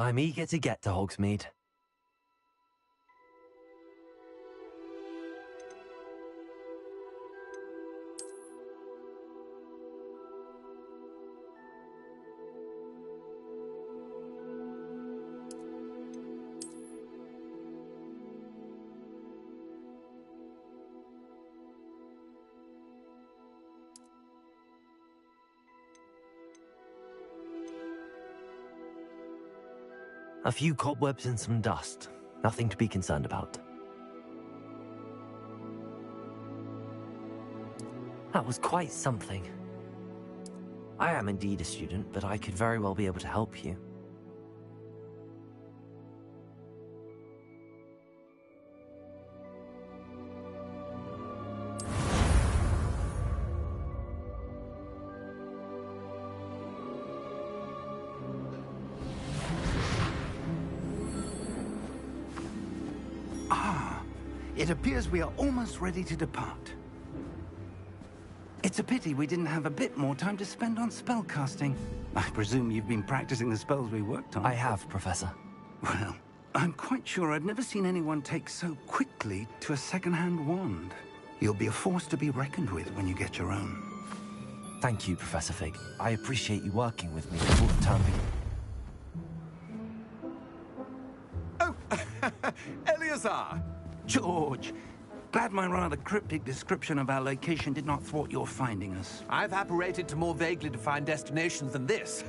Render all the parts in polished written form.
I'm eager to get to Hogsmeade. A few cobwebs and some dust. Nothing to be concerned about. That was quite something. I am indeed a student, but I could very well be able to help you. It appears we are almost ready to depart. It's a pity we didn't have a bit more time to spend on spellcasting. I presume you've been practicing the spells we worked on. I have, Professor. Well, I'm quite sure I've never seen anyone take so quickly to a second-hand wand. You'll be a force to be reckoned with when you get your own. Thank you, Professor Fig. I appreciate you working with me before the term begins. Oh, Eleazar! George, glad my rather cryptic description of our location did not thwart your finding us. I've apparated to more vaguely defined destinations than this.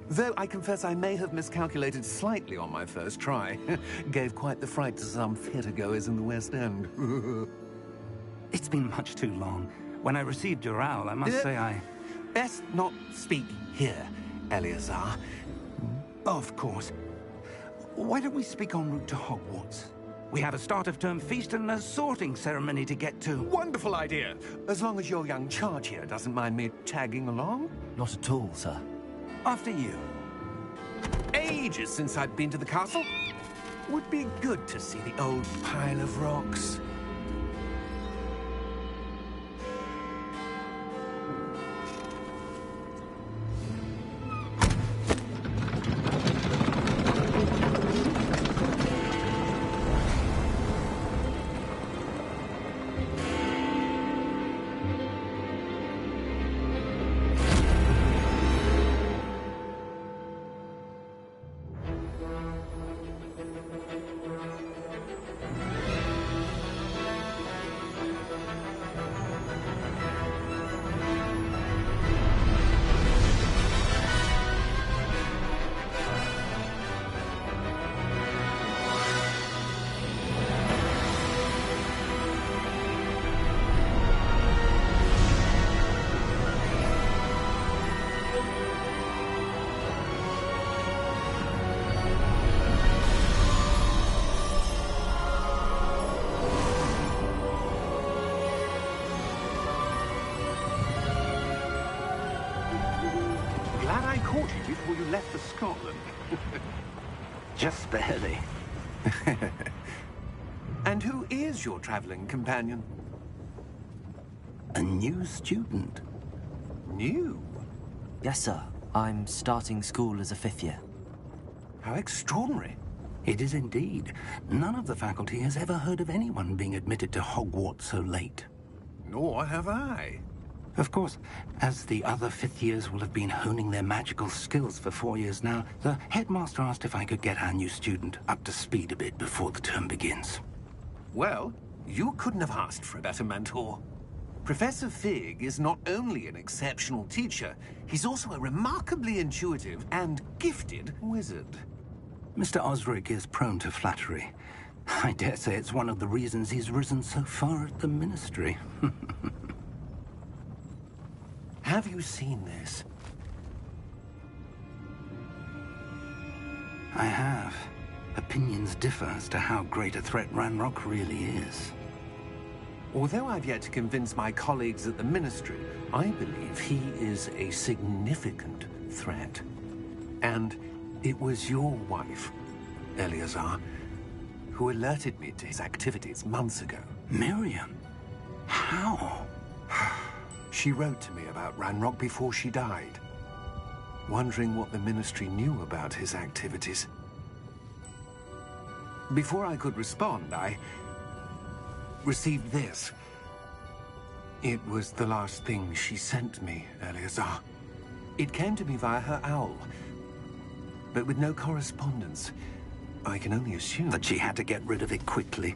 Though I confess I may have miscalculated slightly on my first try. Gave quite the fright to some theatre-goers in the West End. It's been much too long. When I received your owl, I must say I... Best not speak here, Eleazar. Of course. Why don't we speak en route to Hogwarts? We have a start-of-term feast and a sorting ceremony to get to. Wonderful idea! As long as your young charge here doesn't mind me tagging along. Not at all, sir. After you. Ages since I've been to the castle. Would be good to see the old pile of rocks. Glad I caught you before you left for Scotland. Just barely. And who is your traveling companion? A new student. New? Yes, sir. I'm starting school as a 5th year. How extraordinary. It is indeed. None of the faculty has ever heard of anyone being admitted to Hogwarts so late. Nor have I. Of course, as the other 5th years will have been honing their magical skills for 4 years now, the headmaster asked if I could get our new student up to speed a bit before the term begins. Well, you couldn't have asked for a better mentor. Professor Fig is not only an exceptional teacher, he's also a remarkably intuitive and gifted wizard. Mr. Osric is prone to flattery. I dare say it's one of the reasons he's risen so far at the Ministry. Have you seen this? I have. Opinions differ as to how great a threat Ranrock really is. Although I've yet to convince my colleagues at the Ministry, I believe he is a significant threat. And it was your wife, Eleazar, who alerted me to his activities months ago. Miriam? How? She wrote to me about Ranrock before she died, wondering what the Ministry knew about his activities. Before I could respond, I received this. It was the last thing she sent me, Eleazar. It came to me via her owl, but with no correspondence. I can only assume That she had to get rid of it quickly,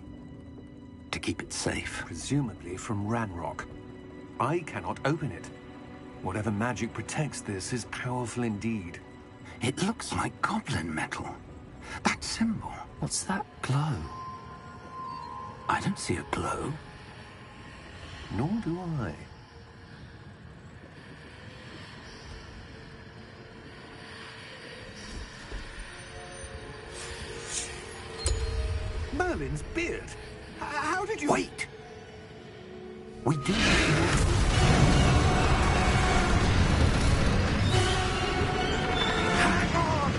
to keep it safe. presumably from Ranrock. I cannot open it. Whatever magic protects this is powerful indeed. It looks like goblin metal. That symbol. What's that glow? I don't see a glow. Nor do I. Merlin's beard. How did you... Wait! We do... Hang on!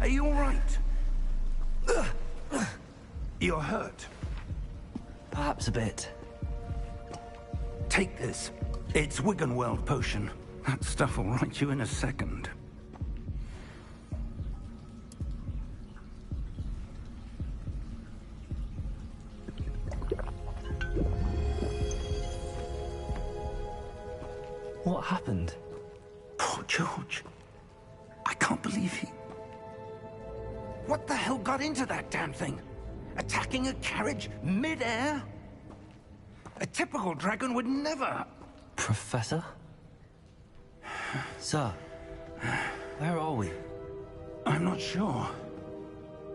Are you all right? You're hurt. Perhaps a bit. Take this. It's Wiggenweld potion. That stuff will right you in a second. What happened? Poor George. I can't believe he... What the hell got into that damn thing? Attacking a carriage mid-air? A typical dragon would never... Professor? Sir, where are we? I'm not sure.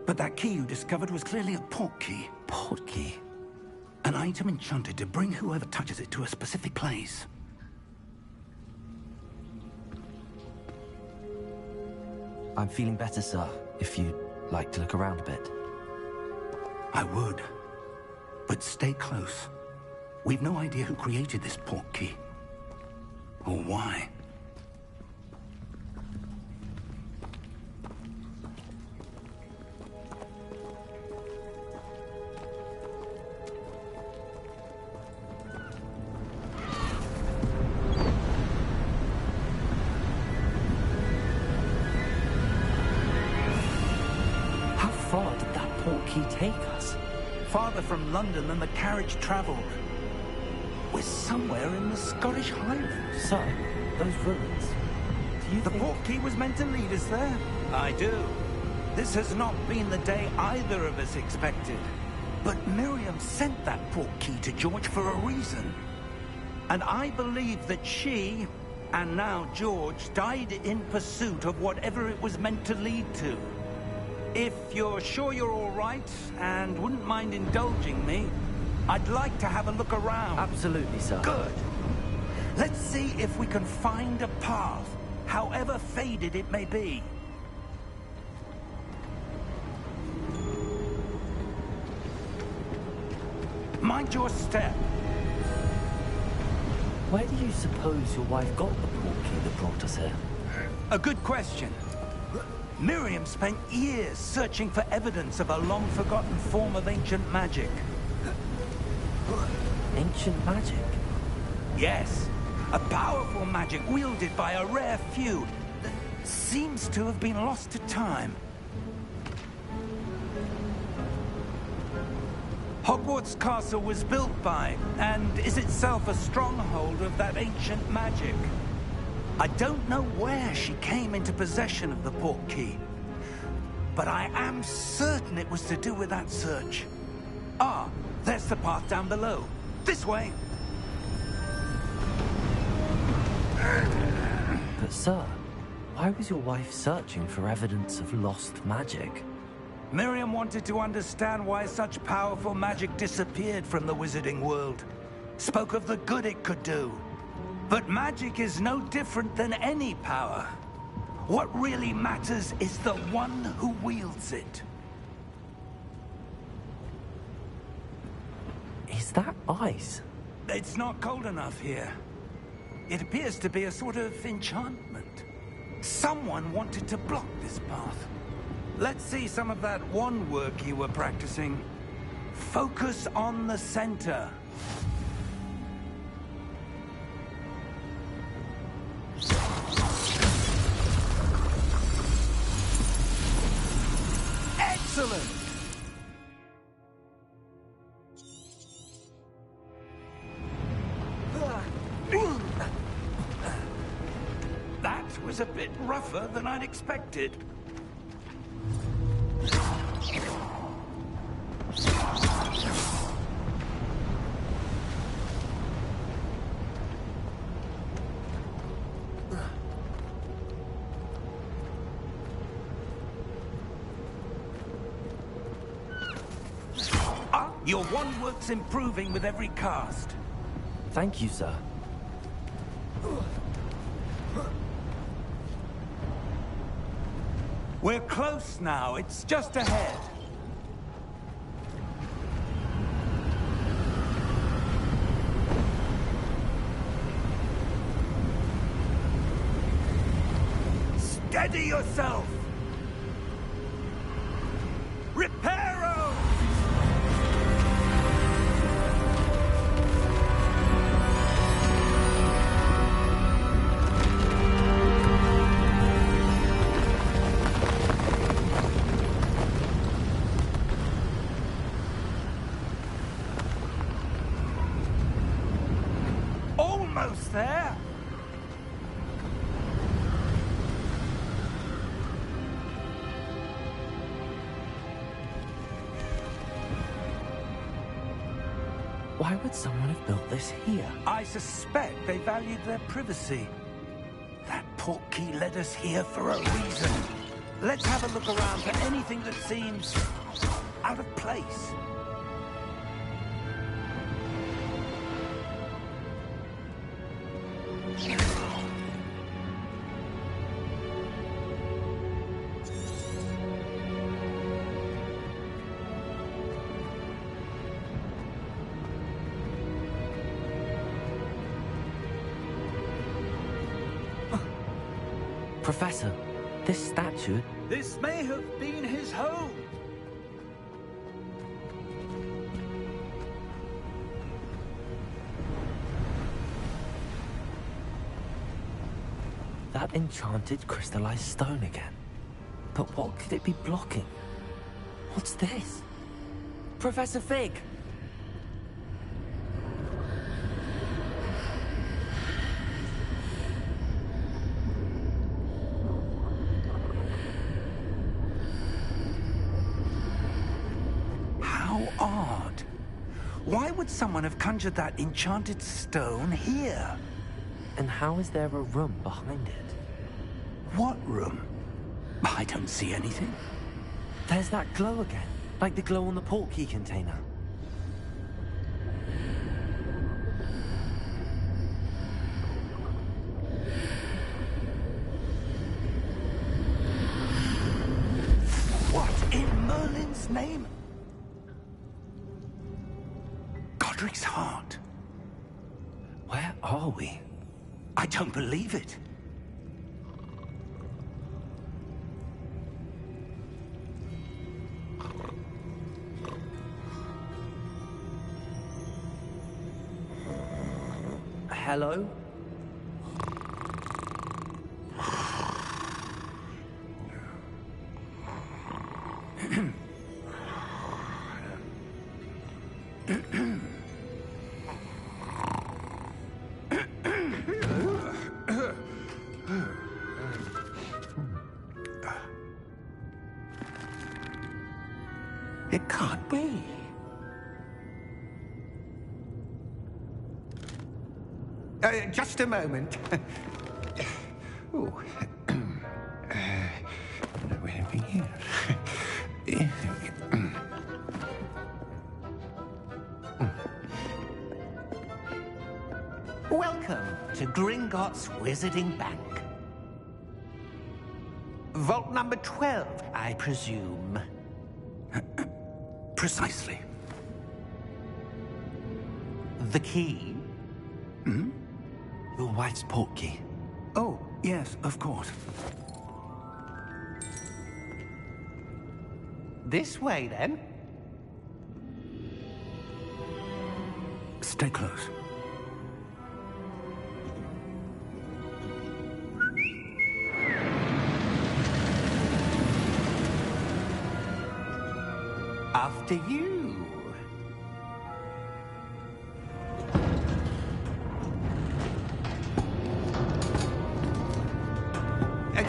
But that key you discovered was clearly a port key. Port key? An item enchanted to bring whoever touches it to a specific place. I'm feeling better, sir, if you'd like to look around a bit. I would. But stay close. We've no idea who created this port key. Or why. How far did that port key take us? Farther from London than the carriage traveled. We're somewhere in the Scottish Highlands. Sir, those ruins. Do you The think... port key was meant to lead us there? I do. This has not been the day either of us expected. But Miriam sent that port key to George for a reason. And I believe that she, and now George, died in pursuit of whatever it was meant to lead to. If you're sure you're all right, and wouldn't mind indulging me, I'd like to have a look around. Absolutely, sir. Good. Let's see if we can find a path, however faded it may be. Mind your step. Where do you suppose your wife got the port key that brought us here? A good question. Miriam spent years searching for evidence of a long-forgotten form of ancient magic. Ancient magic? Yes, a powerful magic wielded by a rare few that seems to have been lost to time. Hogwarts Castle was built by, and is itself a stronghold of that ancient magic. I don't know where she came into possession of the port key, but I am certain it was to do with that search. Ah, there's the path down below. This way. But sir, why was your wife searching for evidence of lost magic? Miriam wanted to understand why such powerful magic disappeared from the wizarding world. Spoke of the good it could do. But magic is no different than any power. What really matters is the one who wields it. Is that ice? It's not cold enough here. It appears to be a sort of enchantment. Someone wanted to block this path. Let's see some of that wand work you were practicing. Focus on the center. Excellent! That was a bit rougher than I'd expected. Your wand work's improving with every cast. Thank you, sir. We're close now. It's just ahead. Steady yourself! Reparo! Almost there! Why would someone have built this here? I suspect they valued their privacy. That portkey led us here for a reason. Let's have a look around for anything that seems out of place. Professor, this statue... This may have been his home. That enchanted crystallized stone again. But what could it be blocking? What's this? Professor Fig! How odd. Why would someone have conjured that enchanted stone here? And how is there a room behind it? What room? I don't see anything. There's that glow again, like the glow on the portkey container. What in Merlin's name? Godric's heart. Where are we? I don't believe it. Hello? It can't be. Just a moment. Oh. Where are we here? Welcome to Gringotts Wizarding Bank. Vault number 12, I presume. Precisely. The key? Your wife's portkey. Oh, yes, of course. This way, then. Stay close. After you.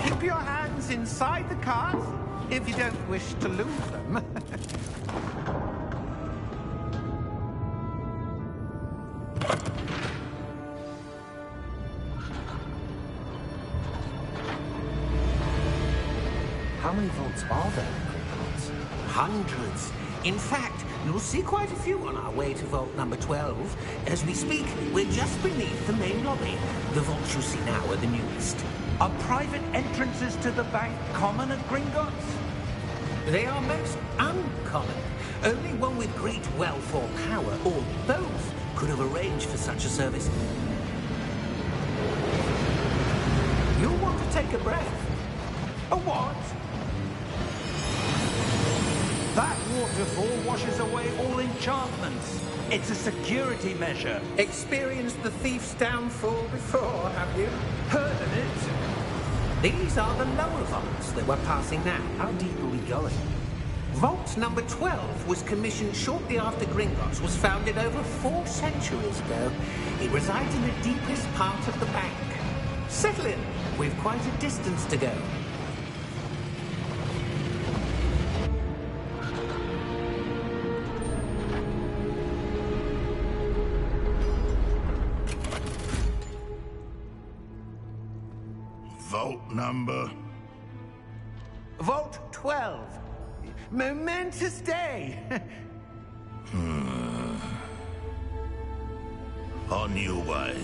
Keep your hands inside the cart if you don't wish to lose them. How many vaults are there in Gringotts? Hundreds. In fact, you'll see quite a few on our way to vault number 12. As we speak, we're just beneath the main lobby. The vaults you see now are the newest. Are private entrances to the bank common at Gringotts? They are most uncommon. Only one with great wealth or power, or both, could have arranged for such a service. You'll want to take a breath. A what? That waterfall washes away all enchantments. It's a security measure. Experienced the thief's downfall before, have you? Heard of it? These are the lower vaults that we're passing now. How deep are we going? Vault number 12 was commissioned shortly after Gringotts was founded over 4 centuries ago. It resides in the deepest part of the bank. Settle in. We've quite a distance to go. Vault number? Vault 12. Momentous day. On your way.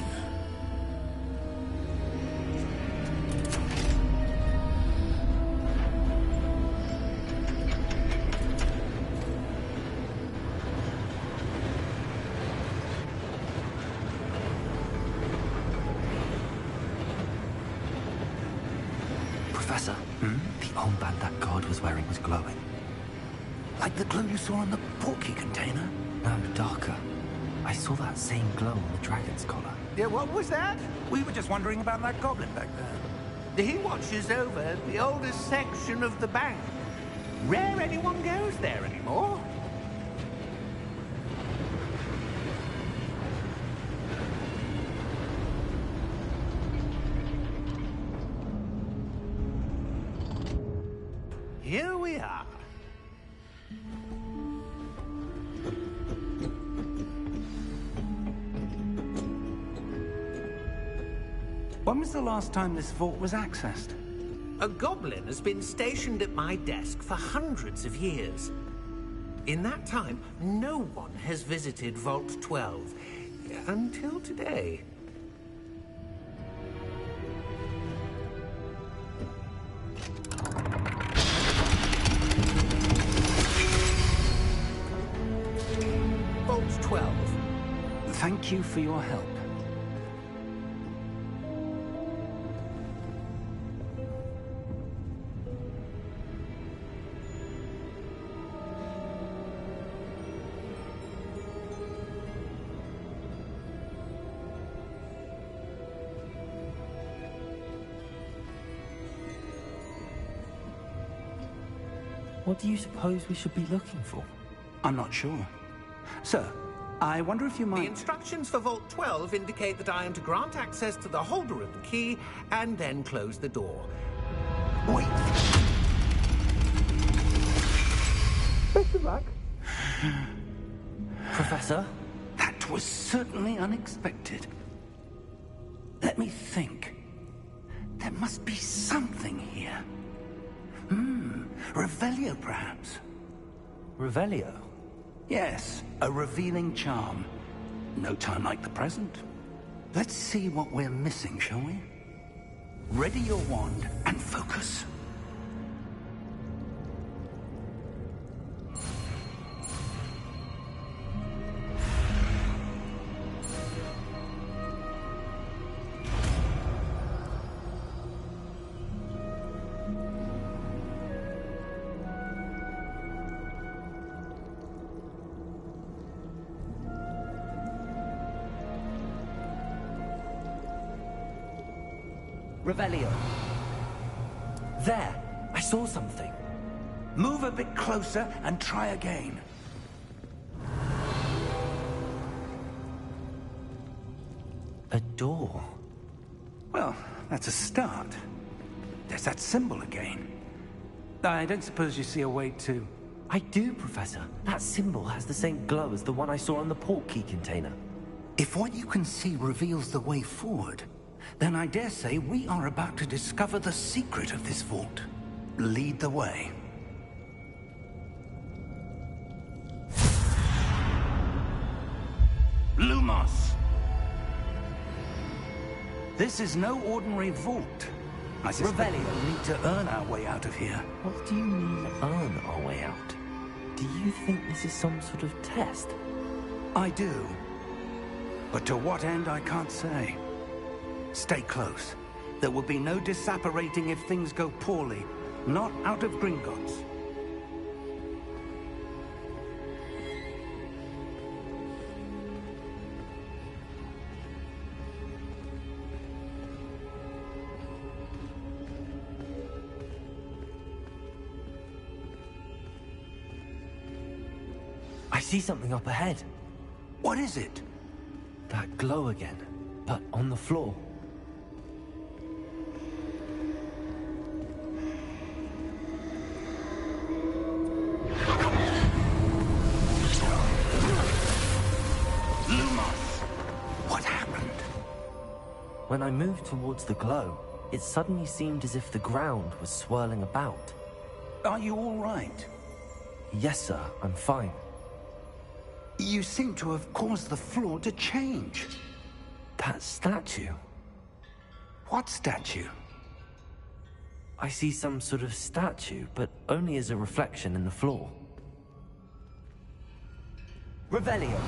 Professor, the armband that guard was wearing was glowing. Like the glow you saw on the portkey container? No, darker. I saw that same glow on the dragon's collar. Yeah, what was that? We were just wondering about that goblin back there. He watches over the oldest section of the bank. Rare anyone goes there anymore. Here we are. When was the last time this vault was accessed? A goblin has been stationed at my desk for hundreds of years. In that time, no one has visited Vault 12. Until today. Vault 12. Thank you for your help. What do you suppose we should be looking for? I'm not sure. Sir, I wonder if you The might... instructions for Vault 12 indicate that I am to grant access to the holder of the key and then close the door. Wait! Best of luck. Professor? That was certainly unexpected. Let me think. There must be something here. Revelio, perhaps? Revelio? Yes, a revealing charm. No time like the present. Let's see what we're missing, shall we? Ready your wand and focus. Revelio. There! I saw something. Move a bit closer and try again. A door. Well, that's a start. There's that symbol again. I don't suppose you see a way to... I do, Professor. That symbol has the same glow as the one I saw on the port key container. If what you can see reveals the way forward, then I dare say we are about to discover the secret of this vault. Lead the way. Lumos! This is no ordinary vault. I suspect we'll need to earn our way out of here. What do you mean, earn our way out? Do you think this is some sort of test? I do. But to what end, I can't say. Stay close. There will be no disapparating if things go poorly. Not out of Gringotts. I see something up ahead. What is it? That glow again, but on the floor. Lumos! What happened? When I moved towards the glow, it suddenly seemed as if the ground was swirling about. Are you all right? Yes, sir, I'm fine. You seem to have caused the floor to change. That statue. What statue? I see some sort of statue, but only as a reflection in the floor. Revelio.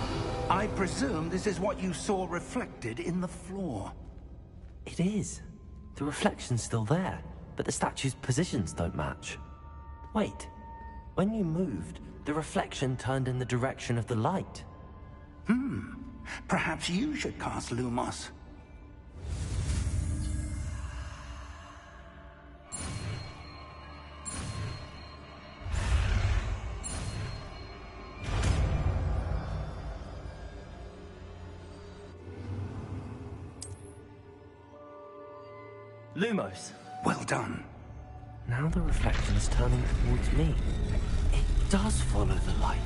I presume this is what you saw reflected in the floor. It is. The reflection's still there, but the statue's positions don't match. Wait. When you moved, the reflection turned in the direction of the light. Perhaps you should cast Lumos. Lumos. Well done. Now the reflection's turning towards me. It does follow the light.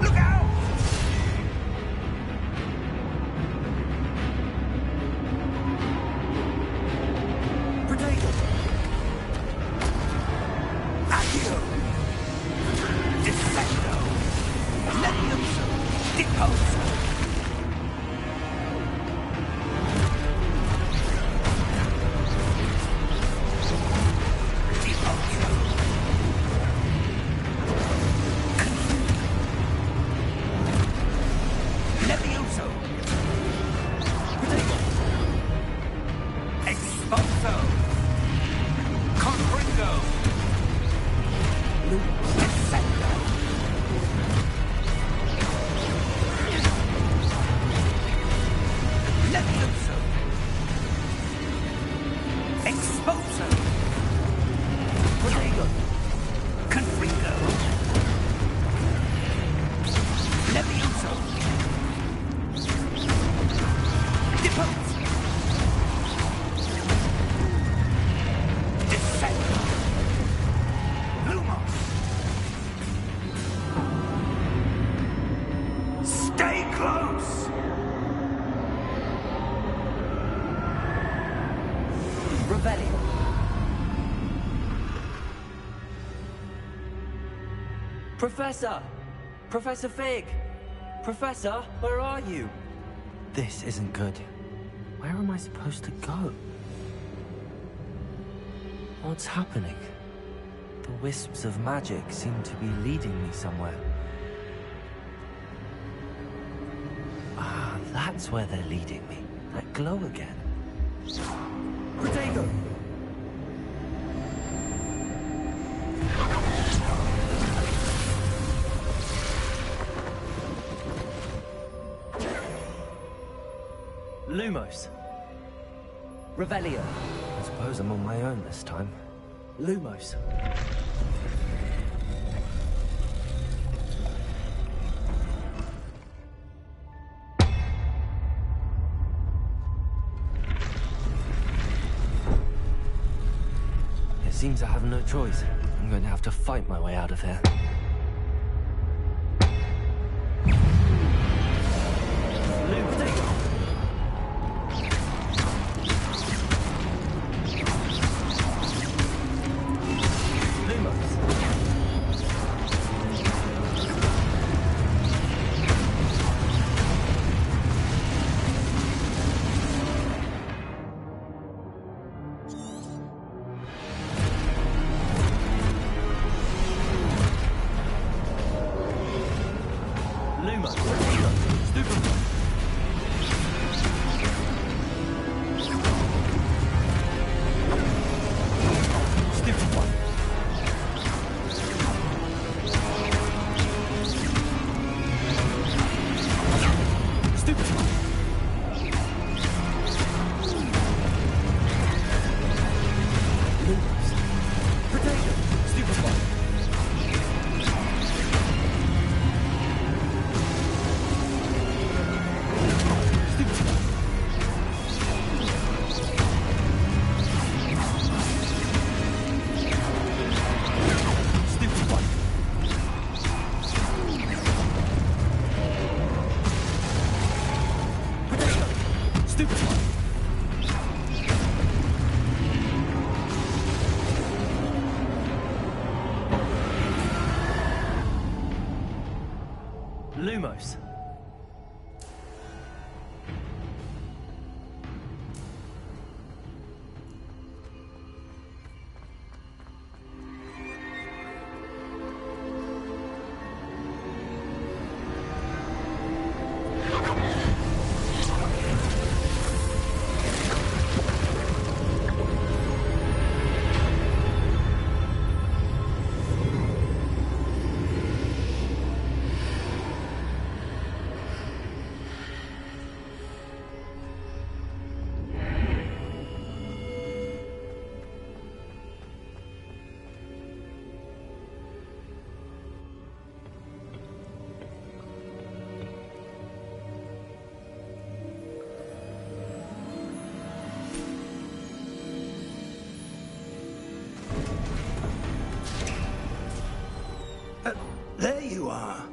Look out! Protego! Accio! Defendo! Levioso! Deposo! Levioso! Protego! Expulso! Confringo! Defendo! Levioso! Expulso! Protego! Confringo! Levioso! Depose! Defendo! Lumos! Stay close! Revelio. Professor! Professor Fig! Professor, where are you? This isn't good. Where am I supposed to go? What's happening? The wisps of magic seem to be leading me somewhere. Ah, that's where they're leading me. That glow again. Protego! Lumos. Revelio. I suppose I'm on my own this time. Lumos. It seems I have no choice. I'm going to have to fight my way out of here. Lumos. There you are.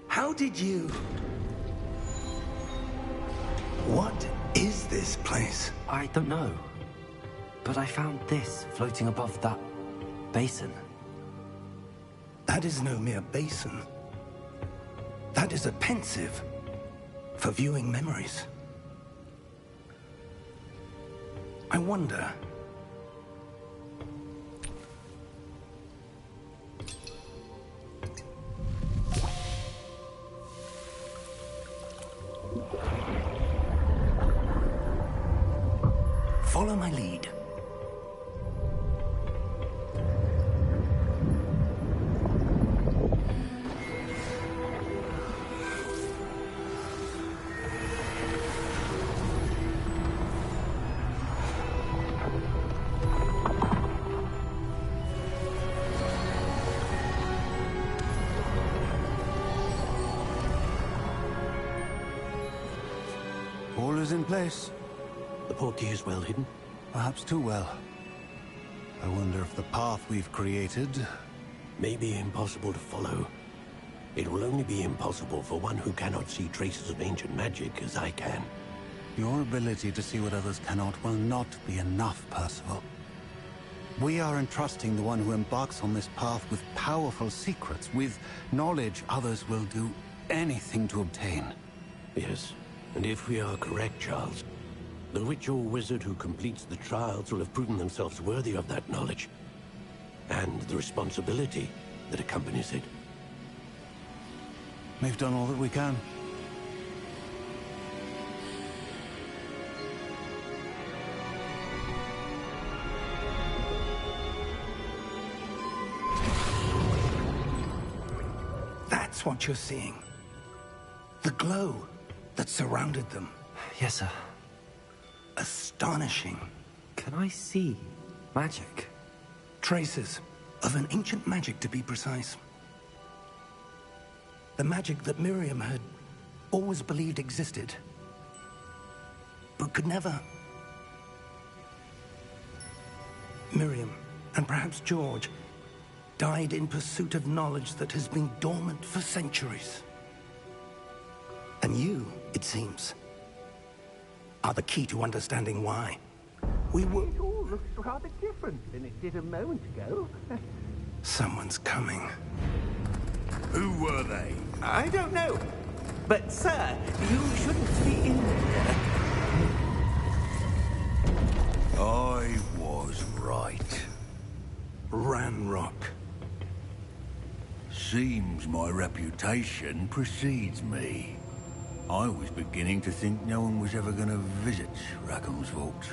How did you... What is this place? I don't know. But I found this floating above that basin. That is no mere basin. That is a pensive for viewing memories. I wonder... Follow my lead. All is in place. The portkey is well hidden? Perhaps too well. I wonder if the path we've created... May be impossible to follow. It will only be impossible for one who cannot see traces of ancient magic as I can. Your ability to see what others cannot will not be enough, Percival. We are entrusting the one who embarks on this path with powerful secrets, with knowledge others will do anything to obtain. Yes, and if we are correct, Charles, the witch or wizard who completes the trials will have proven themselves worthy of that knowledge, and the responsibility that accompanies it. We've done all that we can. That's what you're seeing. The glow that surrounded them. Yes, sir. Astonishing. Can I see magic? Traces of an ancient magic, to be precise. The magic that Miriam had always believed existed, but could never. Miriam, and perhaps George, died in pursuit of knowledge that has been dormant for centuries. And you, it seems, are the key to understanding why. It all looks rather different than it did a moment ago. Someone's coming. Who were they? I don't know. But, sir, you shouldn't be in there. I was right. ReaN Rock. Seems my reputation precedes me. I was beginning to think no one was ever going to visit Rackham's vault.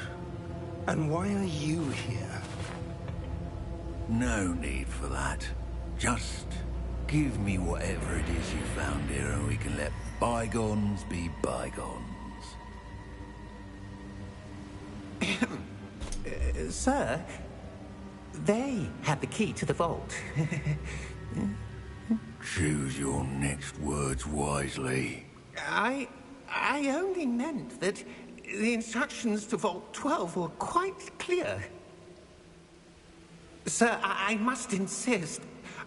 And why are you here? No need for that. Just give me whatever it is you found here and we can let bygones be bygones. Sir, they had the key to the vault. Choose your next words wisely. I only meant that the instructions to Vault 12 were quite clear. Sir, I must insist.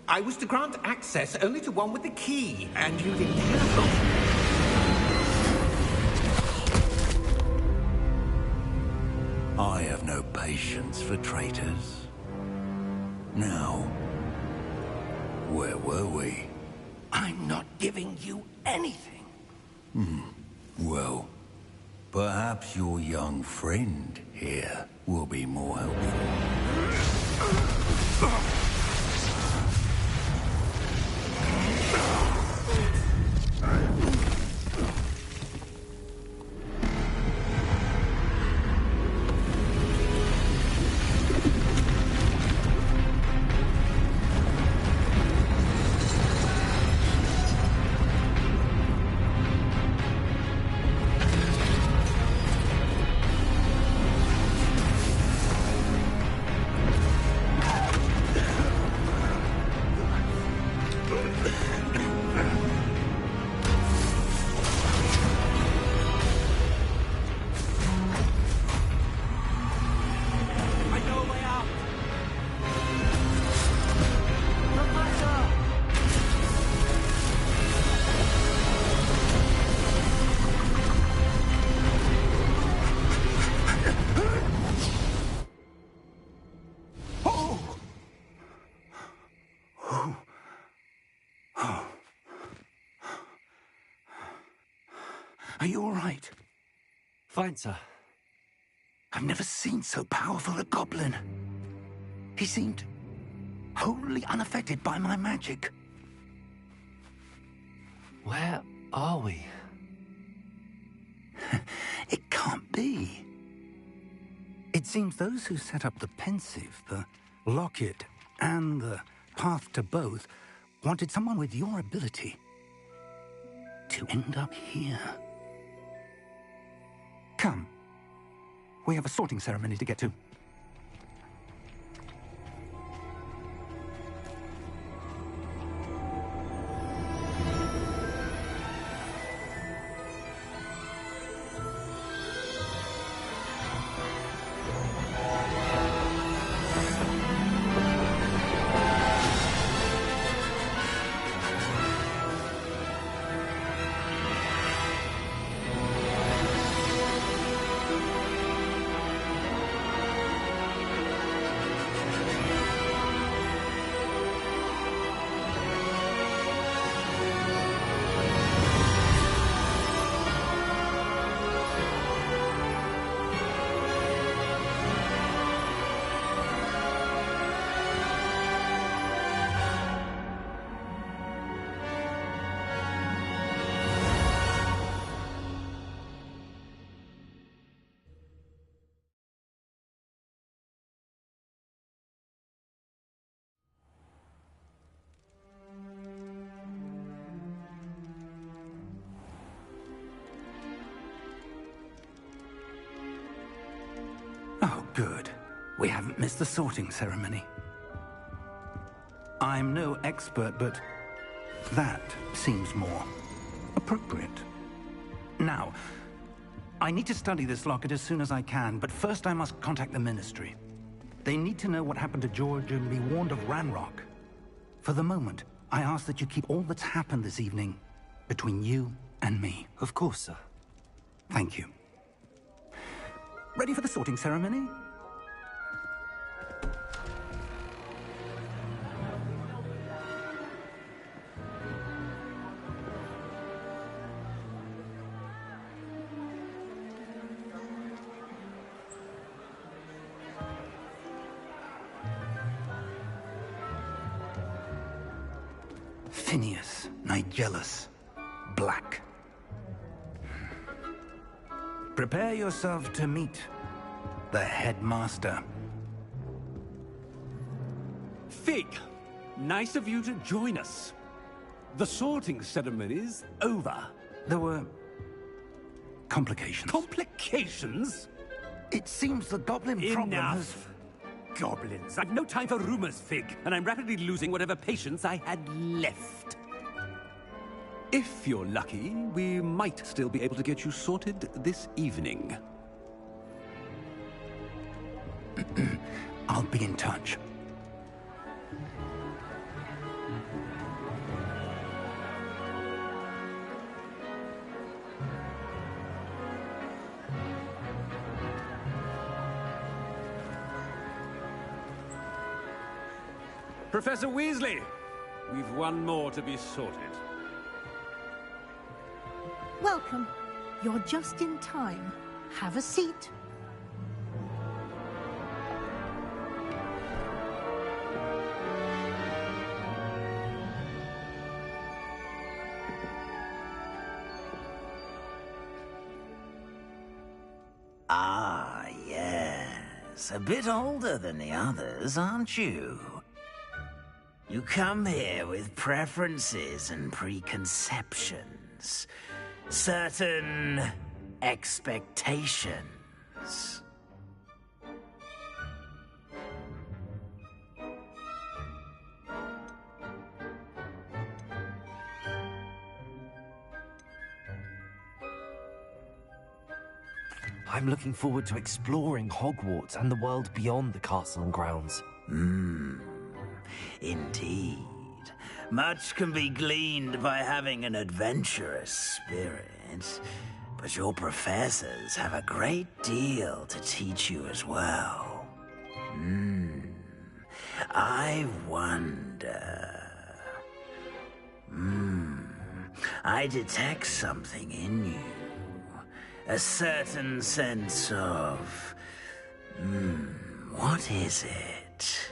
I was to grant access only to one with the key, and you didn't have it. I have no patience for traitors. Now, where were we? I'm not giving you anything. Well, perhaps your young friend here will be more helpful. Are you all right? Fine, sir. I've never seen so powerful a goblin. He seemed wholly unaffected by my magic. Where are we? It can't be. It seems those who set up the pensive, the locket, and the path to both wanted someone with your ability to end up here. Come. We have a sorting ceremony to get to. Good. We haven't missed the sorting ceremony. I'm no expert, but that seems more appropriate. Now, I need to study this locket as soon as I can, but first I must contact the Ministry. They need to know what happened to George and be warned of Ranrock. For the moment, I ask that you keep all that's happened this evening between you and me. Of course, sir. Thank you. Ready for the sorting ceremony? Phineas, Nigellus, Black. Prepare yourself to meet the headmaster. Fig, nice of you to join us. The sorting ceremony's over. There were complications. Complications? It seems the goblin problem has... Enough. Goblins. I've no time for rumors, Fig, and I'm rapidly losing whatever patience I had left. If you're lucky, we might still be able to get you sorted this evening. I'll be in touch. Professor Weasley, we've one more to be sorted. Welcome. You're just in time. Have a seat. Ah, yes. A bit older than the others, aren't you? You come here with preferences and preconceptions. Certain expectations. I'm looking forward to exploring Hogwarts and the world beyond the castle and grounds. Indeed. Much can be gleaned by having an adventurous spirit, but your professors have a great deal to teach you as well. I wonder... I detect something in you. A certain sense of... what is it?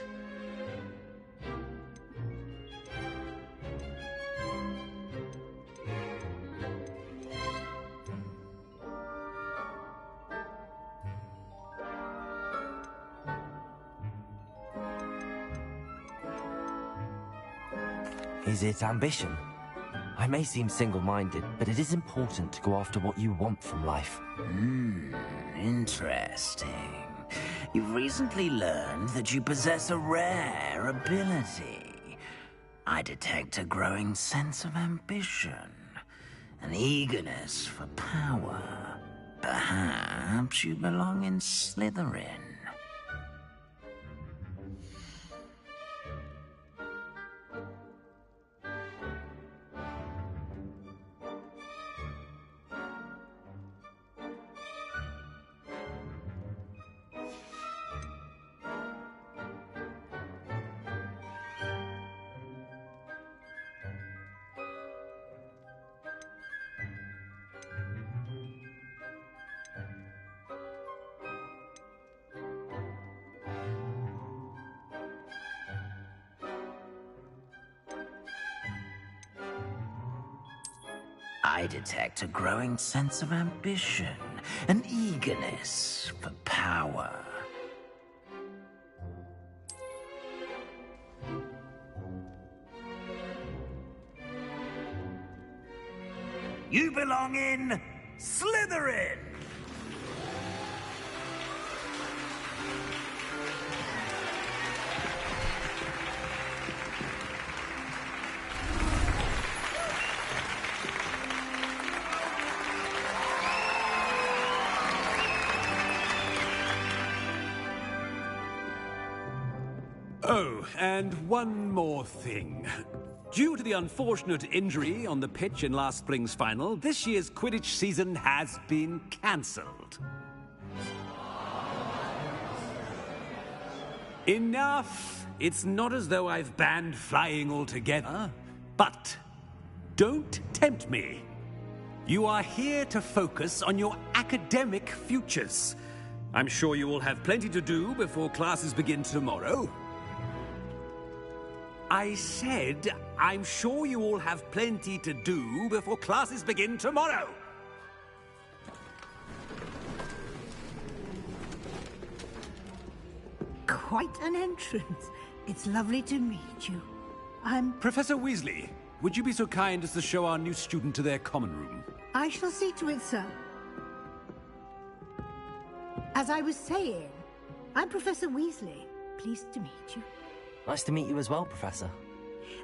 Is it ambition? I may seem single-minded, but it is important to go after what you want from life. Interesting. You've recently learned that you possess a rare ability. I detect a growing sense of ambition, an eagerness for power. Perhaps you belong in Slytherin. I detect a growing sense of ambition, an eagerness for power. You belong in Slytherin! Oh, and one more thing. Due to the unfortunate injury on the pitch in last spring's final, this year's Quidditch season has been cancelled. Enough! It's not as though I've banned flying altogether. But don't tempt me. You are here to focus on your academic futures. I'm sure you will have plenty to do before classes begin tomorrow. I said, I'm sure you all have plenty to do before classes begin tomorrow. Quite an entrance. It's lovely to meet you. I'm... Professor Weasley, would you be so kind as to show our new student to their common room? I shall see to it, sir. As I was saying, I'm Professor Weasley. Pleased to meet you. Nice to meet you as well, Professor.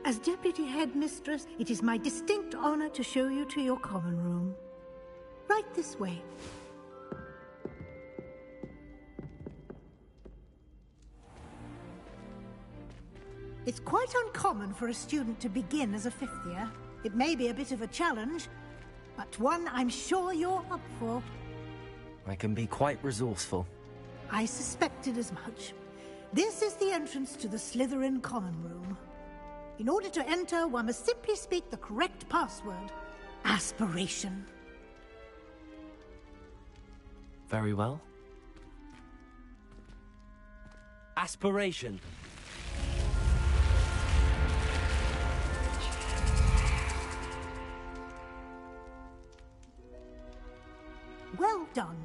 As Deputy Headmistress, it is my distinct honor to show you to your common room. Right this way. It's quite uncommon for a student to begin as a fifth year. It may be a bit of a challenge, but one I'm sure you're up for. I can be quite resourceful. I suspected as much. This is the entrance to the Slytherin common room. In order to enter, one must simply speak the correct password. Aspiration. Very well. Aspiration. Well done.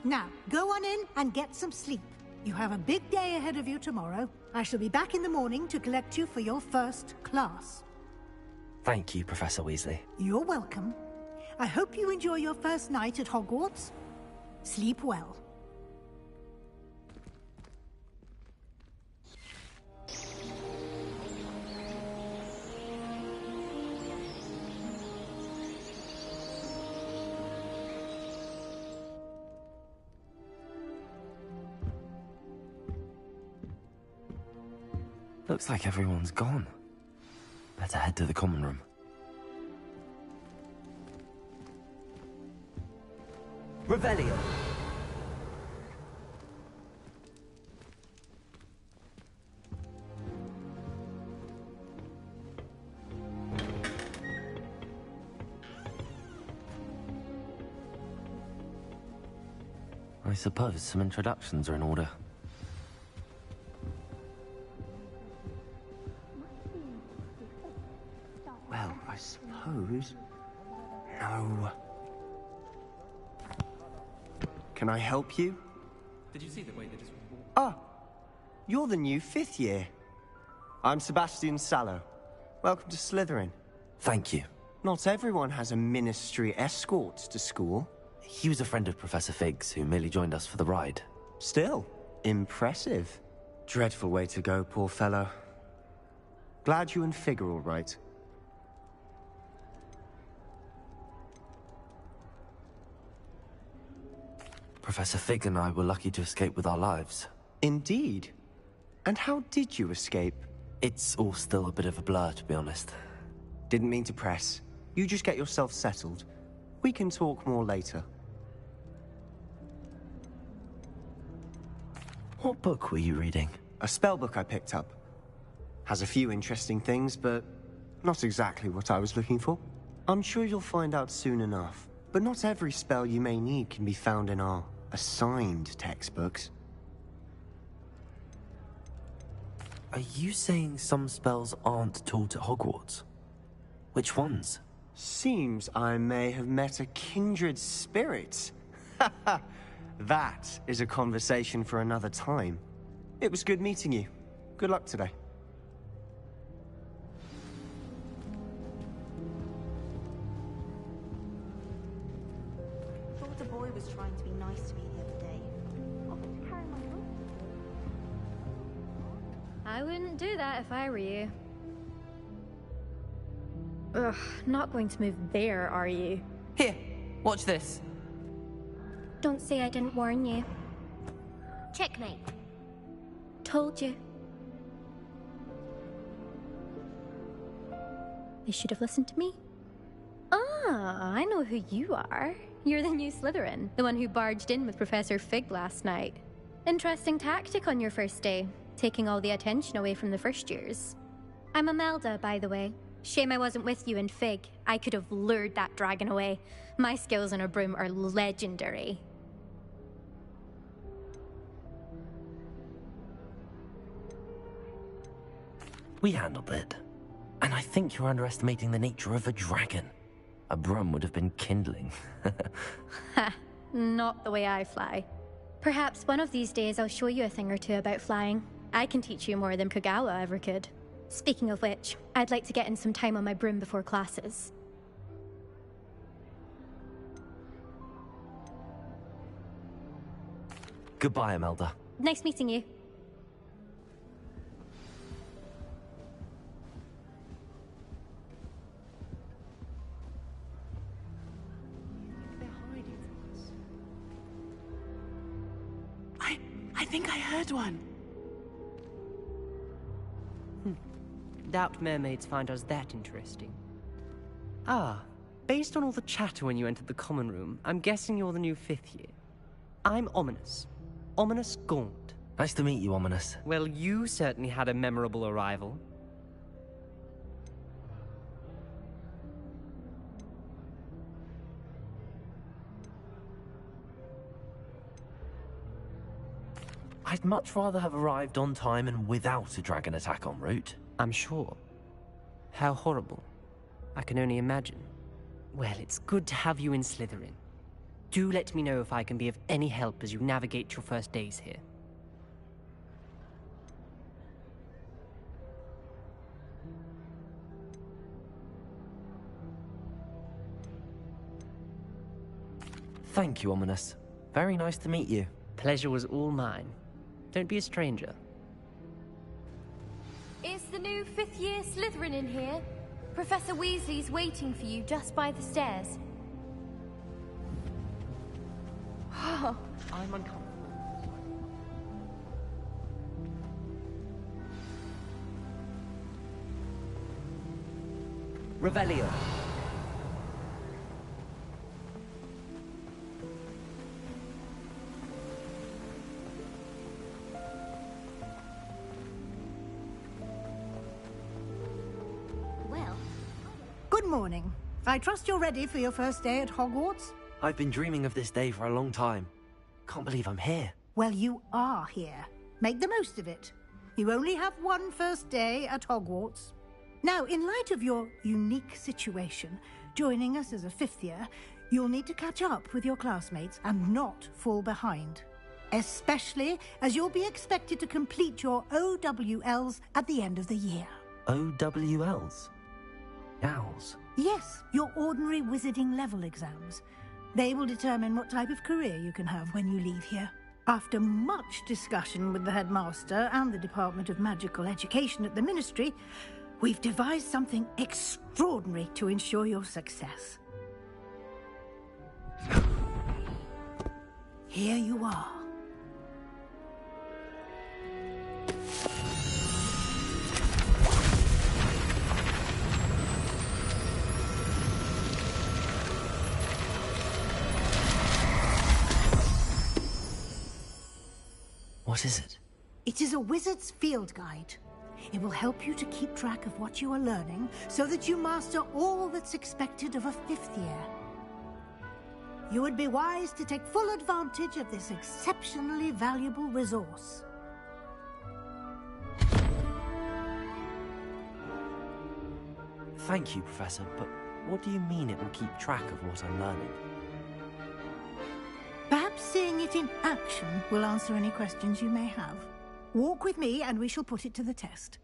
Now, go on in and get some sleep. You have a big day ahead of you tomorrow. I shall be back in the morning to collect you for your first class. Thank you, Professor Weasley. You're welcome. I hope you enjoy your first night at Hogwarts. Sleep well. Looks like everyone's gone. Better head to the common room. Revelio. I suppose some introductions are in order. Well, I suppose... No. Can I help you? Did you see the way they just... Ah! You're the new 5th year. I'm Sebastian Sallow. Welcome to Slytherin. Thank you. Not everyone has a ministry escort to school. He was a friend of Professor Fig's, who merely joined us for the ride. Still, impressive. Dreadful way to go, poor fellow. Glad you and Fig are all right. Professor Fig and I were lucky to escape with our lives. Indeed. And how did you escape? It's all still a bit of a blur, to be honest. Didn't mean to press. You just get yourself settled. We can talk more later. What book were you reading? A spellbook I picked up. Has a few interesting things, but not exactly what I was looking for. I'm sure you'll find out soon enough. But not every spell you may need can be found in our assigned textbooks. Are you saying some spells aren't taught at Hogwarts? Which ones? Seems I may have met a kindred spirit. That is a conversation for another time. It was good meeting you. Good luck today. I thought the boy was trying to be nice to me the other day. Offered to carry my book. I wouldn't do that if I were you. Ugh, not going to move there, are you? Here, watch this. Don't say I didn't warn you. Checkmate. Told you. They should have listened to me. Ah, I know who you are. You're the new Slytherin, the one who barged in with Professor Fig last night. Interesting tactic on your first day, taking all the attention away from the first years. I'm Imelda, by the way. Shame I wasn't with you in Fig. I could have lured that dragon away. My skills on a broom are legendary. We handled it. And I think you're underestimating the nature of a dragon. A broom would have been kindling. Ha, not the way I fly. Perhaps one of these days I'll show you a thing or two about flying. I can teach you more than Kogawa ever could. Speaking of which, I'd like to get in some time on my broom before classes. Goodbye, Imelda. Nice meeting you. I think I heard one. Doubt mermaids find us that interesting. Ah, based on all the chatter when you entered the common room, I'm guessing you're the new 5th year. I'm Ominous. Ominous Gaunt. Nice to meet you, Ominous. Well, you certainly had a memorable arrival. I'd much rather have arrived on time and without a dragon attack en route. I'm sure. How horrible. I can only imagine. Well, it's good to have you in Slytherin. Do let me know if I can be of any help as you navigate your first days here. Thank you, Ominous. Very nice to meet you. Pleasure was all mine. Don't be a stranger. Is the new 5th year Slytherin in here? Professor Weasley's waiting for you just by the stairs. I'm uncomfortable. Revelio. Good morning. I trust you're ready for your first day at Hogwarts? I've been dreaming of this day for a long time. Can't believe I'm here. Well, you are here. Make the most of it. You only have one first day at Hogwarts. Now, in light of your unique situation, joining us as a 5th year, you'll need to catch up with your classmates and not fall behind. Especially as you'll be expected to complete your OWLs at the end of the year. OWLs? Owls? Yes, your ordinary wizarding level exams. They will determine what type of career you can have when you leave here. After much discussion with the headmaster and the Department of Magical Education at the Ministry, we've devised something extraordinary to ensure your success. Here you are. What is it? It is a wizard's field guide. It will help you to keep track of what you are learning so that you master all that's expected of a 5th year. You would be wise to take full advantage of this exceptionally valuable resource. Thank you, Professor, but what do you mean it will keep track of what I'm learning? Perhaps seeing it in action will answer any questions you may have. Walk with me and we shall put it to the test.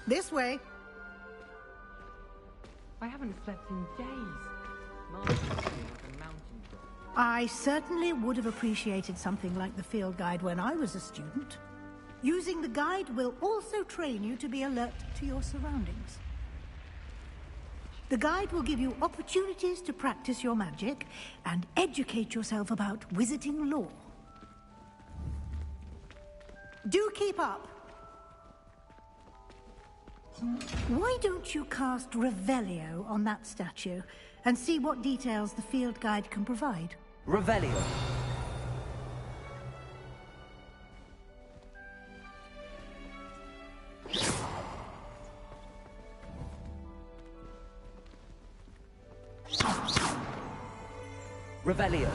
This way. I haven't slept in days. March is like a mountain top. I certainly would have appreciated something like the field guide when I was a student. Using the guide will also train you to be alert to your surroundings. The guide will give you opportunities to practice your magic and educate yourself about wizarding lore. Do keep up. Why don't you cast Revelio on that statue and see what details the field guide can provide? Revelio. Revelio.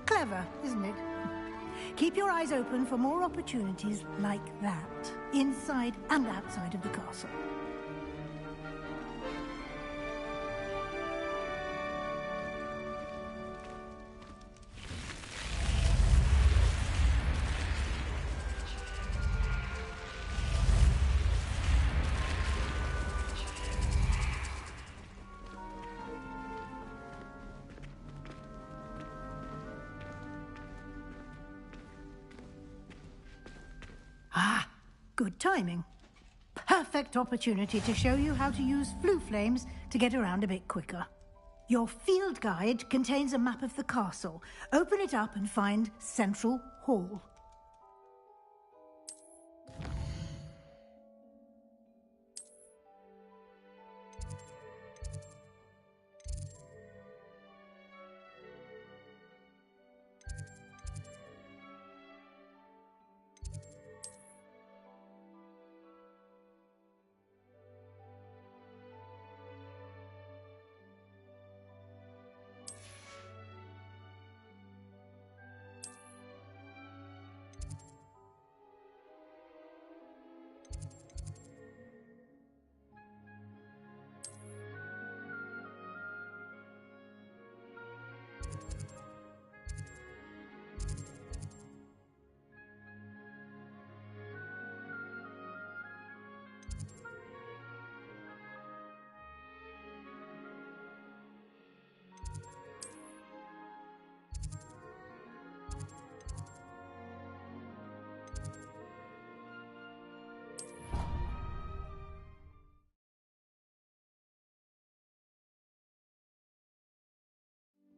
Clever, isn't it? Keep your eyes open for more opportunities like that, inside and outside of the castle. Good timing. Perfect opportunity to show you how to use flue flames to get around a bit quicker. Your field guide contains a map of the castle. Open it up and find Central Hall.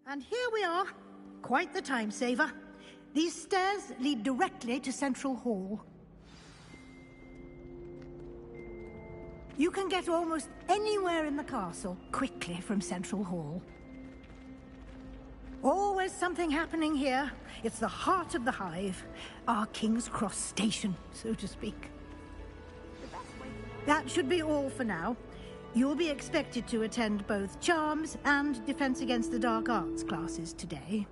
And here we are. Quite the time saver. These stairs lead directly to Central Hall. You can get almost anywhere in the castle quickly from Central Hall. Always something happening here. It's the heart of the Hive. Our King's Cross station, so to speak. That should be all for now. You'll be expected to attend both Charms and Defense Against the Dark Arts classes today.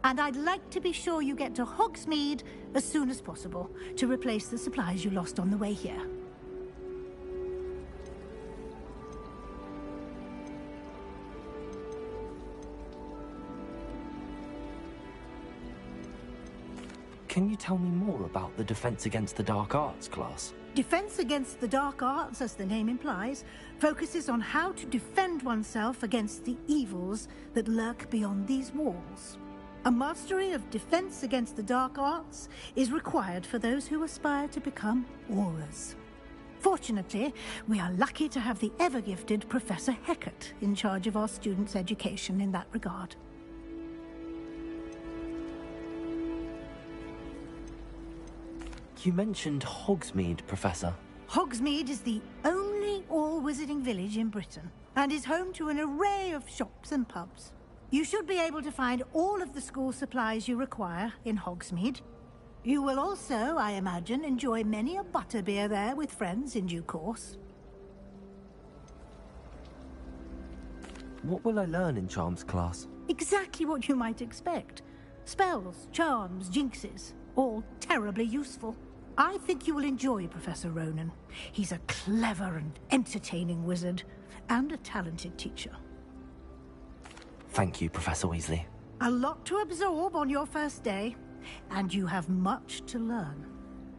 And I'd like to be sure you get to Hogsmeade as soon as possible to replace the supplies you lost on the way here. Can you tell me more about the Defense Against the Dark Arts class? Defense Against the Dark Arts, as the name implies, focuses on how to defend oneself against the evils that lurk beyond these walls. A mastery of Defense Against the Dark Arts is required for those who aspire to become Aurors. Fortunately, we are lucky to have the ever-gifted Professor Hecat in charge of our students' education in that regard. You mentioned Hogsmeade, Professor. Hogsmeade is the only all-wizarding village in Britain and is home to an array of shops and pubs. You should be able to find all of the school supplies you require in Hogsmeade. You will also, I imagine, enjoy many a butterbeer there with friends in due course. What will I learn in Charms class? Exactly what you might expect. Spells, charms, jinxes, all terribly useful. I think you will enjoy Professor Ronan. He's a clever and entertaining wizard, and a talented teacher. Thank you, Professor Weasley. A lot to absorb on your first day, and you have much to learn.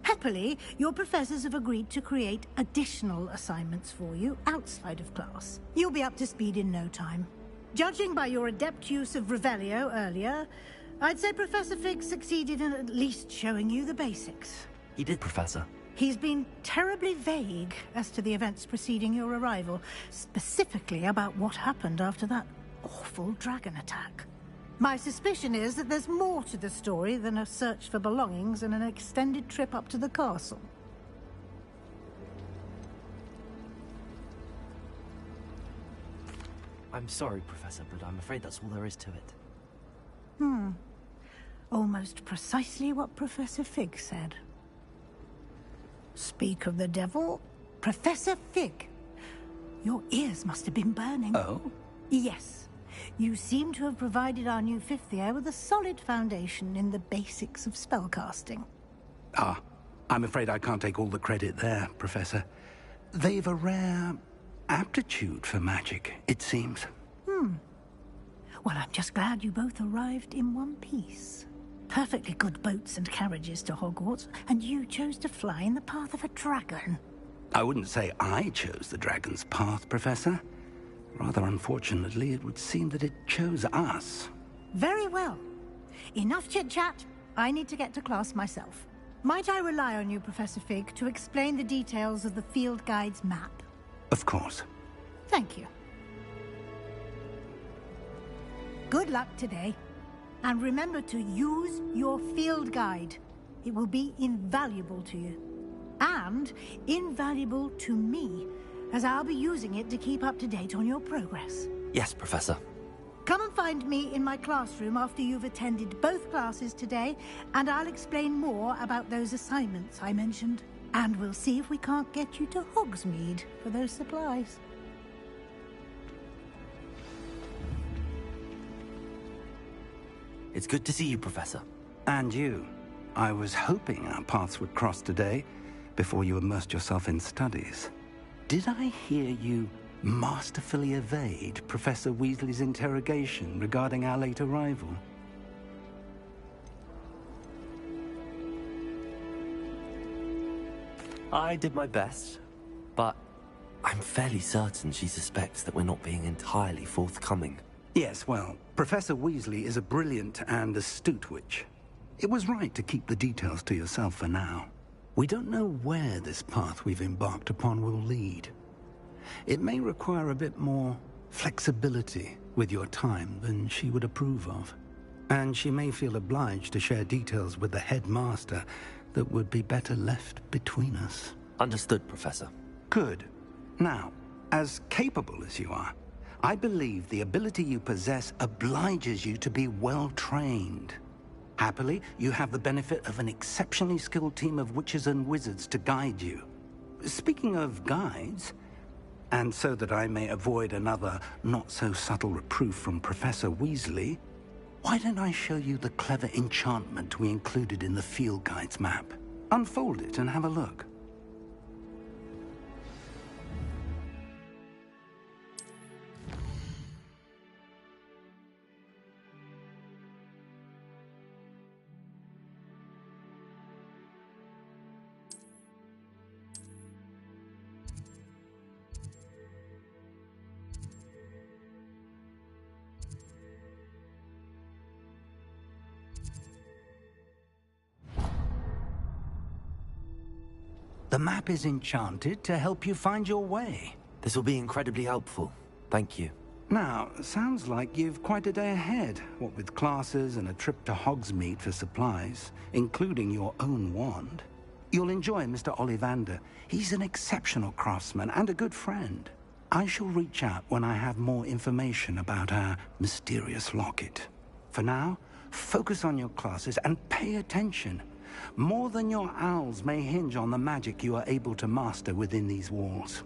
Happily, your professors have agreed to create additional assignments for you outside of class. You'll be up to speed in no time. Judging by your adept use of Revelio earlier, I'd say Professor Fig succeeded in at least showing you the basics. He did, Professor. He's been terribly vague as to the events preceding your arrival, specifically about what happened after that awful dragon attack. My suspicion is that there's more to the story than a search for belongings and an extended trip up to the castle. I'm sorry, Professor, but I'm afraid that's all there is to it. Almost precisely what Professor Fig said. Speak of the devil, Professor Fig. Your ears must have been burning. Oh? Yes. You seem to have provided our new fifth year with a solid foundation in the basics of spellcasting. Ah, I'm afraid I can't take all the credit there, Professor. They've a rare aptitude for magic, it seems. Well, I'm just glad you both arrived in one piece. Perfectly good boats and carriages to Hogwarts, and you chose to fly in the path of a dragon. I wouldn't say I chose the dragon's path, Professor. Rather unfortunately, it would seem that it chose us. Very well. Enough chit-chat. I need to get to class myself. Might I rely on you, Professor Fig, to explain the details of the field guide's map? Of course. Thank you. Good luck today. And remember to use your field guide. It will be invaluable to you. And invaluable to me, as I'll be using it to keep up to date on your progress. Yes, Professor. Come and find me in my classroom after you've attended both classes today, and I'll explain more about those assignments I mentioned. And we'll see if we can't get you to Hogsmeade for those supplies. It's good to see you, Professor. And you. I was hoping our paths would cross today, before you immersed yourself in studies. Did I hear you masterfully evade Professor Weasley's interrogation regarding our late arrival? I did my best, but I'm fairly certain she suspects that we're not being entirely forthcoming. Yes, well, Professor Weasley is a brilliant and astute witch. It was right to keep the details to yourself for now. We don't know where this path we've embarked upon will lead. It may require a bit more flexibility with your time than she would approve of. And she may feel obliged to share details with the headmaster that would be better left between us. Understood, Professor. Good. Now, as capable as you are, I believe the ability you possess obliges you to be well-trained. Happily, you have the benefit of an exceptionally skilled team of witches and wizards to guide you. Speaking of guides, and so that I may avoid another not-so-subtle reproof from Professor Weasley, why don't I show you the clever enchantment we included in the field guide's map? Unfold it and have a look. The map is enchanted to help you find your way. This will be incredibly helpful. Thank you. Now, sounds like you've quite a day ahead, what with classes and a trip to Hogsmeade for supplies, including your own wand. You'll enjoy Mr. Ollivander. He's an exceptional craftsman and a good friend. I shall reach out when I have more information about our mysterious locket. For now, focus on your classes and pay attention. More than your owls may hinge on the magic you are able to master within these walls.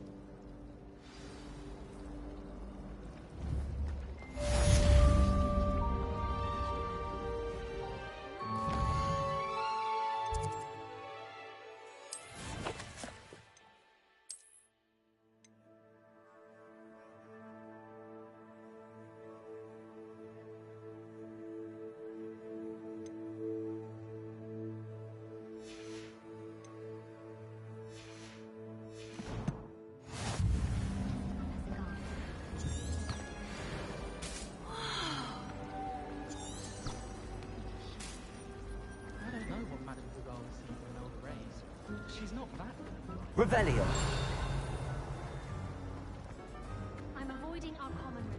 Revelio. I'm avoiding our common room.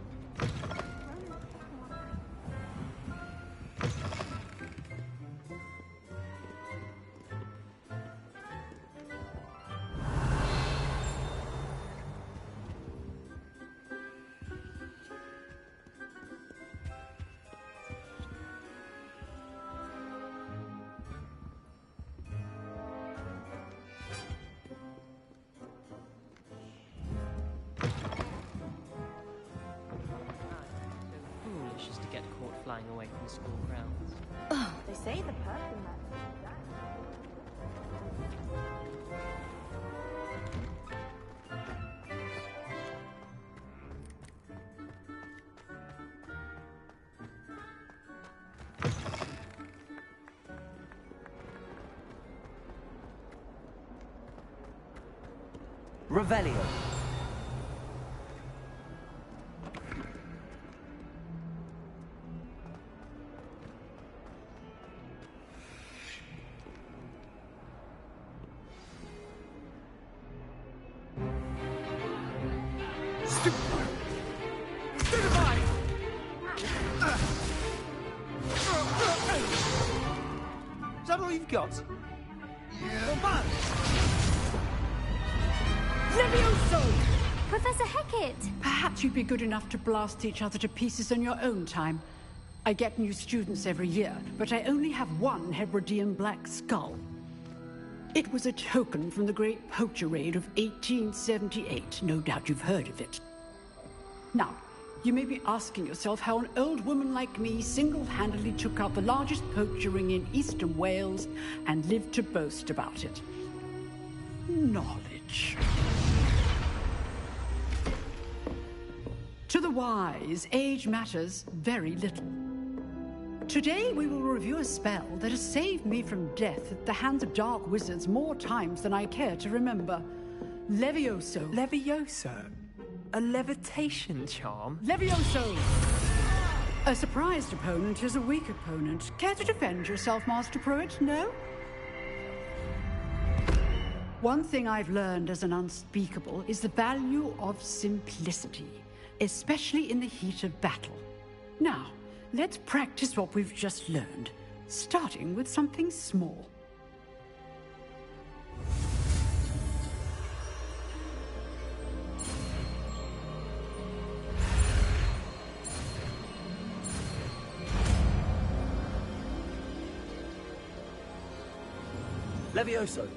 Foolish is to get caught flying away from school grounds. They say the perfume man. Revelio. Is that all you've got? Yeah. Levioso! Professor Hecat! Perhaps you'd be good enough to blast each other to pieces in your own time. I get new students every year, but I only have one Hebridean black skull. It was a token from the Great Poacher Raid of 1878. No doubt you've heard of it. Now, you may be asking yourself how an old woman like me single-handedly took out the largest poacher ring in eastern Wales and lived to boast about it. Knowledge. To the wise, age matters very little. Today we will review a spell that has saved me from death at the hands of dark wizards more times than I care to remember. Levioso. Levioso? A levitation charm? Levioso! A surprised opponent is a weak opponent. Care to defend yourself, Master Pruitt? No? One thing I've learned as an unspeakable is the value of simplicity, especially in the heat of battle. Now, let's practice what we've just learned, starting with something small. Levioso.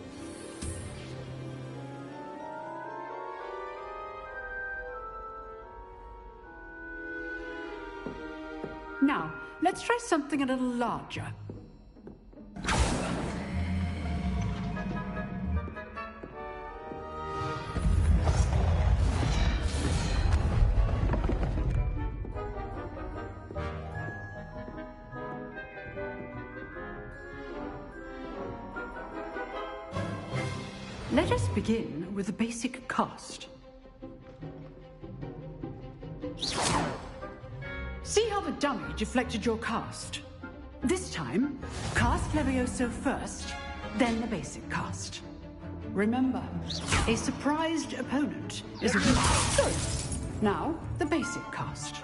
Now, let's try something a little larger. Let us begin with the basic cast. See how the dummy deflected your cast? This time, cast Levioso first, then the basic cast. Remember, a surprised opponent is a weak. Sorry. Now, the basic cast.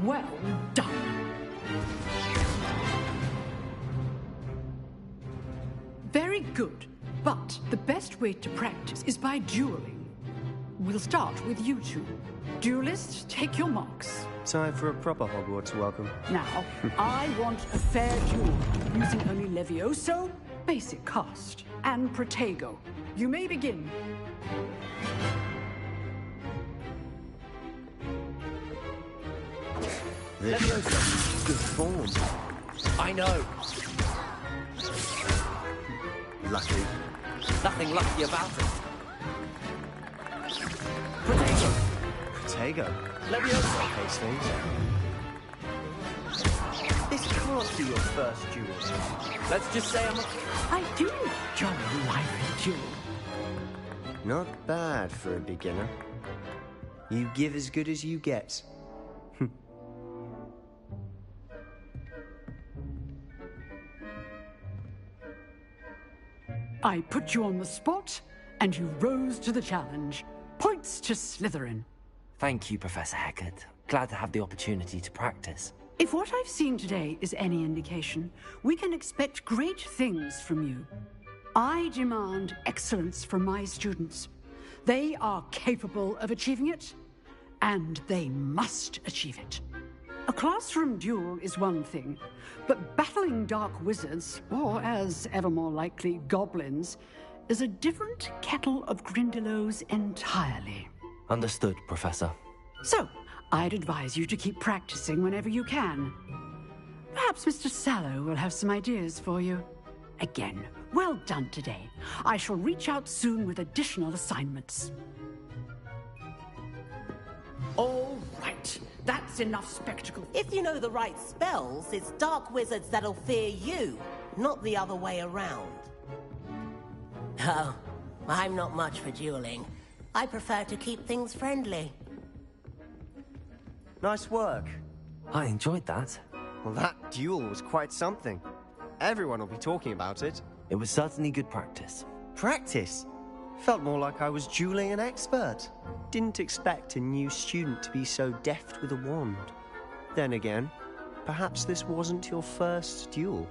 Well done. Very good. But the best way to practice is by dueling. We'll start with you two. Duelists, take your marks. Time for a proper Hogwarts welcome. Now, I want a fair duel, using only Levioso, basic cast, and Protego. You may begin. Levioso, good form. I know. Lucky. Nothing lucky about it. Protego. Levioso. Hastings. This can't be your first duel. Let's just say I do jolly lively duel. Not bad for a beginner. You give as good as you get. I put you on the spot, and you rose to the challenge. Points to Slytherin. Thank you, Professor Hecat. Glad to have the opportunity to practice. If what I've seen today is any indication, we can expect great things from you. I demand excellence from my students. They are capable of achieving it, and they must achieve it. A classroom duel is one thing, but battling dark wizards, or as ever more likely, goblins, is a different kettle of Grindylows entirely. Understood, Professor. So, I'd advise you to keep practicing whenever you can. Perhaps Mr. Sallow will have some ideas for you. Again, well done today. I shall reach out soon with additional assignments. All right, that's enough spectacle. If you know the right spells, it's dark wizards that'll fear you, not the other way around. Oh, I'm not much for dueling. I prefer to keep things friendly. Nice work. I enjoyed that. Well, that duel was quite something. Everyone will be talking about it. It was certainly good practice. Practice? Felt more like I was dueling an expert. Didn't expect a new student to be so deft with a wand. Then again, perhaps this wasn't your first duel.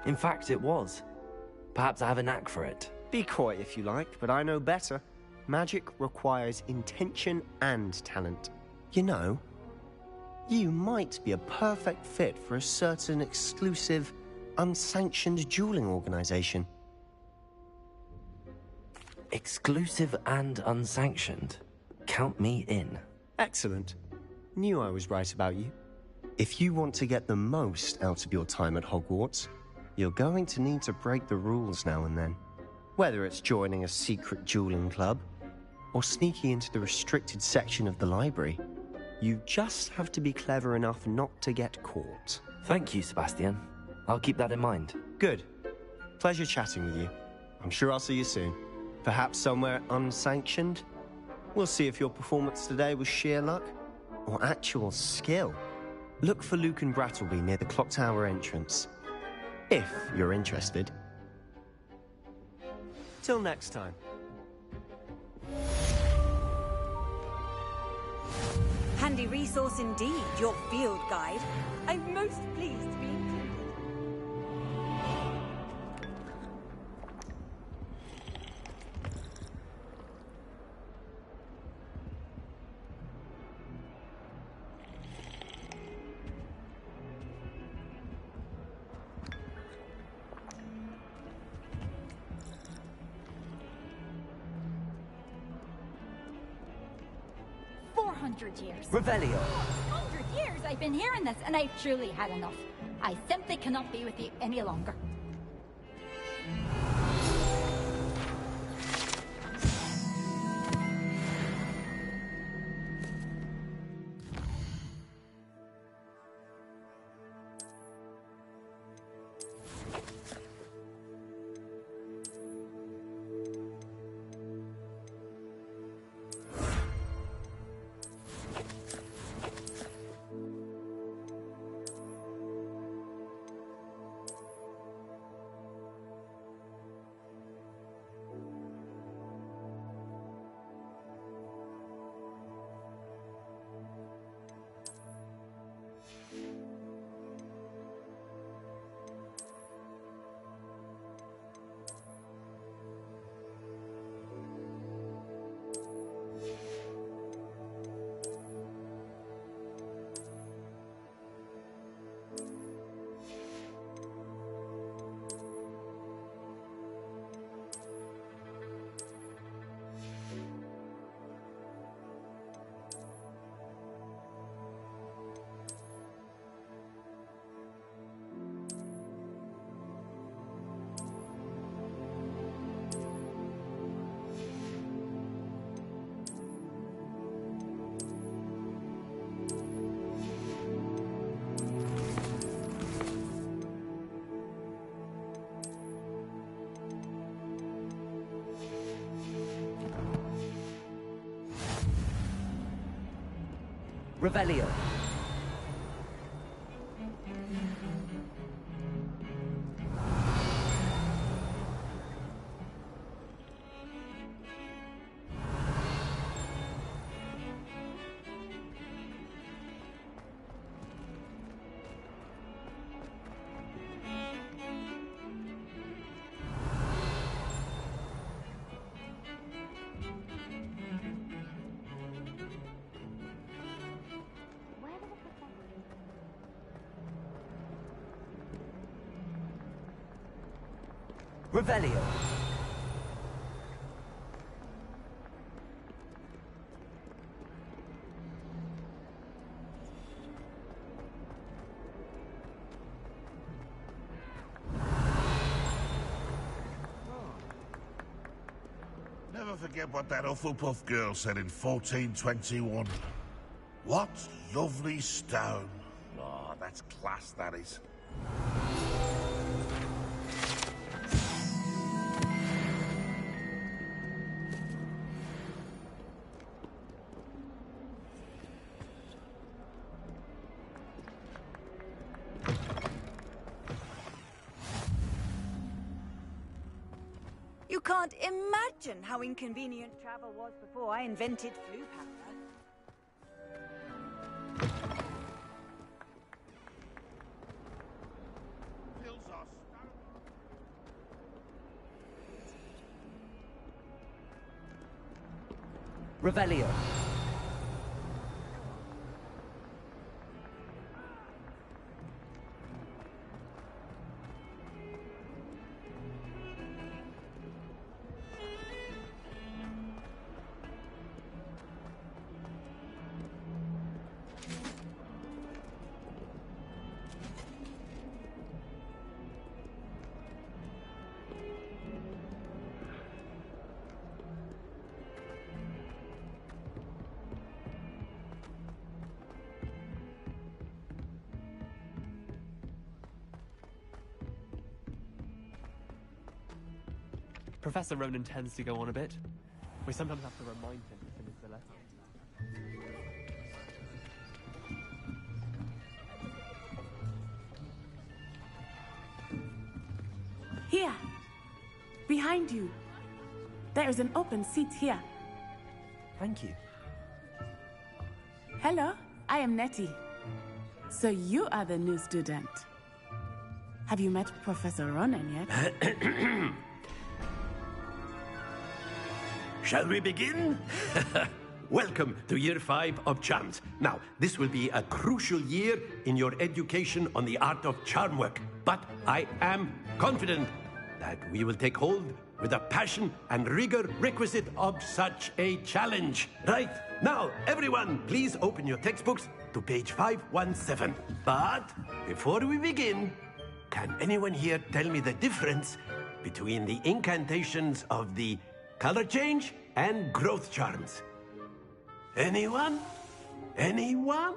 In fact, it was. Perhaps I have a knack for it. Be coy if you like, but I know better. Magic requires intention and talent. You know, you might be a perfect fit for a certain exclusive, unsanctioned dueling organization. Exclusive and unsanctioned? Count me in. Excellent. Knew I was right about you. If you want to get the most out of your time at Hogwarts, you're going to need to break the rules now and then. Whether it's joining a secret dueling club, or sneaking into the restricted section of the library, you just have to be clever enough not to get caught. Thank you, Sebastian. I'll keep that in mind. Good. Pleasure chatting with you. I'm sure I'll see you soon. Perhaps somewhere unsanctioned? We'll see if your performance today was sheer luck, or actual skill. Look for Luke and Brattleby near the clock tower entrance. If you're interested. Till next time. Handy resource indeed, your field guide. I'm most pleased to be included. Years. Revelio. 100 years I've been hearing this, and I've truly had enough. I simply cannot be with you any longer. Revelio. Revelio. Never forget what that Hufflepuff girl said in 1421. What lovely stone. Oh, that's class, that is. You can't imagine how inconvenient travel was before I invented flu powder. Revelio. Professor ReaN tends to go on a bit. We sometimes have to remind him to finish the lesson. Here! Behind you! There is an open seat here. Thank you. Hello, I am Nettie. So you are the new student. Have you met Professor Ronan yet? Shall we begin? Welcome to Year 5 of Charms. Now, this will be a crucial year in your education on the art of charm work. But I am confident that we will take hold with the passion and rigor requisite of such a challenge. Right, now, everyone, please open your textbooks to page 517. But before we begin, can anyone here tell me the difference between the incantations of the color change and growth charms? Anyone? Anyone?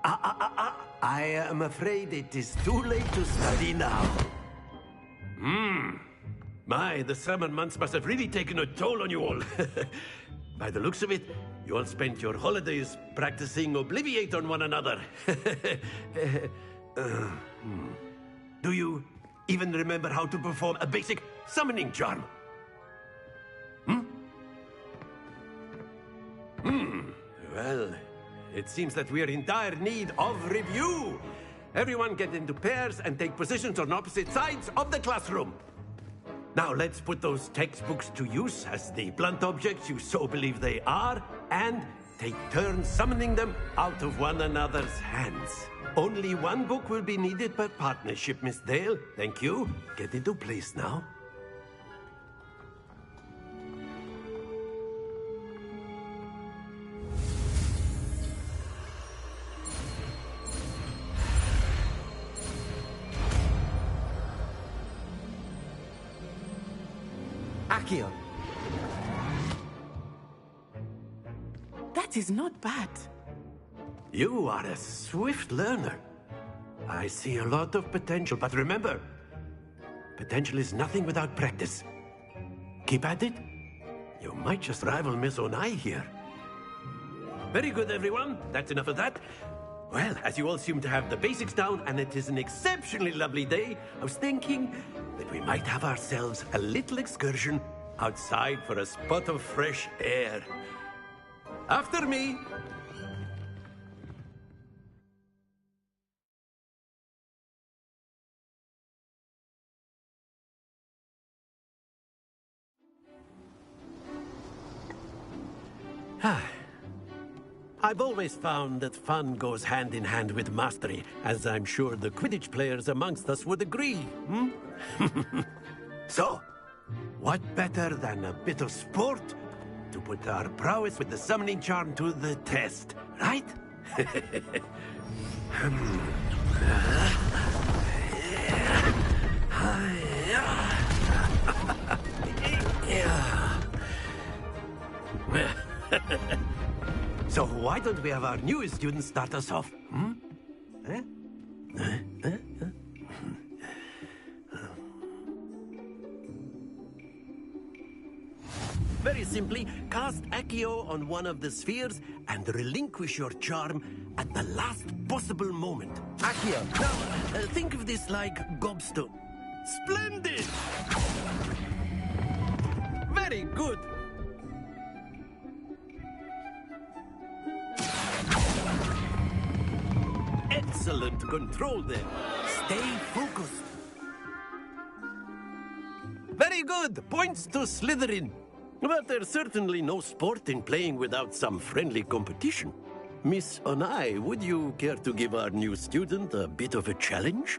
I am afraid it is too late to study now. My, the summer months must have really taken a toll on you all. By the looks of it, you all spent your holidays practicing Obliviate on one another. Do you even remember how to perform a basic summoning charm? Well, it seems that we are in dire need of review. Everyone get into pairs and take positions on opposite sides of the classroom. Now let's put those textbooks to use as the blunt objects you so believe they are, and take turns summoning them out of one another's hands. Only one book will be needed per partnership, Miss Dale. Thank you. Get into place now. Accio. That is not bad. You are a swift learner. I see a lot of potential, but remember, potential is nothing without practice. Keep at it. You might just rival Miss Onai here. Very good, everyone. That's enough of that. Well, as you all seem to have the basics down, and it is an exceptionally lovely day, I was thinking that we might have ourselves a little excursion outside for a spot of fresh air. After me. I've always found that fun goes hand in hand with mastery, as I'm sure the Quidditch players amongst us would agree, hmm? So, what better than a bit of sport to put our prowess with the summoning charm to the test, right? So why don't we have our newest student start us off? Hmm? Very simply, cast Accio on one of the spheres and relinquish your charm at the last possible moment. Accio. Now, think of this like gobstone. Splendid! Very good. Excellent control there. Stay focused. Very good. Points to Slytherin. But there's certainly no sport in playing without some friendly competition. Miss Onai, would you care to give our new student a bit of a challenge?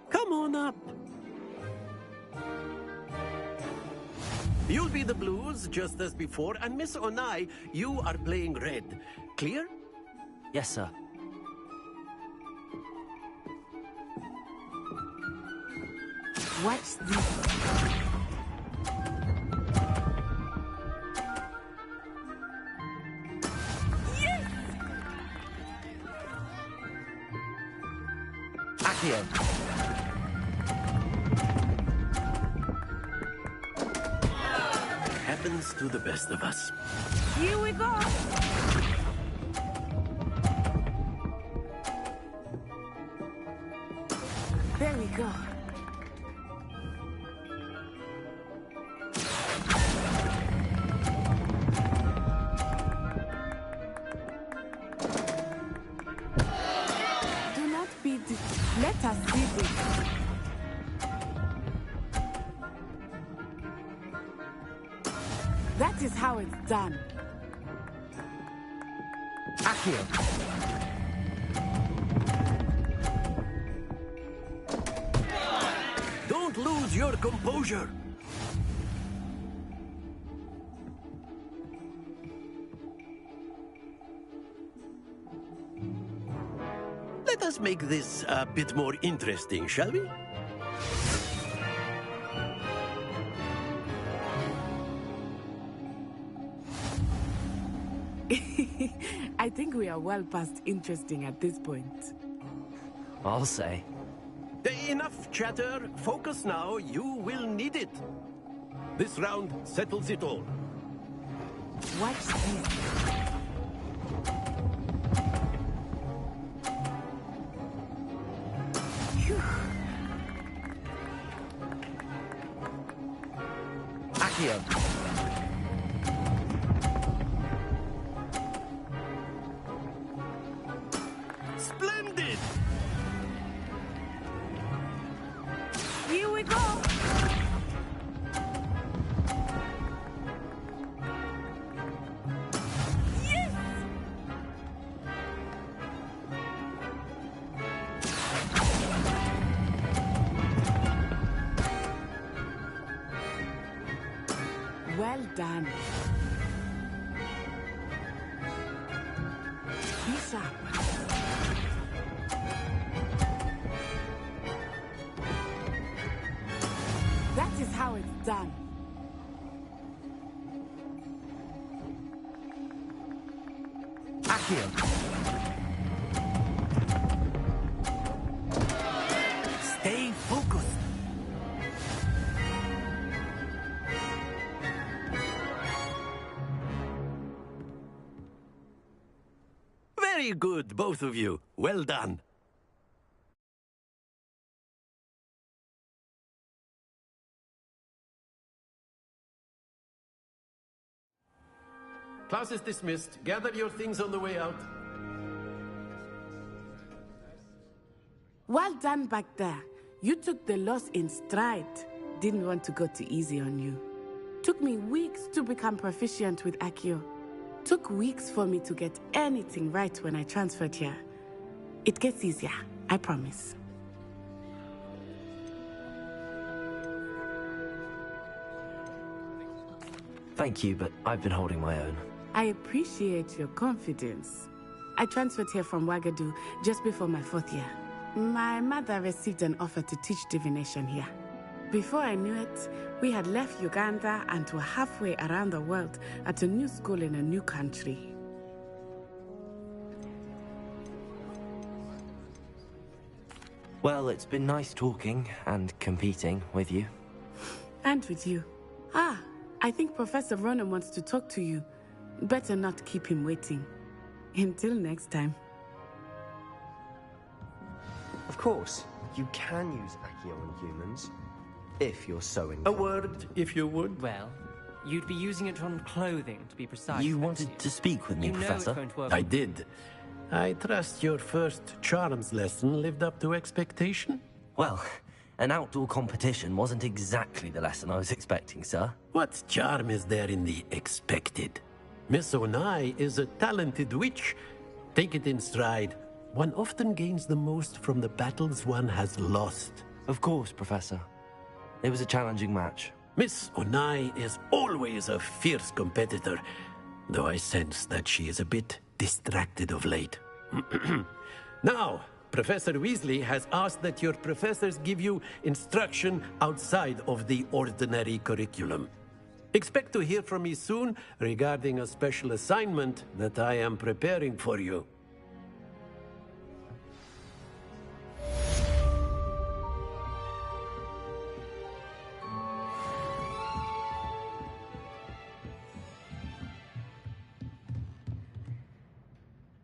Come on up. You'll be the blues, just as before, and Miss Onai, you are playing red. Clear? Yes, sir. Watch this. Accio. Happens to the best of us. Here we go. There we go. Do not be let us see this. That is how it's done. Accio. Don't lose your composure. Let us make this a bit more interesting, shall we? I think we are well past interesting at this point. I'll say. Enough chatter. Focus now. You will need it. This round settles it all. Watch this. Accio. Splendid! Here we go. Yes! Well done. Be sharp. That is how it's done. Accio. Stay focused. Very good, both of you. Well done. Class is dismissed. Gather your things on the way out. Well done back there. You took the loss in stride. Didn't want to go too easy on you. Took me weeks to become proficient with Accio. Took weeks for me to get anything right when I transferred here. It gets easier, I promise. Thank you, but I've been holding my own. I appreciate your confidence. I transferred here from Ouagadougou just before my 4th year. My mother received an offer to teach divination here. Before I knew it, we had left Uganda and were halfway around the world at a new school in a new country. Well, it's been nice talking and competing with you. And with you. Ah, I think Professor Ronan wants to talk to you. Better not keep him waiting. Until next time. Of course, you can use Accio on humans, if you're so A inclined. word, if you would. Well, you'd be using it on clothing, to be precise. You wouldn't wanted you? to speak with me, You know Professor? it won't work. I did. I trust your first charms lesson lived up to expectation? Well, an outdoor competition wasn't exactly the lesson I was expecting, sir. What charm is there in the expected? Miss Onai is a talented witch. Take it in stride. One often gains the most from the battles one has lost. Of course, Professor. It was a challenging match. Miss Onai is always a fierce competitor, though I sense that she is a bit distracted of late. Now, Professor Weasley has asked that your professors give you instruction outside of the ordinary curriculum. Expect to hear from me soon regarding a special assignment that I am preparing for you.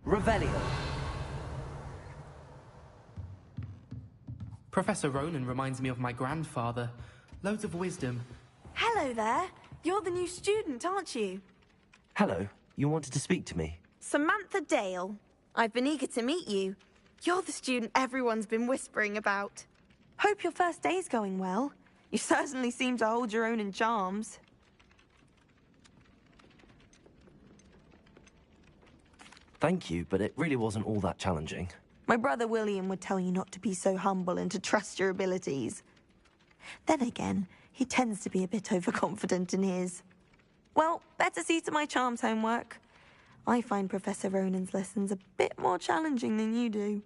Revelio. Professor Ronan reminds me of my grandfather. Loads of wisdom. Hello there. You're the new student, aren't you? Hello. You wanted to speak to me? Samantha Dale. I've been eager to meet you. You're the student everyone's been whispering about. Hope your first day's going well. You certainly seem to hold your own in charms. Thank you, but it really wasn't all that challenging. My brother William would tell you not to be so humble and to trust your abilities. Then again, he tends to be a bit overconfident in his. Well, better see to my charms homework. I find Professor Ronan's lessons a bit more challenging than you do.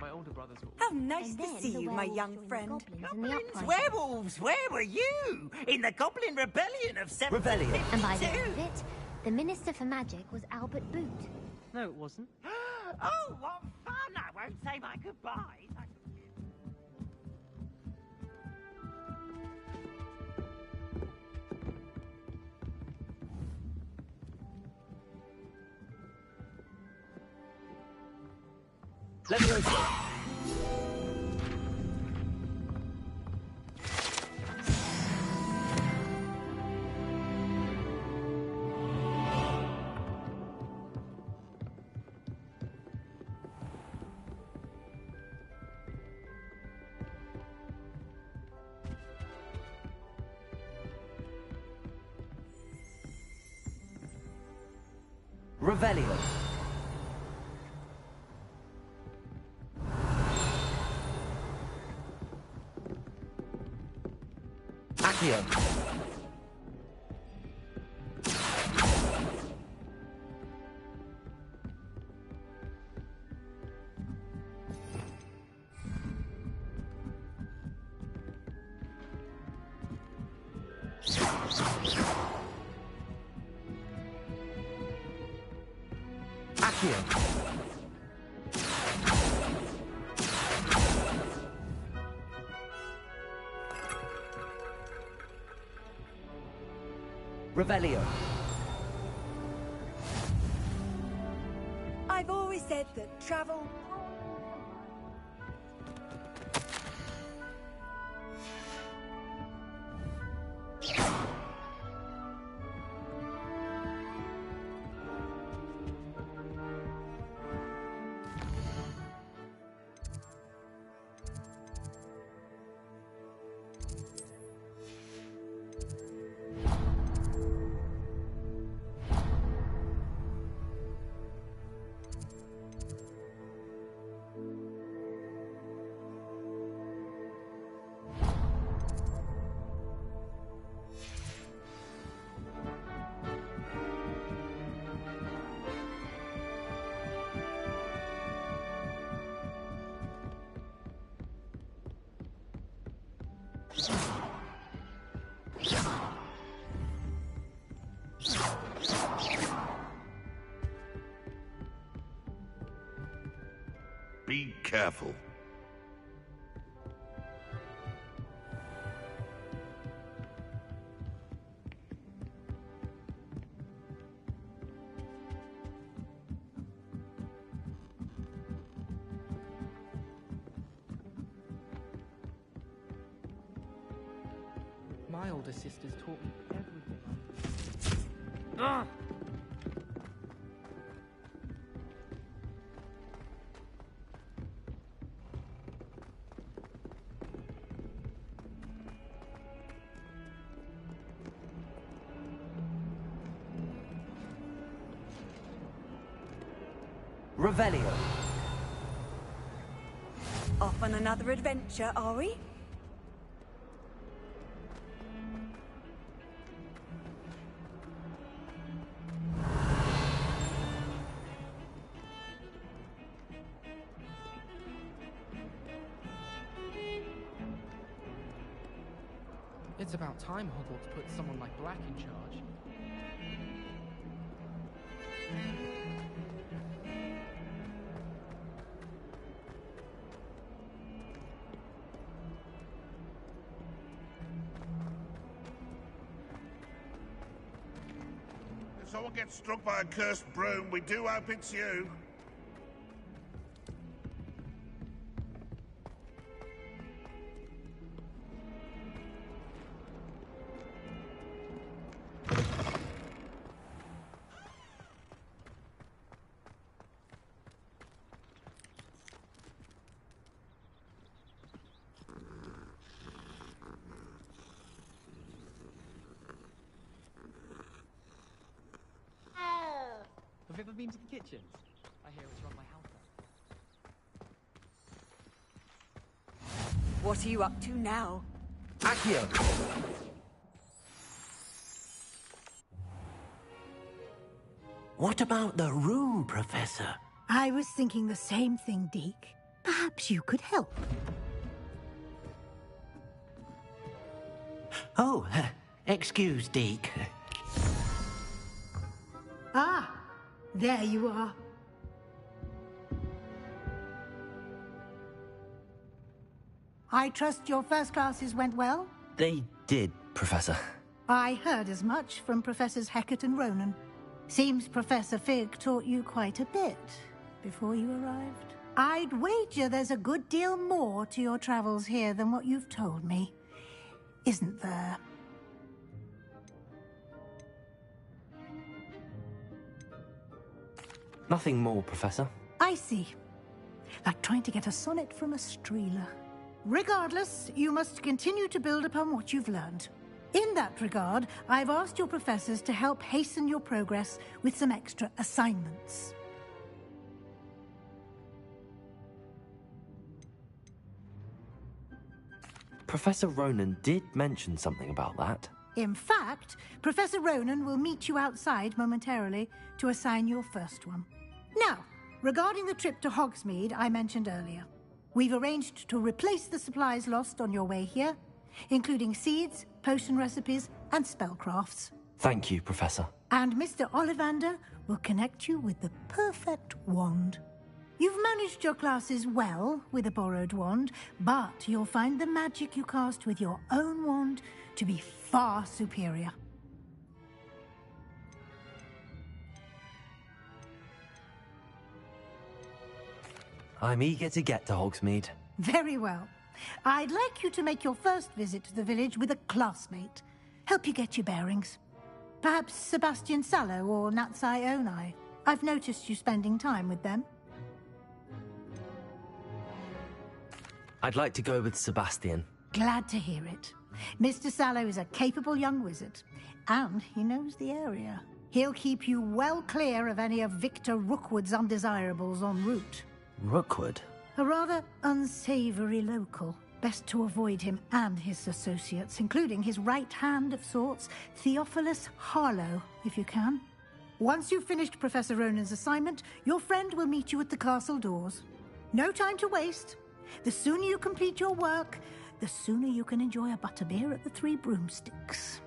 My older brothers were... How nice to see you, my young friend. Goblins, Werewolves, where were you? In the Goblin Rebellion of 752? And by the end of it, the Minister for Magic was Albert Boot. No, it wasn't. Oh, what fun! I won't say my goodbyes. Leviosa. Revelio. Accio. Accio. Revelio. I've always said that travel... Be careful. My older sisters taught me everything. Ah! Revelio. Off on another adventure, are we? It's about time Hogwarts put someone like Black in charge. If someone gets struck by a cursed broom, we do hope it's you. Have you ever been to the kitchens? I hear it's run by Halper. What are you up to now? Accio! What about the room, Professor? I was thinking the same thing, Deke. Perhaps you could help. Oh, excuse, Deke. Ah, there you are. I trust your first classes went well? They did, Professor. I heard as much from Professors Hecat and Ronan. Seems Professor Fig taught you quite a bit before you arrived. I'd wager there's a good deal more to your travels here than what you've told me. Isn't there? Nothing more, Professor. I see. Like trying to get a sonnet from a streeler. Regardless, you must continue to build upon what you've learned. In that regard, I've asked your professors to help hasten your progress with some extra assignments. Professor Ronan did mention something about that. In fact, Professor Ronan will meet you outside momentarily to assign your first one. Now, regarding the trip to Hogsmeade I mentioned earlier, we've arranged to replace the supplies lost on your way here, including seeds, potion recipes, and spellcrafts. Thank you, Professor. And Mr. Ollivander will connect you with the perfect wand. You've managed your classes well with a borrowed wand, but you'll find the magic you cast with your own wand to be far superior. I'm eager to get to Hogsmeade. Very well. I'd like you to make your first visit to the village with a classmate. Help you get your bearings. Perhaps Sebastian Sallow or Natsai Onai. I've noticed you spending time with them. I'd like to go with Sebastian. Glad to hear it. Mr. Sallow is a capable young wizard, and he knows the area. He'll keep you well clear of any of Victor Rookwood's undesirables en route. Rookwood? A rather unsavory local. Best to avoid him and his associates, including his right hand of sorts, Theophilus Harlow, if you can. Once you've finished Professor Ronan's assignment, your friend will meet you at the castle doors. No time to waste. The sooner you complete your work, the sooner you can enjoy a butterbeer at the Three Broomsticks.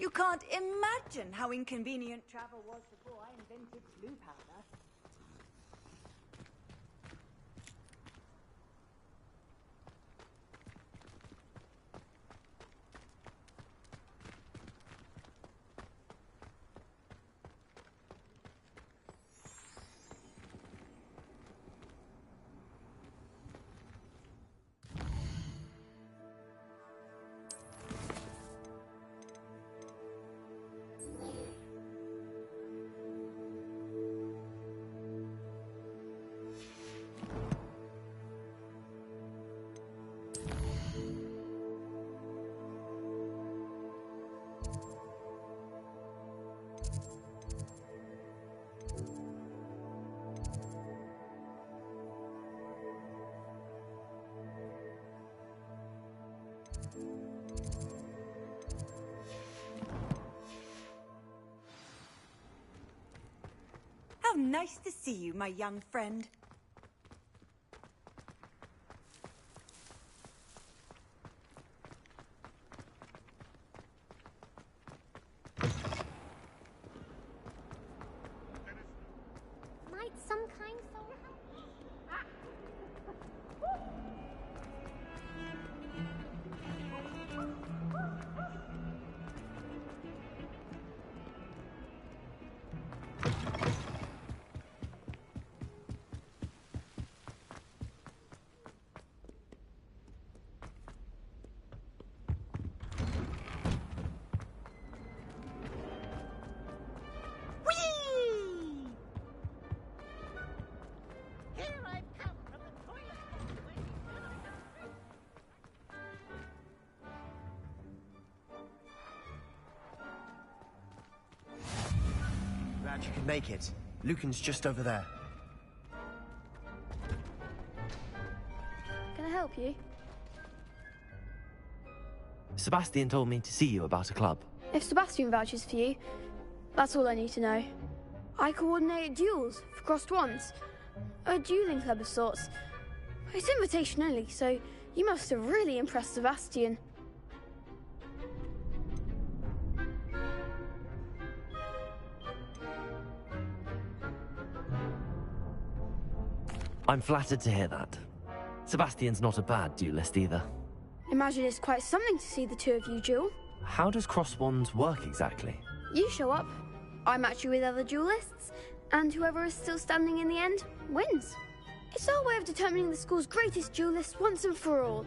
You can't imagine how inconvenient travel was before I invented glue powder. How nice to see you, my young friend. Might some kind soul help me? Glad you could make it. Lucan's just over there. Can I help you? Sebastian told me to see you about a club. If Sebastian vouches for you, that's all I need to know. I coordinate duels for crossed wands. A dueling club of sorts. It's invitation only, so you must have really impressed Sebastian. I'm flattered to hear that. Sebastian's not a bad duelist either. Imagine it's quite something to see the two of you duel. How does cross wands work exactly? You show up, I match you with other duelists, and whoever is still standing in the end wins. It's our way of determining the school's greatest duelist once and for all.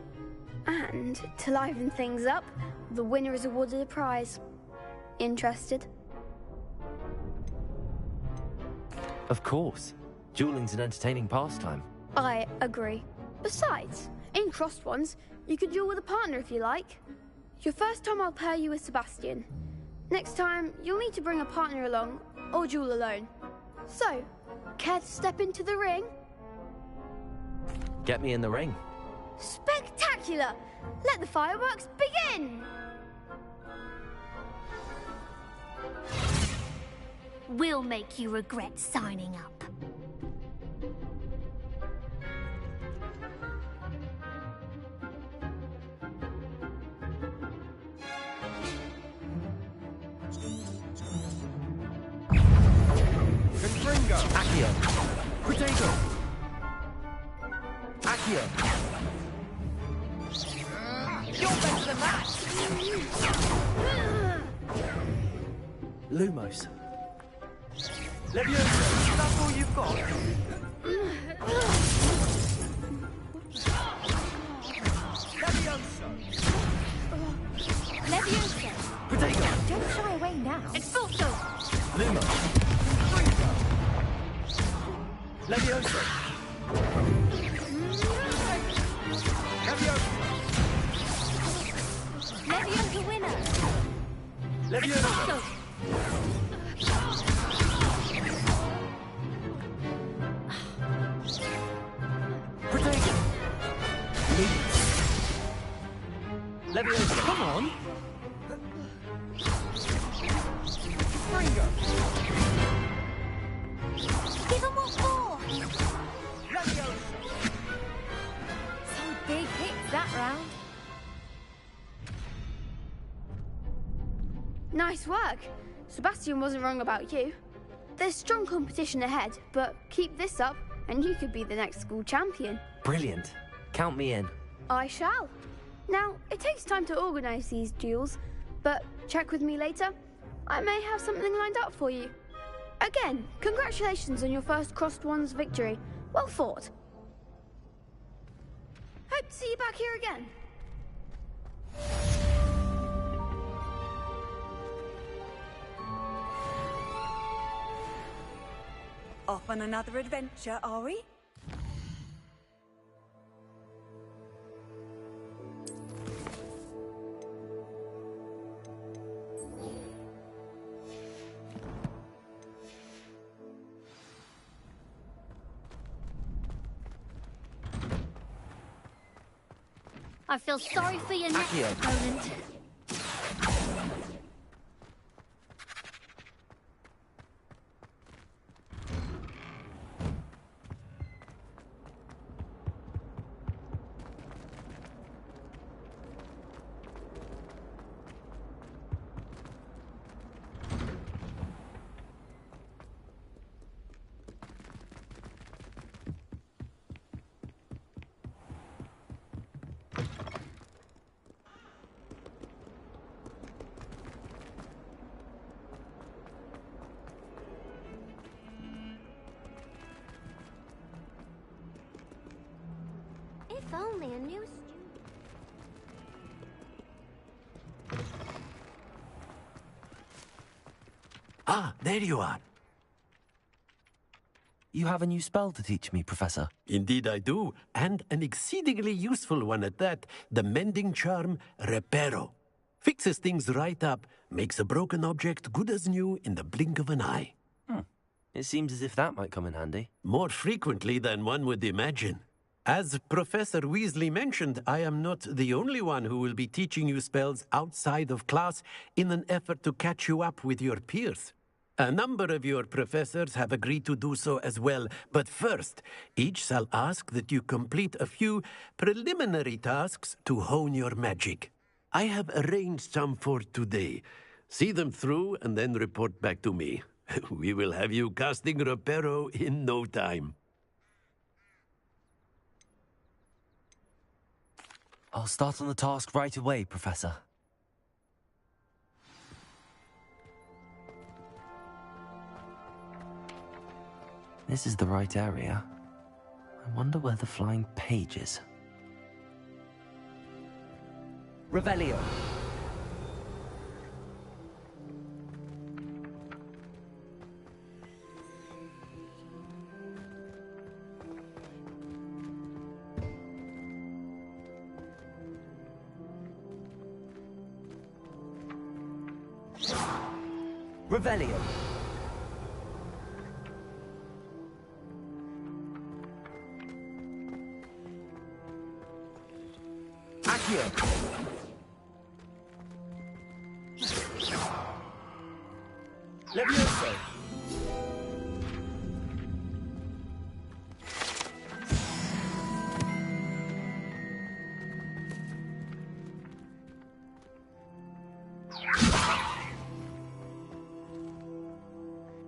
And to liven things up, the winner is awarded a prize. Interested? Of course. Dueling's an entertaining pastime. I agree. Besides, in crossed ones, you could duel with a partner if you like. Your first time I'll pair you with Sebastian. Next time, you'll need to bring a partner along, or duel alone. So, care to step into the ring? Get me in the ring. Spectacular! Let the fireworks begin! We'll make you regret signing up. Fringo! Accio! Protego! Accio! You're better than that! Lumos. Leviosa! That's all you've got? Leviosa! Protego! Don't shy away now. Expulso! Lumo! Leviosa! Leviosa! Leviosa winner! Leviosa! Protego! Leviosa! Come on! Fringo! Give him what for! Leviosa! Some big hits that round. Nice work. Sebastian wasn't wrong about you. There's strong competition ahead, but keep this up and you could be the next school champion. Brilliant. Count me in. I shall. Now, it takes time to organise these duels, but check with me later. I may have something lined up for you. Again, congratulations on your first Crossed Ones victory. Well fought. Hope to see you back here again. Off on another adventure, are we? I feel sorry for your next Accio. opponent. If only a new student. Ah, there you are. You have a new spell to teach me, Professor. Indeed I do, and an exceedingly useful one at that. The mending charm, Reparo. Fixes things right up, makes a broken object good as new in the blink of an eye. It seems as if that might come in handy. More frequently than one would imagine. As Professor Weasley mentioned, I am not the only one who will be teaching you spells outside of class in an effort to catch you up with your peers. A number of your professors have agreed to do so as well, but first, each shall ask that you complete a few preliminary tasks to hone your magic. I have arranged some for today. See them through and then report back to me. We will have you casting Reparo in no time. I'll start on the task right away, Professor. This is the right area. I wonder where the flying page is. Revelio. Revelio. Accio. Levioso.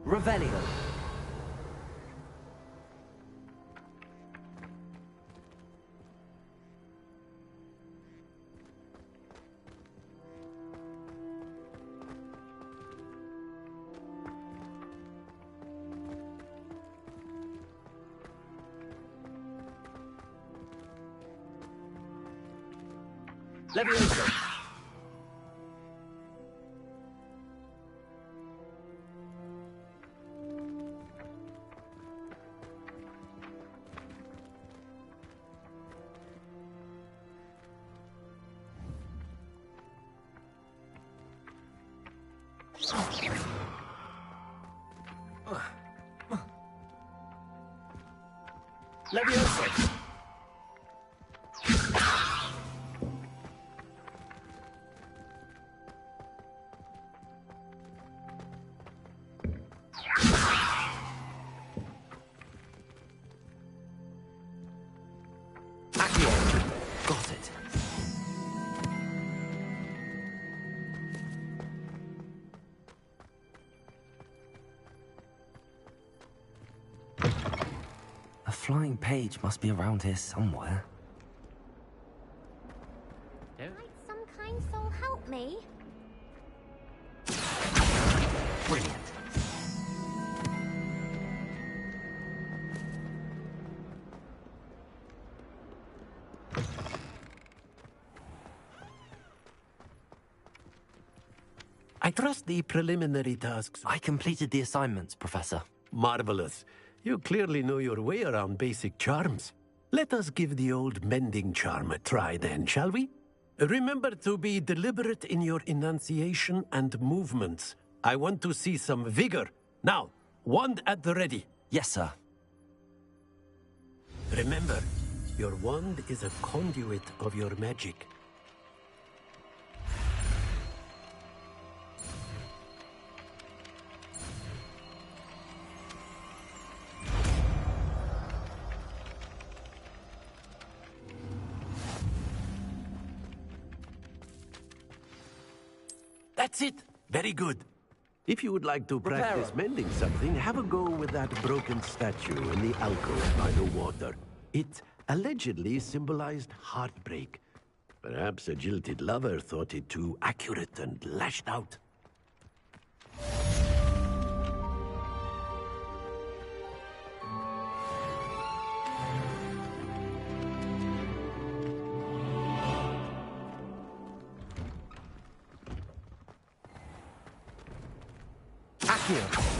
Revelio. Leviosa! Leviosa! Got it. A flying page must be around here somewhere. Might some kind soul help me? Brilliant. I trust the preliminary tasks. I completed the assignments, Professor. Marvelous. You clearly know your way around basic charms. Let us give the old mending charm a try then, shall we? Remember to be deliberate in your enunciation and movements. I want to see some vigor. Now, wand at the ready. Yes, sir. Remember, your wand is a conduit of your magic. That's it. Very good. If you would like to practice mending something, have a go with that broken statue in the alcove by the water. It allegedly symbolized heartbreak. Perhaps a jilted lover thought it too accurate and lashed out. Accio.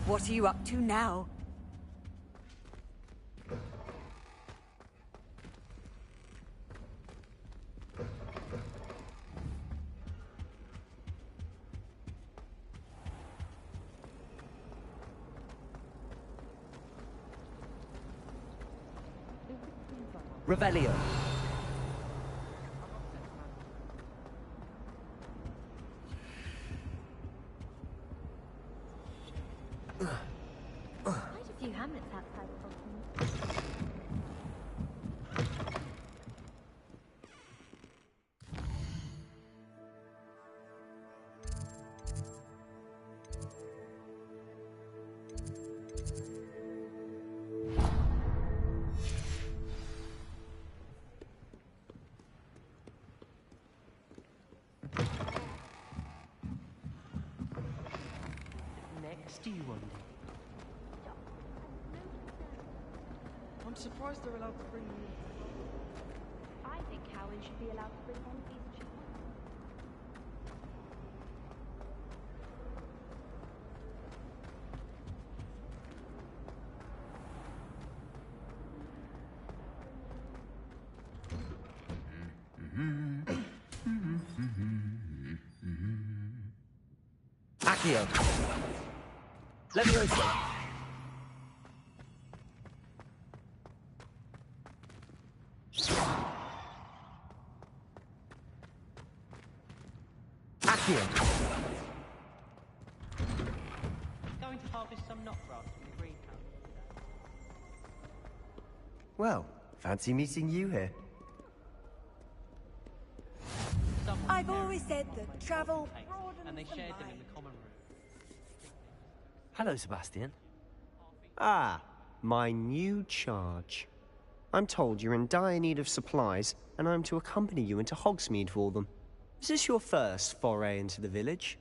What are you up to now? Revelio. Quite a few hamlets outside of Boston. Next do you wonder? I'm surprised they're allowed to bring them in. I think Cowan should be allowed to bring one of these Accio. Levioso. Accio. Going to harvest some knot grass from the greenhouse. Well, fancy meeting you here. I've always said that travel And they shared them in the common room. Hello, Sebastian. Ah, my new charge. I'm told you're in dire need of supplies, and I'm to accompany you into Hogsmeade for them. Is this your first foray into the village?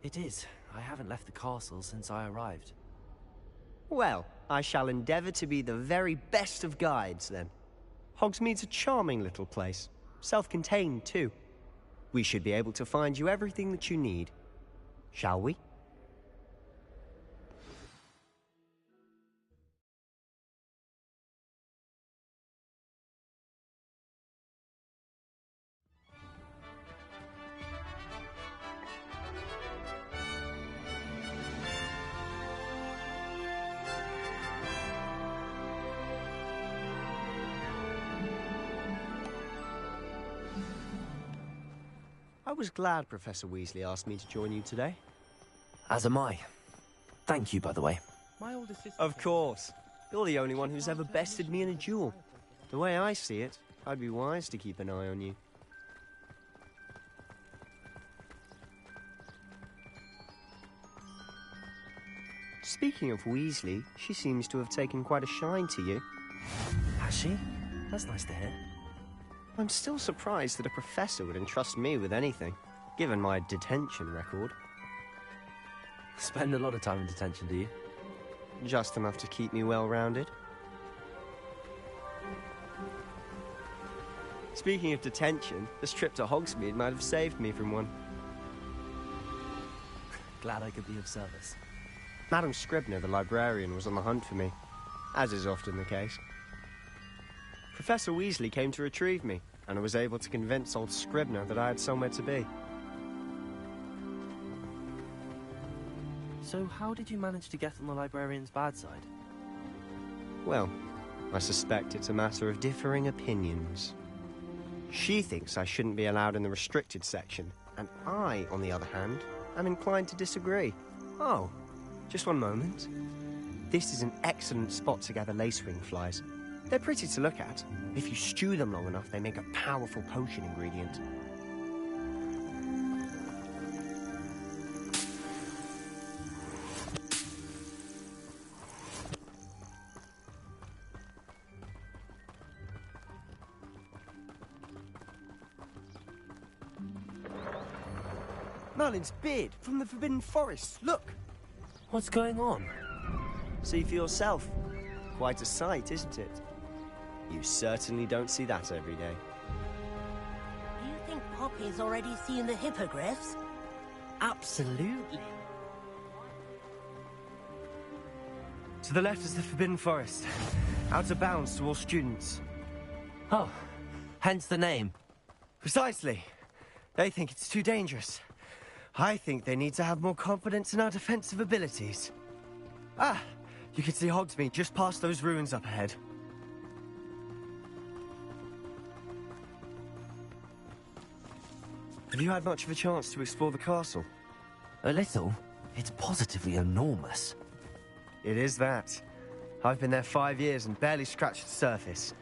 It is. I haven't left the castle since I arrived. Well, I shall endeavour to be the very best of guides, then. Hogsmeade's a charming little place. Self-contained, too. We should be able to find you everything that you need. Shall we? I was glad Professor Weasley asked me to join you today. As am I. Thank you, by the way. My older sister. Of course. You're the only one who's ever bested me in a duel. The way I see it, I'd be wise to keep an eye on you. Speaking of Weasley, she seems to have taken quite a shine to you. Has she? That's nice to hear. I'm still surprised that a professor would entrust me with anything, given my detention record. Spend a lot of time in detention, do you? Just enough to keep me well-rounded. Speaking of detention, this trip to Hogsmeade might have saved me from one. Glad I could be of service. Madam Scribner, the librarian, was on the hunt for me, as is often the case. Professor Weasley came to retrieve me, and I was able to convince old Scribner that I had somewhere to be. So how did you manage to get on the librarian's bad side? Well, I suspect it's a matter of differing opinions. She thinks I shouldn't be allowed in the restricted section, and I, on the other hand, am inclined to disagree. Oh, just one moment. This is an excellent spot to gather lacewing flies. They're pretty to look at. If you stew them long enough, they make a powerful potion ingredient. Merlin's beard from the Forbidden Forest. Look! What's going on? See for yourself. Quite a sight, isn't it? You certainly don't see that every day. Do you think Poppy's already seen the hippogriffs? Absolutely. To the left is the Forbidden Forest. Out of bounds to all students. Oh, hence the name. Precisely. They think it's too dangerous. I think they need to have more confidence in our defensive abilities. Ah, you can see Hogsmeade just past those ruins up ahead. Have you had much of a chance to explore the castle? A little. It's positively enormous. It is that. I've been there 5 years and barely scratched the surface.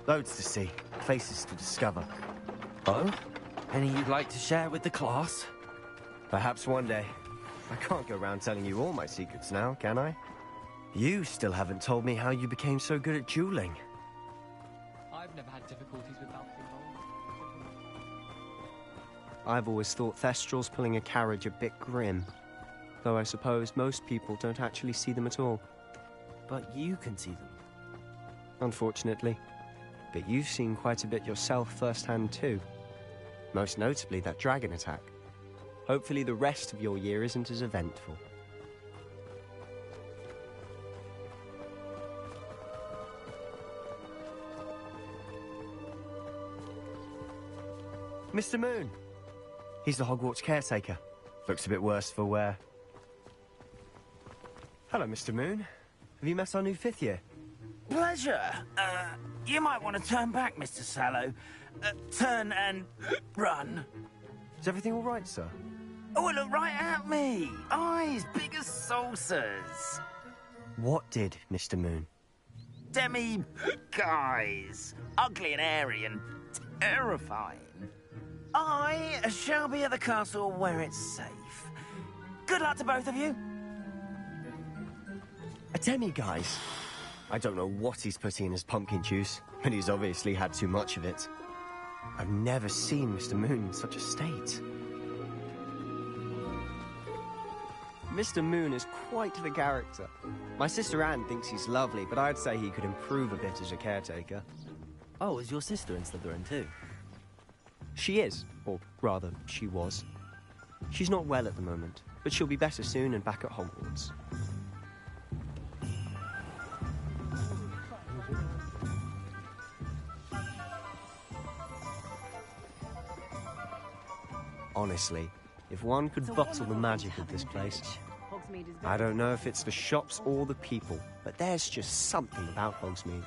Loads to see, places to discover. Oh? Any you'd like to share with the class? Perhaps one day. I can't go around telling you all my secrets now, can I? You still haven't told me how you became so good at dueling. I've never had difficulties with bouncing balls. I've always thought Thestrals pulling a carriage a bit grim. Though I suppose most people don't actually see them at all. But you can see them. Unfortunately. But you've seen quite a bit yourself firsthand too. Most notably that dragon attack. Hopefully the rest of your year isn't as eventful. Mr. Moon. He's the Hogwarts caretaker. Looks a bit worse for wear. Hello, Mr. Moon. Have you met our new 5th year? Pleasure. You might want to turn back, Mr. Sallow. Turn and run. Is everything all right, sir? Oh, look right at me. Eyes big as saucers. What did, Mr. Moon? Guys. Ugly and hairy and terrifying. I shall be at the castle where it's safe. Good luck to both of you. A demi-guise? I don't know what he's putting in his pumpkin juice, but he's obviously had too much of it. I've never seen Mr. Moon in such a state. Mr. Moon is quite the character. My sister Anne thinks he's lovely, but I'd say he could improve a bit as a caretaker. Oh, is your sister in Slytherin too? She is, or rather, she was. She's not well at the moment, but she'll be better soon and back at Hogwarts. Honestly, if one could bottle the magic of this place. I don't know if it's the shops or the people, but there's just something about Hogsmeade.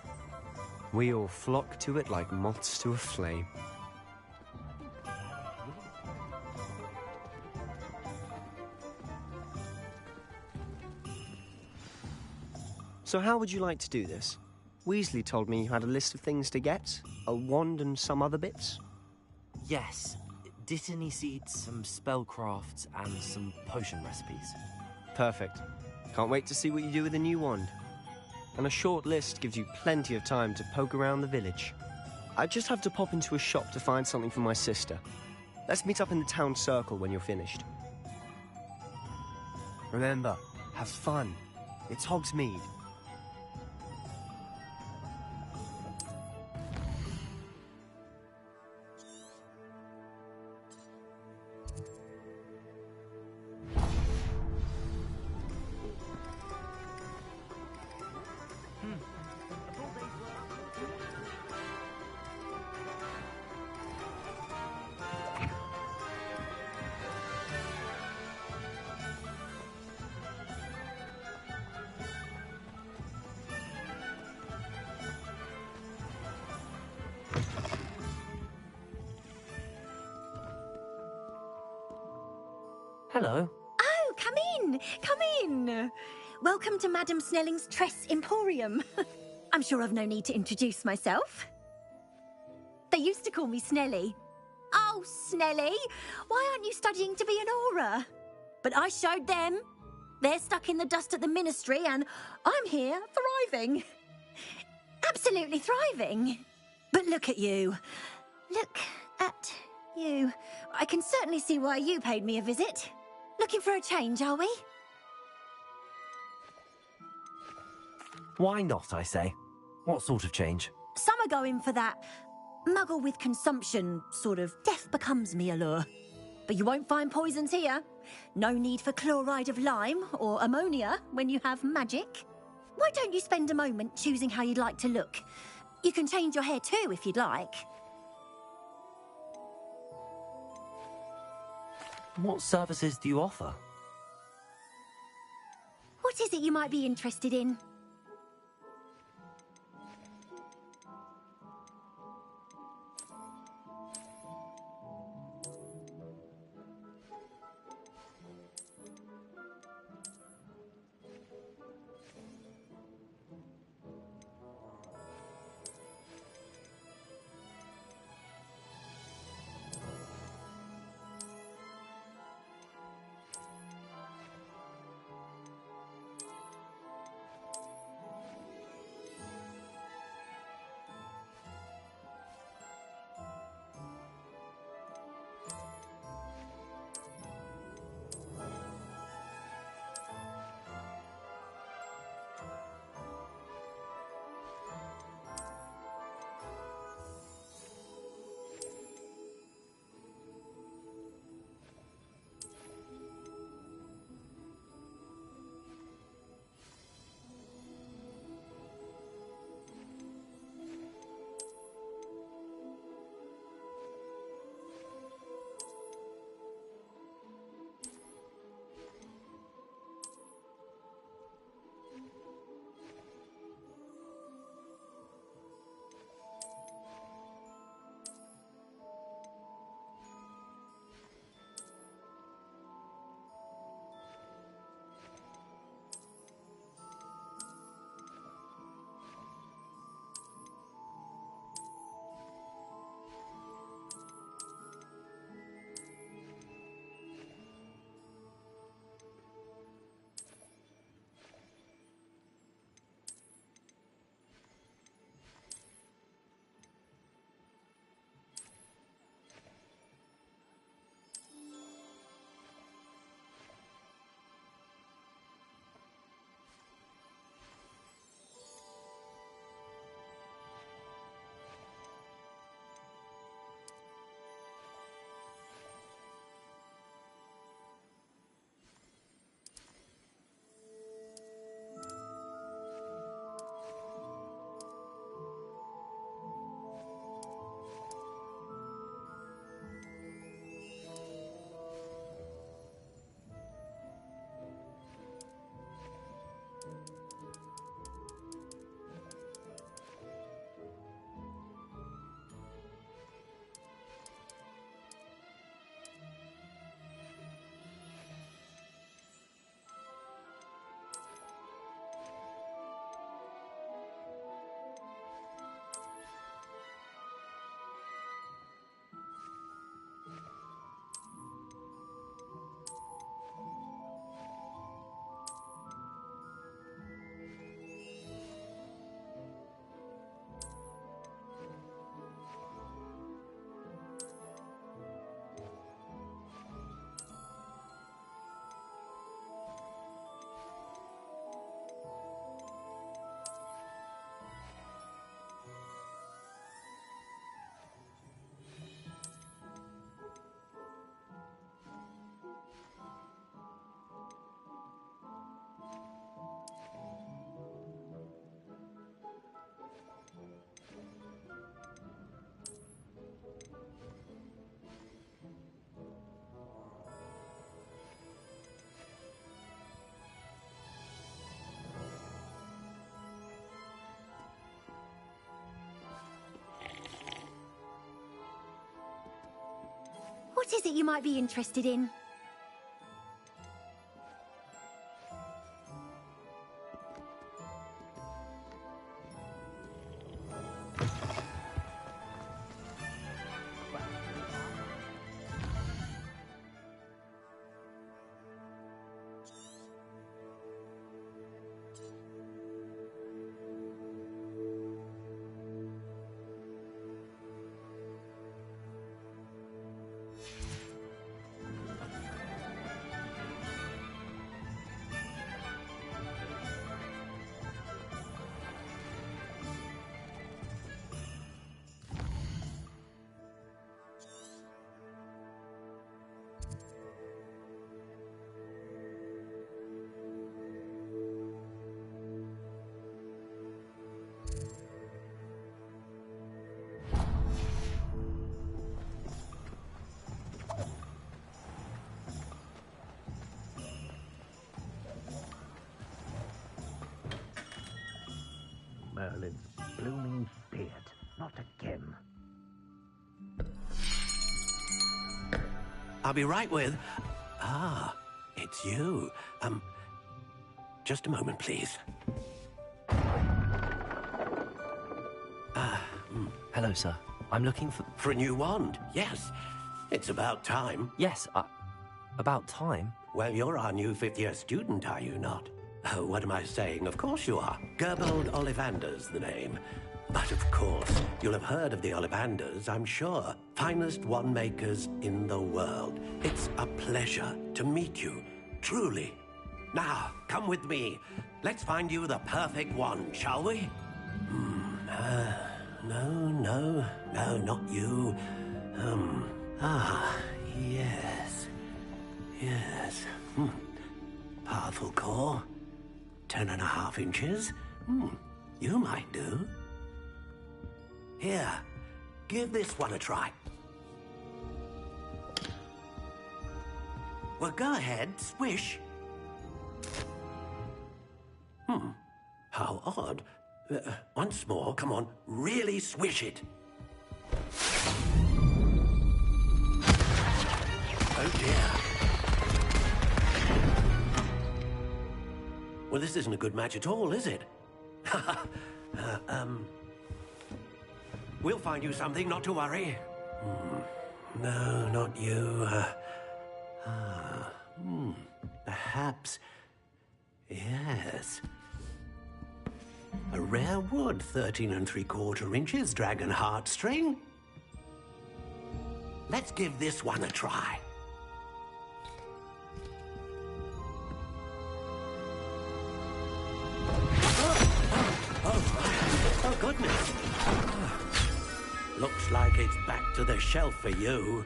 We all flock to it like moths to a flame. So how would you like to do this? Weasley told me you had a list of things to get, a wand and some other bits. Yes. Dittany seeds, some spellcrafts, and some potion recipes. Perfect. Can't wait to see what you do with the new wand. And a short list gives you plenty of time to poke around the village. I just have to pop into a shop to find something for my sister. Let's meet up in the town circle when you're finished. Remember, have fun. It's Hogsmeade. Hello. Oh, come in! Come in! Welcome to Madame Snelling's Tress Emporium. I'm sure I've no need to introduce myself. They used to call me Snelly. Oh, Snelly! Why aren't you studying to be an aura? But I showed them. They're stuck in the dust at the Ministry, and I'm here, thriving. Absolutely thriving. But look at you. Look at you. I can certainly see why you paid me a visit. Looking for a change, are we? Why not, I say? What sort of change? Some are going for that muggle with consumption, sort of death becomes me allure. But you won't find poisons here. No need for chloride of lime or ammonia when you have magic. Why don't you spend a moment choosing how you'd like to look? You can change your hair too if you'd like. What services do you offer? What is it you might be interested in? What is it you might be interested in? Merlin's blooming beard. Not again. I'll be right with... Ah, it's you. Just a moment, please. Hello, sir. I'm looking for... For a new wand, yes. It's about time. Yes, about time? Well, you're our new fifth-year student, are you not? Oh, what am I saying? Of course you are. Gerbold Ollivander's the name. But of course, you'll have heard of the Ollivanders, I'm sure. Finest wand makers in the world. It's a pleasure to meet you, truly. Now, come with me. Let's find you the perfect wand, shall we? No, not you. Yes. Powerful core. 10.5 inches. You might do. Here, give this one a try. Well, go ahead, swish. How odd. Once more, come on, really swish it. Oh dear. Well, this isn't a good match at all, is it? We'll find you something, not to worry. No, not you. Perhaps. Yes. A rare wood, 13 3/4 inches, dragon heartstring. Let's give this one a try. Oh, goodness. Looks like it's back to the shelf for you.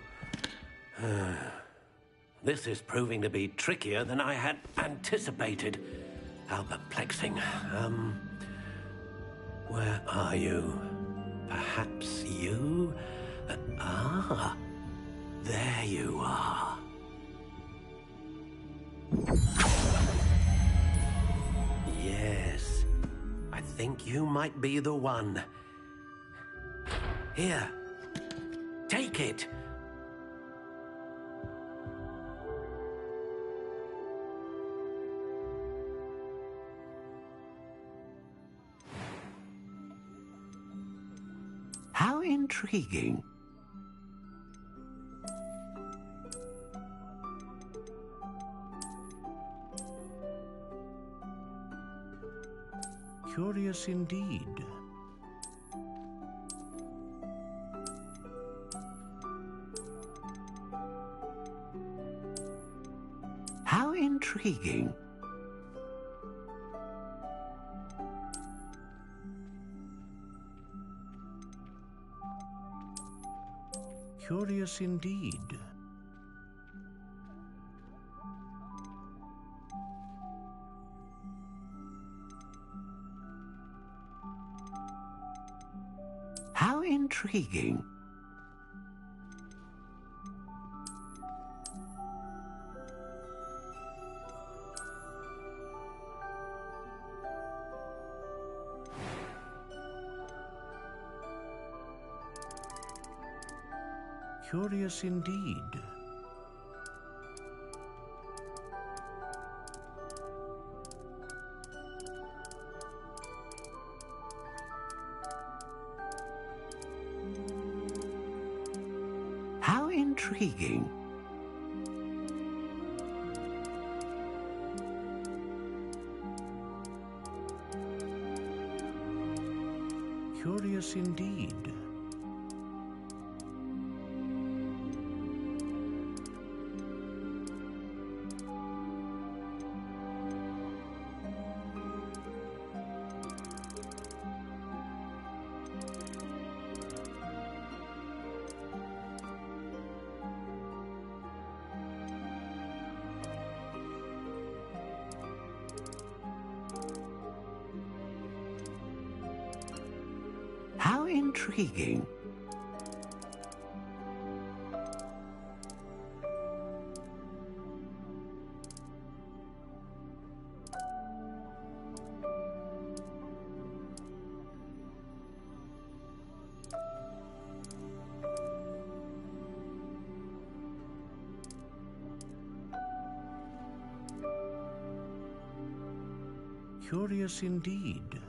This is proving to be trickier than I had anticipated. How perplexing. Where are you? Perhaps you? There you are. Yes, I think you might be the one. Here, take it. How intriguing. Curious indeed. How intriguing. Curious indeed. How intriguing. Curious indeed. How intriguing. Curious indeed. How intriguing. Curious indeed.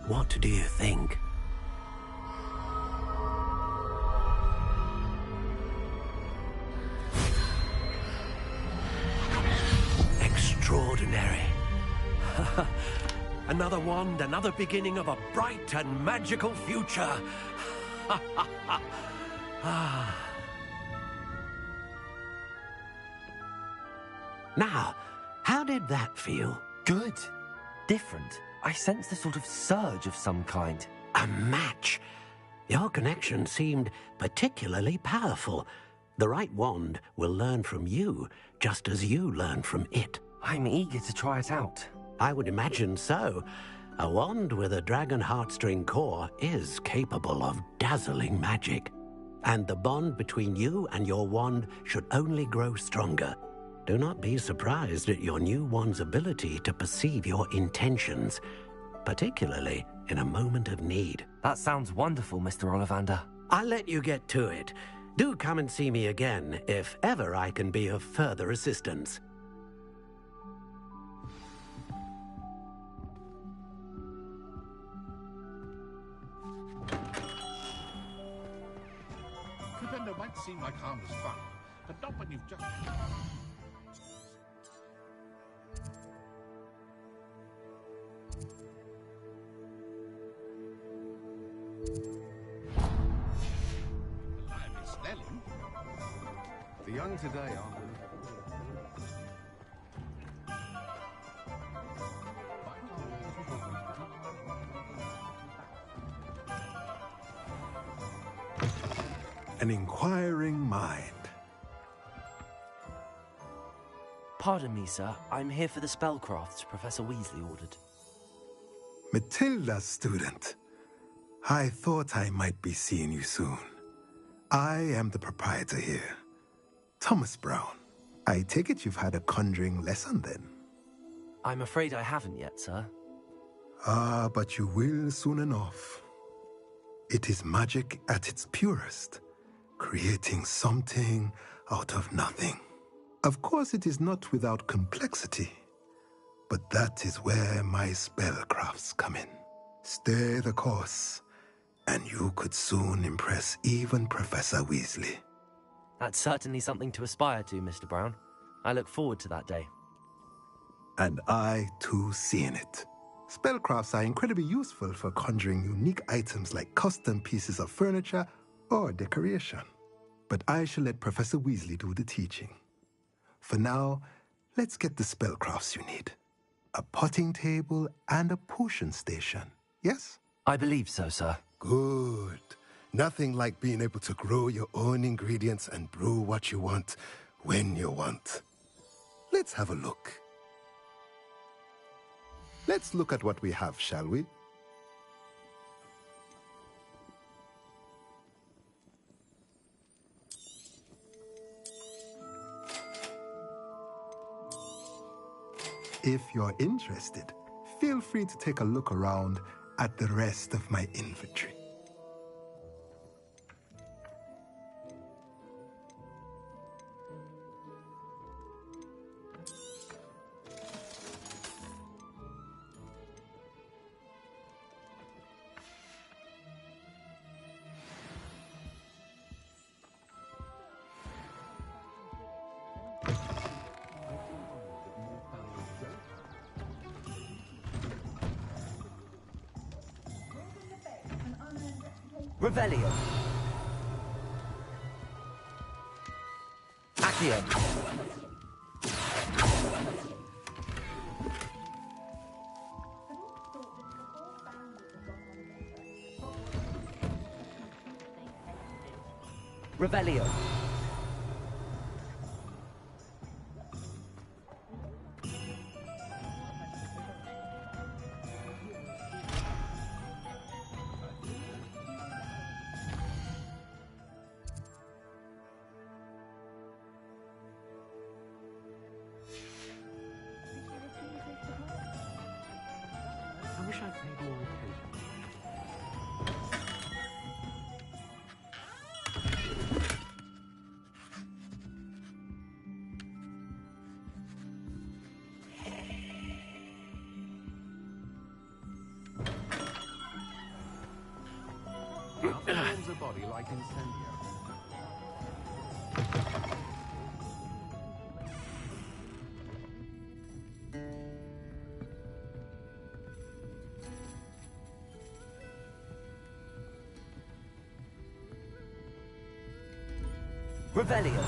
What do you think? Extraordinary. Another wand, another beginning of a bright and magical future. Now, how did that feel? Good. Different. I sensed a sort of surge of some kind. A match. Your connection seemed particularly powerful. The right wand will learn from you, just as you learn from it. I'm eager to try it out. I would imagine so. A wand with a dragon heartstring core is capable of dazzling magic. And the bond between you and your wand should only grow stronger. Do not be surprised at your new wand's ability to perceive your intentions, particularly in a moment of need. That sounds wonderful, Mr. Ollivander. I'll let you get to it. Do come and see me again if ever I can be of further assistance. Defender might seem like harmless fun, but not when you've just... The young today aren't really... An inquiring mind. Pardon me, sir. I'm here for the spellcrafts Professor Weasley ordered. Matilda's student. I thought I might be seeing you soon. I am the proprietor here, Thomas Brown. I take it you've had a conjuring lesson then? I'm afraid I haven't yet, sir. Ah, but you will soon enough. It is magic at its purest, creating something out of nothing. Of course, it is not without complexity, but that is where my spellcrafts come in. Stay the course, and you could soon impress even Professor Weasley. That's certainly something to aspire to, Mr. Brown. I look forward to that day. And I, too, seeing it. Spellcrafts are incredibly useful for conjuring unique items like custom pieces of furniture or decoration. But I shall let Professor Weasley do the teaching. For now, let's get the spellcrafts you need. A potting table and a potion station, yes? I believe so, sir. Good. Nothing like being able to grow your own ingredients and brew what you want when you want. Let's have a look. Let's look at what we have, shall we? If you're interested, feel free to take a look around at the rest of my inventory. Revelio. Accio. Revelio. I wish I'd paid more attention. Nothing warms a body like incendio. Revelio.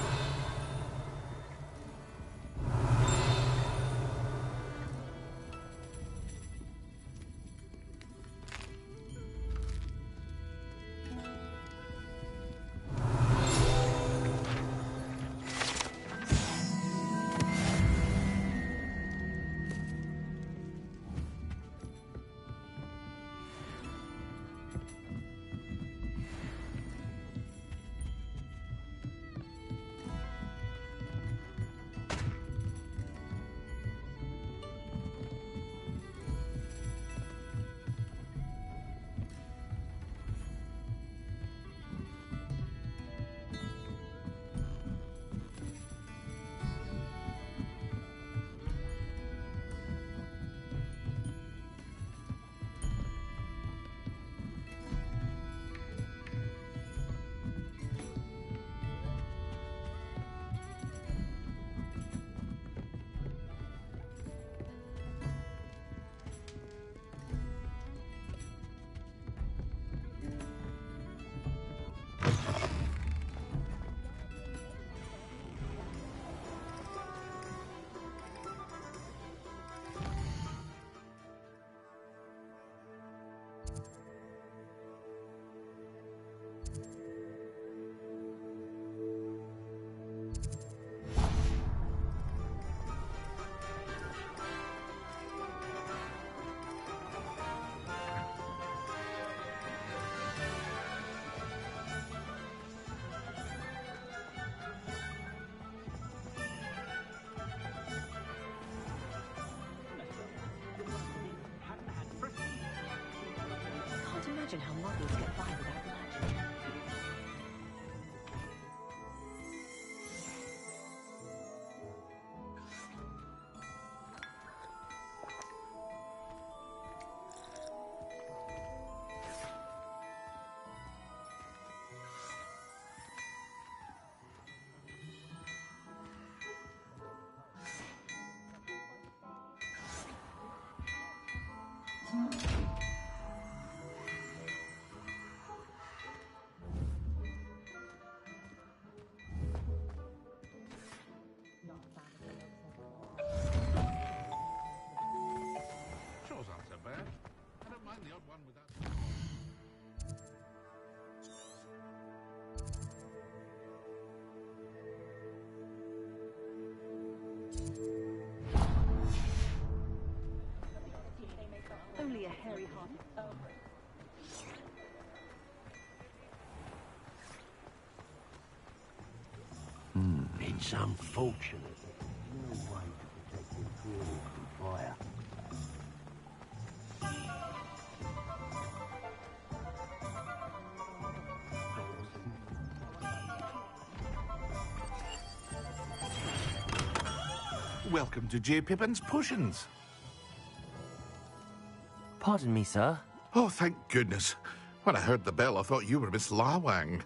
Can't imagine how muggles get by without magic. Chores aren't so bad. I don't mind the odd one without... Only a hairy hon. It's unfortunate. No way to protect the crew from welcome to J. Pippin's Potions. Pardon me, sir. Oh, thank goodness. When I heard the bell, I thought you were Miss Lawang.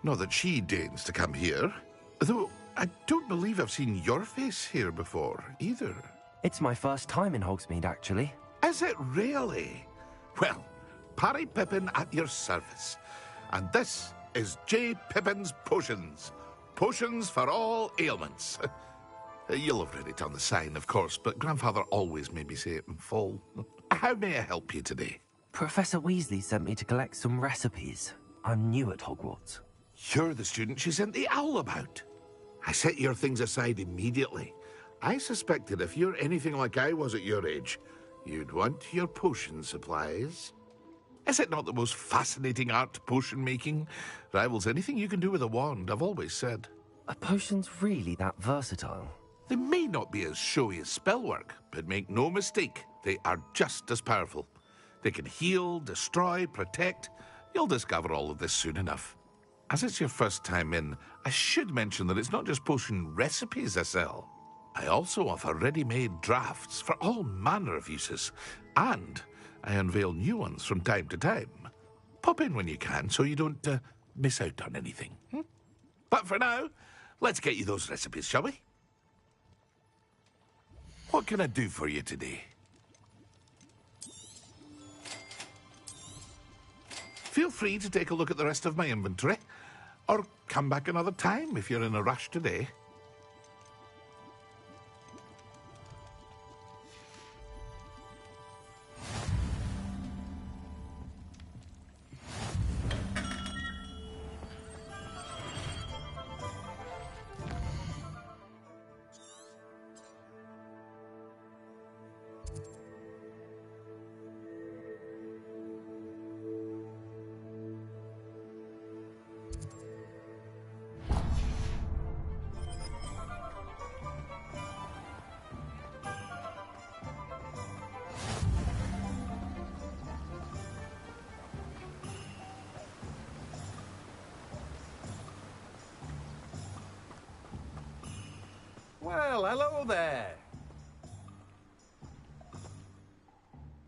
Not that she deigns to come here. Though, I don't believe I've seen your face here before, either. It's my first time in Hogsmeade, actually. Is it really? Well, Parry Pippin at your service. And this is J. Pippin's Potions. Potions for all ailments. You'll have read it on the sign, of course, but Grandfather always made me say it in full. How may I help you today? Professor Weasley sent me to collect some recipes. I'm new at Hogwarts. You're the student she sent the owl about. I set your things aside immediately. I suspected if you're anything like I was at your age, you'd want your potion supplies. Is it not the most fascinating art, potion making? Rivals anything you can do with a wand, I've always said. Are potions really that versatile? They may not be as showy as spellwork, but make no mistake, they are just as powerful. They can heal, destroy, protect. You'll discover all of this soon enough. As it's your first time in, I should mention that it's not just potion recipes I sell. I also offer ready-made drafts for all manner of uses, and I unveil new ones from time to time. Pop in when you can so you don't miss out on anything. But for now, let's get you those recipes, shall we? What can I do for you today? Feel free to take a look at the rest of my inventory, or come back another time if you're in a rush today. Well, hello there.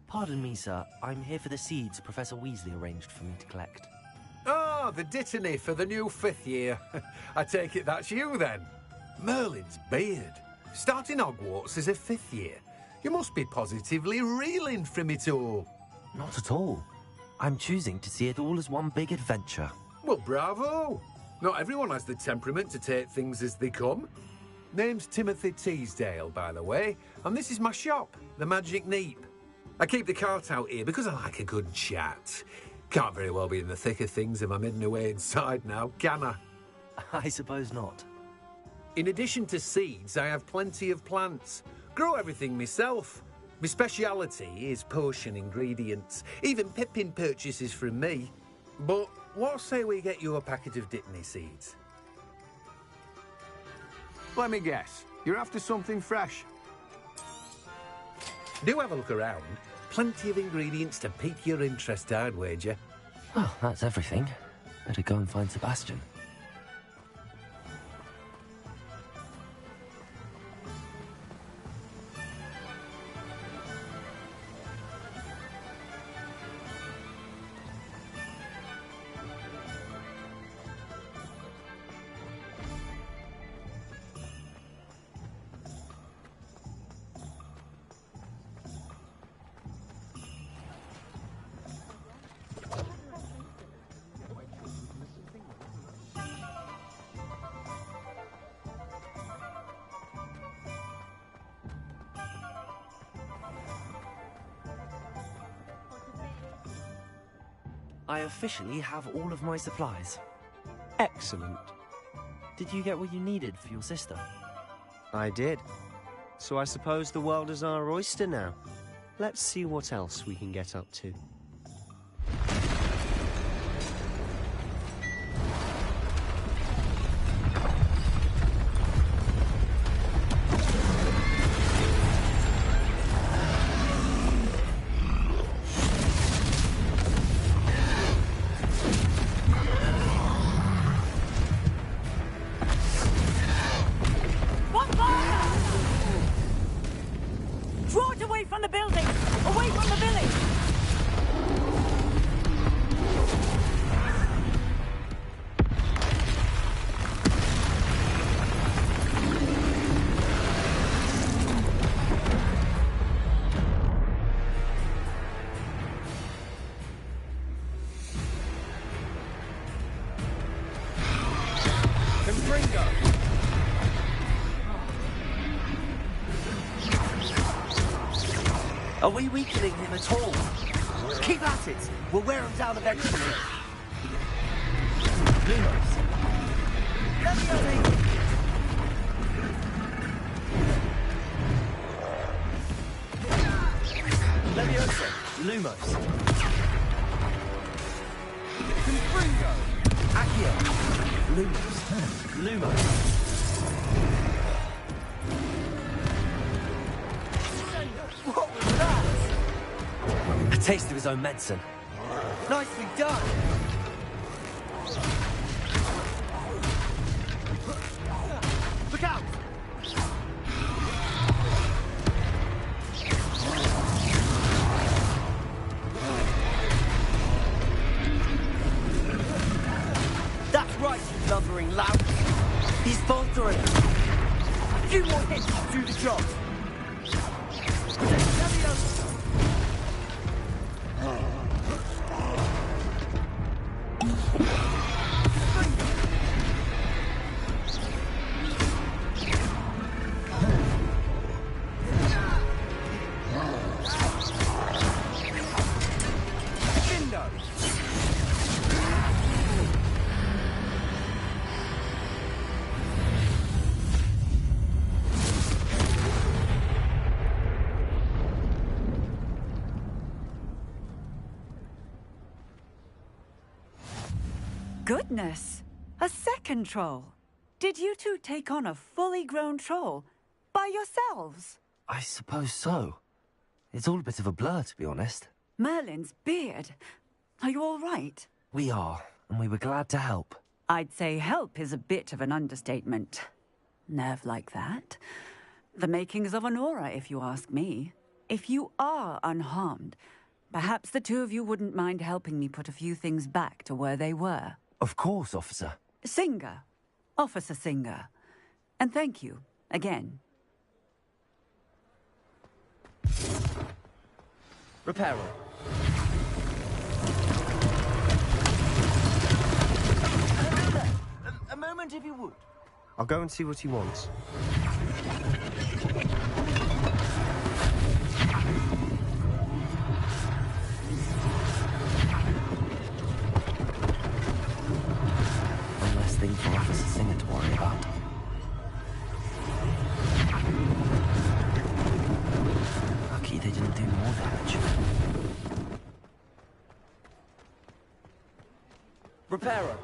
Pardon me, sir. I'm here for the seeds Professor Weasley arranged for me to collect. Oh, the dittany for the new 5th year. I take it that's you, then. Merlin's beard. Starting Hogwarts as a 5th year. You must be positively reeling from it all. Not at all. I'm choosing to see it all as one big adventure. Well, bravo. Not everyone has the temperament to take things as they come. Name's Timothy Teasdale, by the way, and this is my shop, the Magic Neep. I keep the cart out here because I like a good chat. Can't very well be in the thick of things if I'm hidden away inside now, can I? I suppose not. In addition to seeds, I have plenty of plants. Grow everything myself. My speciality is potion ingredients. Even Pippin purchases from me. But what say we get you a packet of dittany seeds? Let me guess. You're after something fresh. Do have a look around. Plenty of ingredients to pique your interest, I'd wager. Well, that's everything. Better go and find Sebastian. I officially have all of my supplies. Excellent. Did you get what you needed for your sister? I did. So I suppose the world is our oyster now. Let's see what else we can get up to. Confringo! Are we weakening him at all? Keep at it! We'll wear him down eventually. Lumos. Leviosa. Lumos. Confringo! Accio. Lumos. Lumos. What was that? A taste of his own medicine. Nicely done! Look out! That's right, you lumbering lout! He's faltering! A few more hits to do the job! Goodness! A second troll! Did you two take on a fully grown troll? By yourselves? I suppose so. It's all a bit of a blur, to be honest. Merlin's beard. Are you all right? We are, and we were glad to help. I'd say help is a bit of an understatement. Nerve like that. The makings of an aura, if you ask me. If you are unharmed, perhaps the two of you wouldn't mind helping me put a few things back to where they were. Of course, officer. Singer. Officer Singer. And thank you, again. Reparo. A moment, if you would. I'll go and see what he wants. One less thing for Officer Singer to worry about. Lucky they didn't do more damage. Reparo.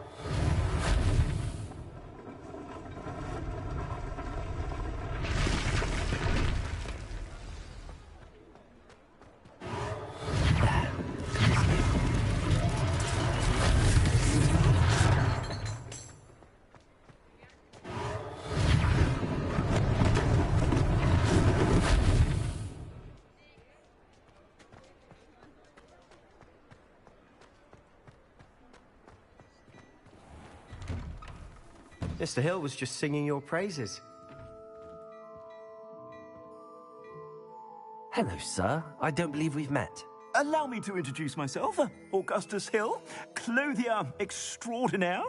Mr. Hill was just singing your praises. Hello, sir. I don't believe we've met. Allow me to introduce myself, Augustus Hill, clothier extraordinaire.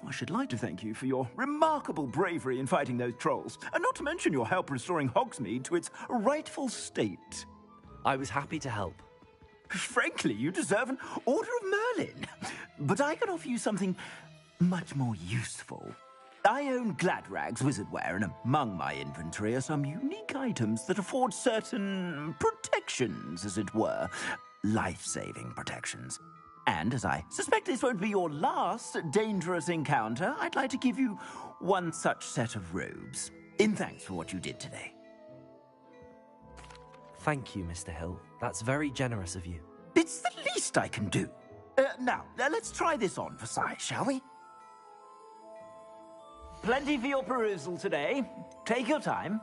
I should like to thank you for your remarkable bravery in fighting those trolls, and not to mention your help restoring Hogsmeade to its rightful state. I was happy to help. Frankly, you deserve an Order of Merlin. But I can offer you something much more useful. I own Gladrag's wizardware, and among my inventory are some unique items that afford certain protections, as it were. Life-saving protections. And as I suspect this won't be your last dangerous encounter, I'd like to give you one such set of robes, in thanks for what you did today. Thank you, Mr. Hill. That's very generous of you. It's the least I can do. Now, let's try this on for size, shall we? Plenty for your perusal today. Take your time.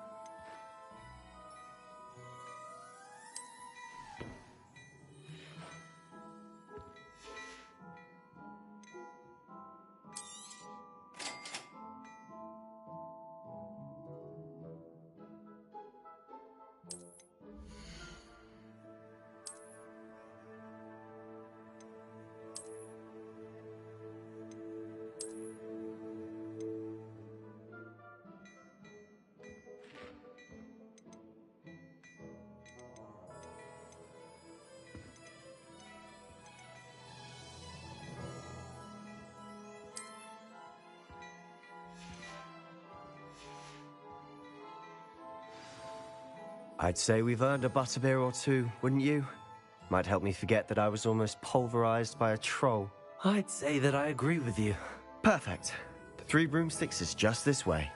I'd say we've earned a butterbeer or two, wouldn't you? Might help me forget that I was almost pulverized by a troll. I'd say that I agree with you. Perfect. The 3 broomsticks is just this way.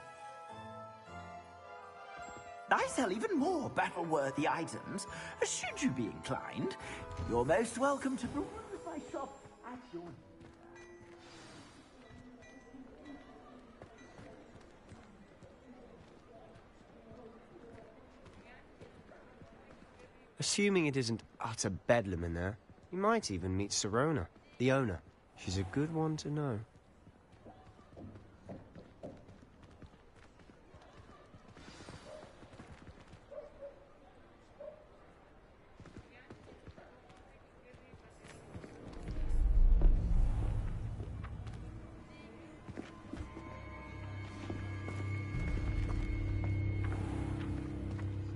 I sell even more battle-worthy items, should you be inclined. You're most welcome to peruse my shop at your leisure. Assuming it isn't utter bedlam in there, you might even meet Sirona, the owner. She's a good one to know.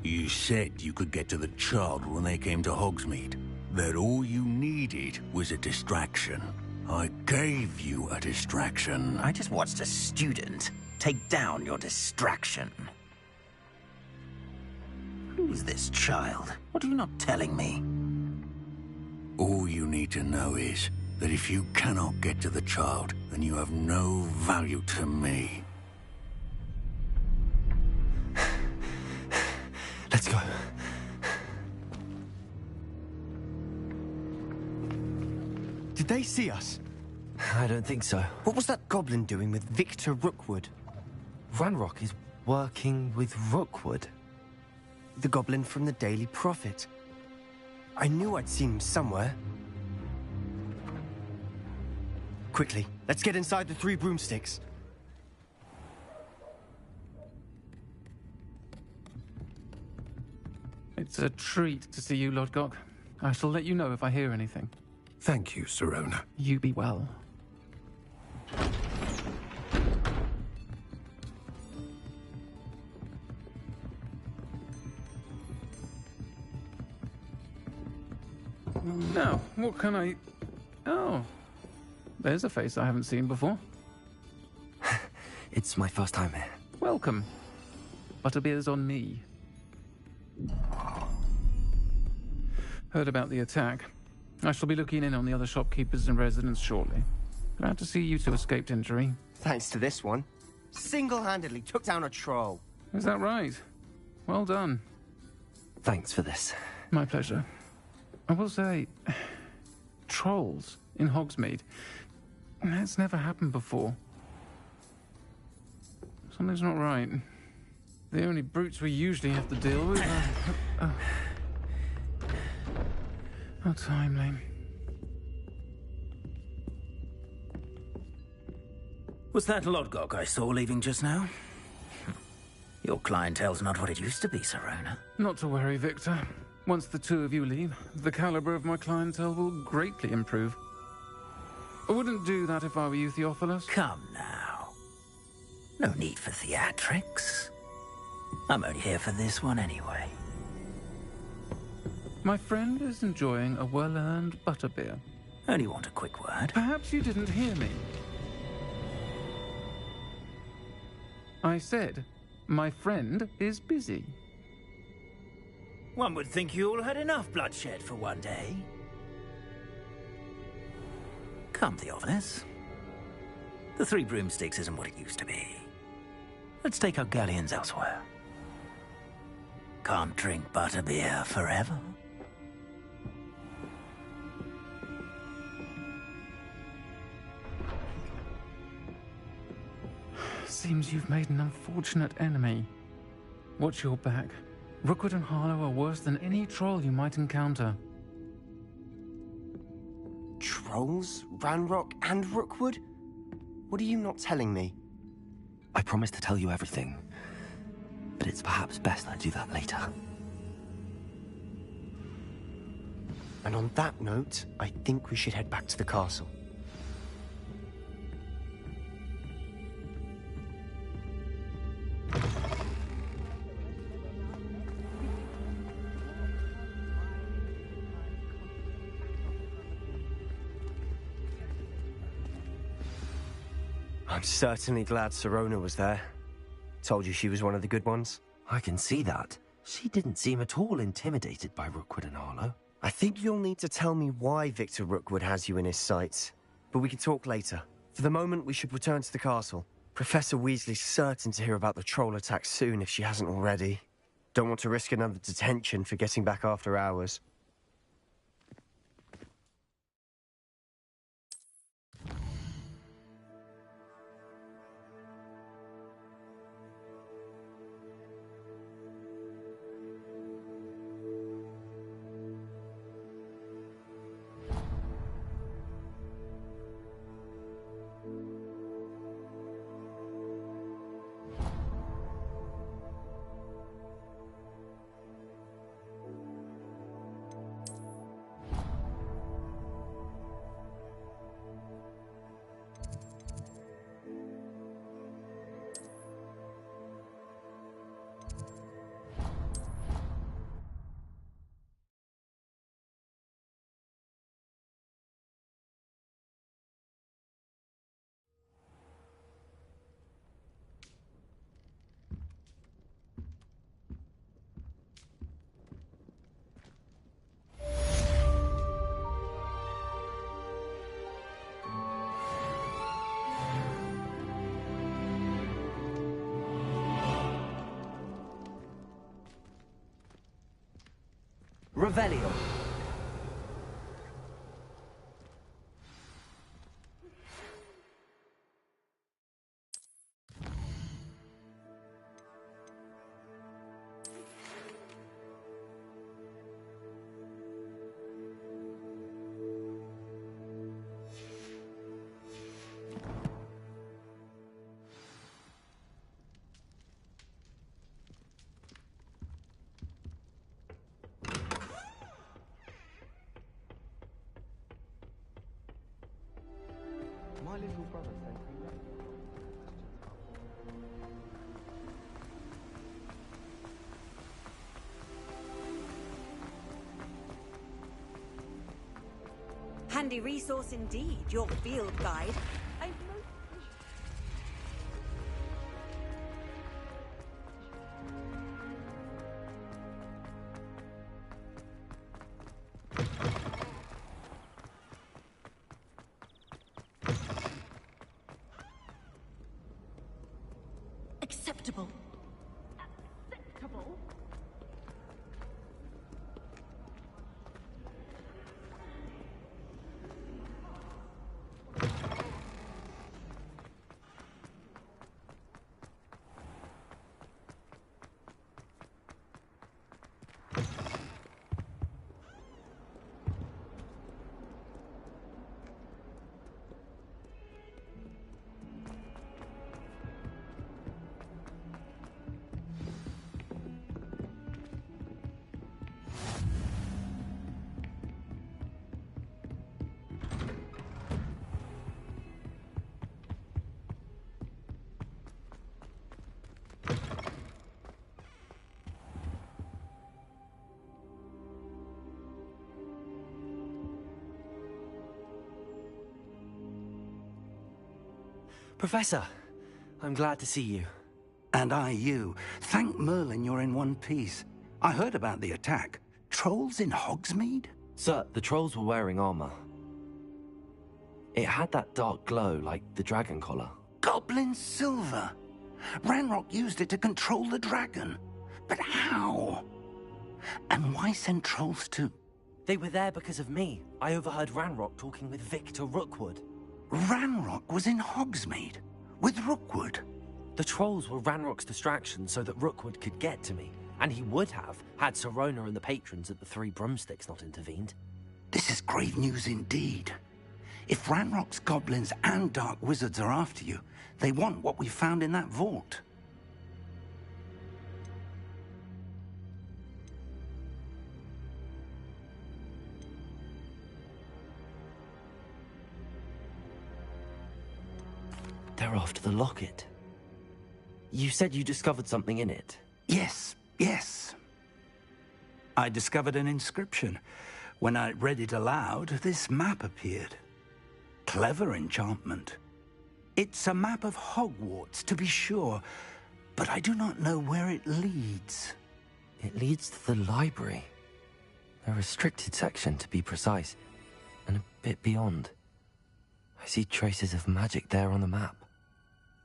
You said you could get to the child when they came to Hogsmeade. That all you needed was a distraction. I gave you a distraction. I just watched a student take down your distraction. Who's this child? What are you not telling me? All you need to know is that if you cannot get to the child, then you have no value to me. Let's go. Did they see us? I don't think so. What was that goblin doing with Victor Rookwood? Ranrock is working with Rookwood. The goblin from the Daily Prophet. I knew I'd seen him somewhere. Quickly, let's get inside the 3 broomsticks. It's a treat to see you, Lodgok. I shall let you know if I hear anything. Thank you, Sirona. You be well. Now, what can I... Oh, there's a face I haven't seen before. It's my first time here. Welcome. Butterbeer's on me. Heard about the attack. I shall be looking in on the other shopkeepers and residents shortly. Glad to see you two escaped injury. Thanks to this one. Single-handedly took down a troll. Is that right? Well done. Thanks for this. My pleasure. I will say, trolls in Hogsmeade. That's never happened before. Something's not right. The only brutes we usually have to deal with are... How timely. Was that Lodgok I saw leaving just now? Your clientele's not what it used to be, Sirona. Not to worry, Victor. Once the 2 of you leave, the caliber of my clientele will greatly improve. I wouldn't do that if I were you, Theophilus. Come now. No need for theatrics. I'm only here for this one anyway. My friend is enjoying a well-earned butterbeer. Only want a quick word. Perhaps you didn't hear me. I said, my friend is busy. One would think you all had enough bloodshed for one day. Come, Theophilus. The 3 broomsticks isn't what it used to be. Let's take our galleons elsewhere. Can't drink butterbeer forever. Seems you've made an unfortunate enemy. Watch your back. Rookwood and Harlow are worse than any troll you might encounter. Trolls? Ranrock and Rookwood? What are you not telling me? I promise to tell you everything, but it's perhaps best I do that later. And on that note, I think we should head back to the castle. I'm certainly glad Sirona was there. Told you she was one of the good ones. I can see that. She didn't seem at all intimidated by Rookwood and Arlo. I think you'll need to tell me why Victor Rookwood has you in his sights. But we can talk later. For the moment, we should return to the castle. Professor Weasley's certain to hear about the troll attack soon if she hasn't already. Don't want to risk another detention for getting back after hours. Revelio. My little brother sent me that. Handy resource indeed, your field guide. Acceptable. Acceptable? Professor, I'm glad to see you. And I you. Thank Merlin you're in one piece. I heard about the attack. Trolls in Hogsmeade? Sir, the trolls were wearing armor. It had that dark glow like the dragon collar. Goblin silver. Ranrock used it to control the dragon. But how? And why send trolls to... They were there because of me. I overheard Ranrock talking with Victor Rookwood. Ranrock was in Hogsmeade? With Rookwood? The trolls were Ranrock's distraction so that Rookwood could get to me. And he would have, had Sirona and the patrons at the Three Broomsticks not intervened. This is grave news indeed. If Ranrock's goblins and dark wizards are after you, they want what we found in that vault. They're after the locket. You said you discovered something in it. Yes. I discovered an inscription. When I read it aloud, this map appeared. Clever enchantment. It's a map of Hogwarts, to be sure, but I do not know where it leads. It leads to the library. A restricted section, to be precise, and a bit beyond. I see traces of magic there on the map.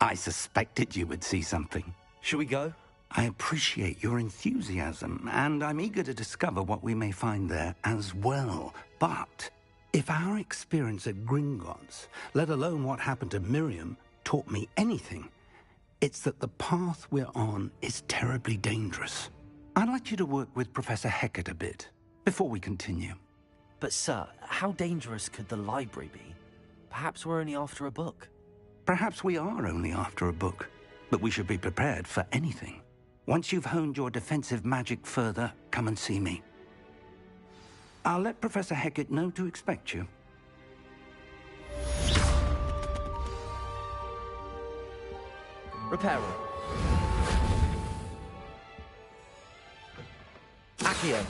I suspected you would see something. Shall we go? I appreciate your enthusiasm, and I'm eager to discover what we may find there as well. But if our experience at Gringotts, let alone what happened to Miriam, taught me anything, it's that the path we're on is terribly dangerous. I'd like you to work with Professor Hecat a bit before we continue. But sir, how dangerous could the library be? Perhaps we're only after a book. Perhaps we are only after a book, but we should be prepared for anything. Once you've honed your defensive magic further, come and see me. I'll let Professor Hecat know to expect you. Reparo. Accio.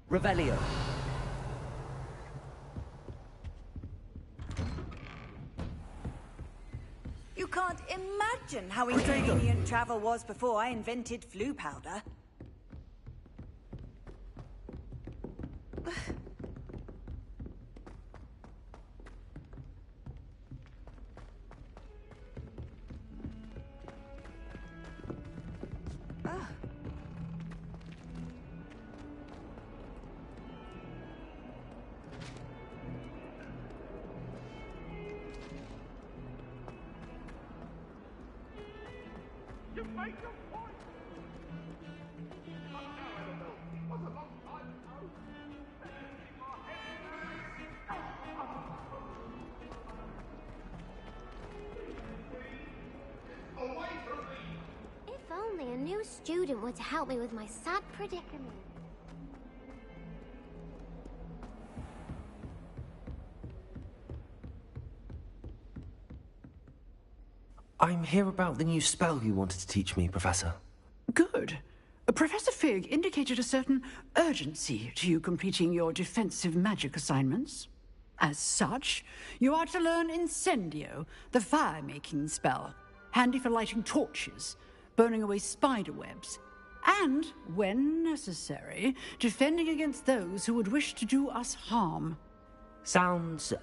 Revelio. You can't imagine how inconvenient travel was before I invented flu powder. If only a new student were to help me with my sad predicament. I'm here about the new spell you wanted to teach me, Professor. Good. Professor Fig indicated a certain urgency to you completing your defensive magic assignments. As such, you are to learn Incendio, the fire-making spell, handy for lighting torches, burning away spider webs, and, when necessary, defending against those who would wish to do us harm. Sounds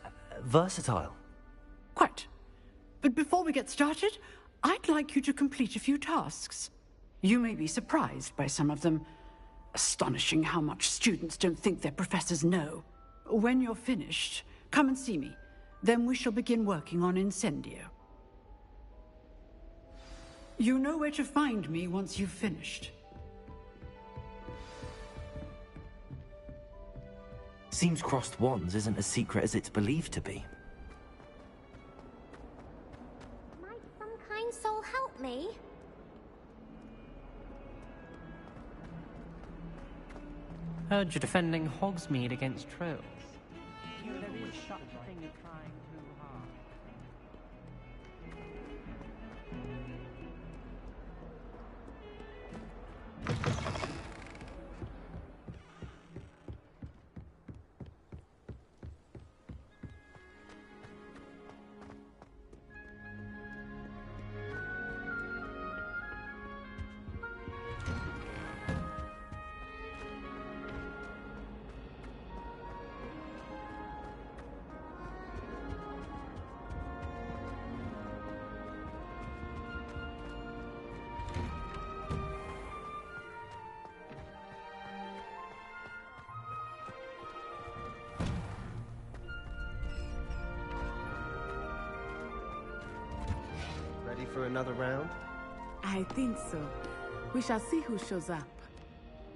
versatile. Quite. But before we get started, I'd like you to complete a few tasks. You may be surprised by some of them. Astonishing how much students don't think their professors know. When you're finished, come and see me. Then we shall begin working on Incendio. You know where to find me once you've finished. Seems crossed wands isn't as secret as it's believed to be. Might some kind soul help me? Heard you're defending Hogsmeade against trolls. You there is such a thing as trying too hard. Ready for another round? I think so. We shall see who shows up.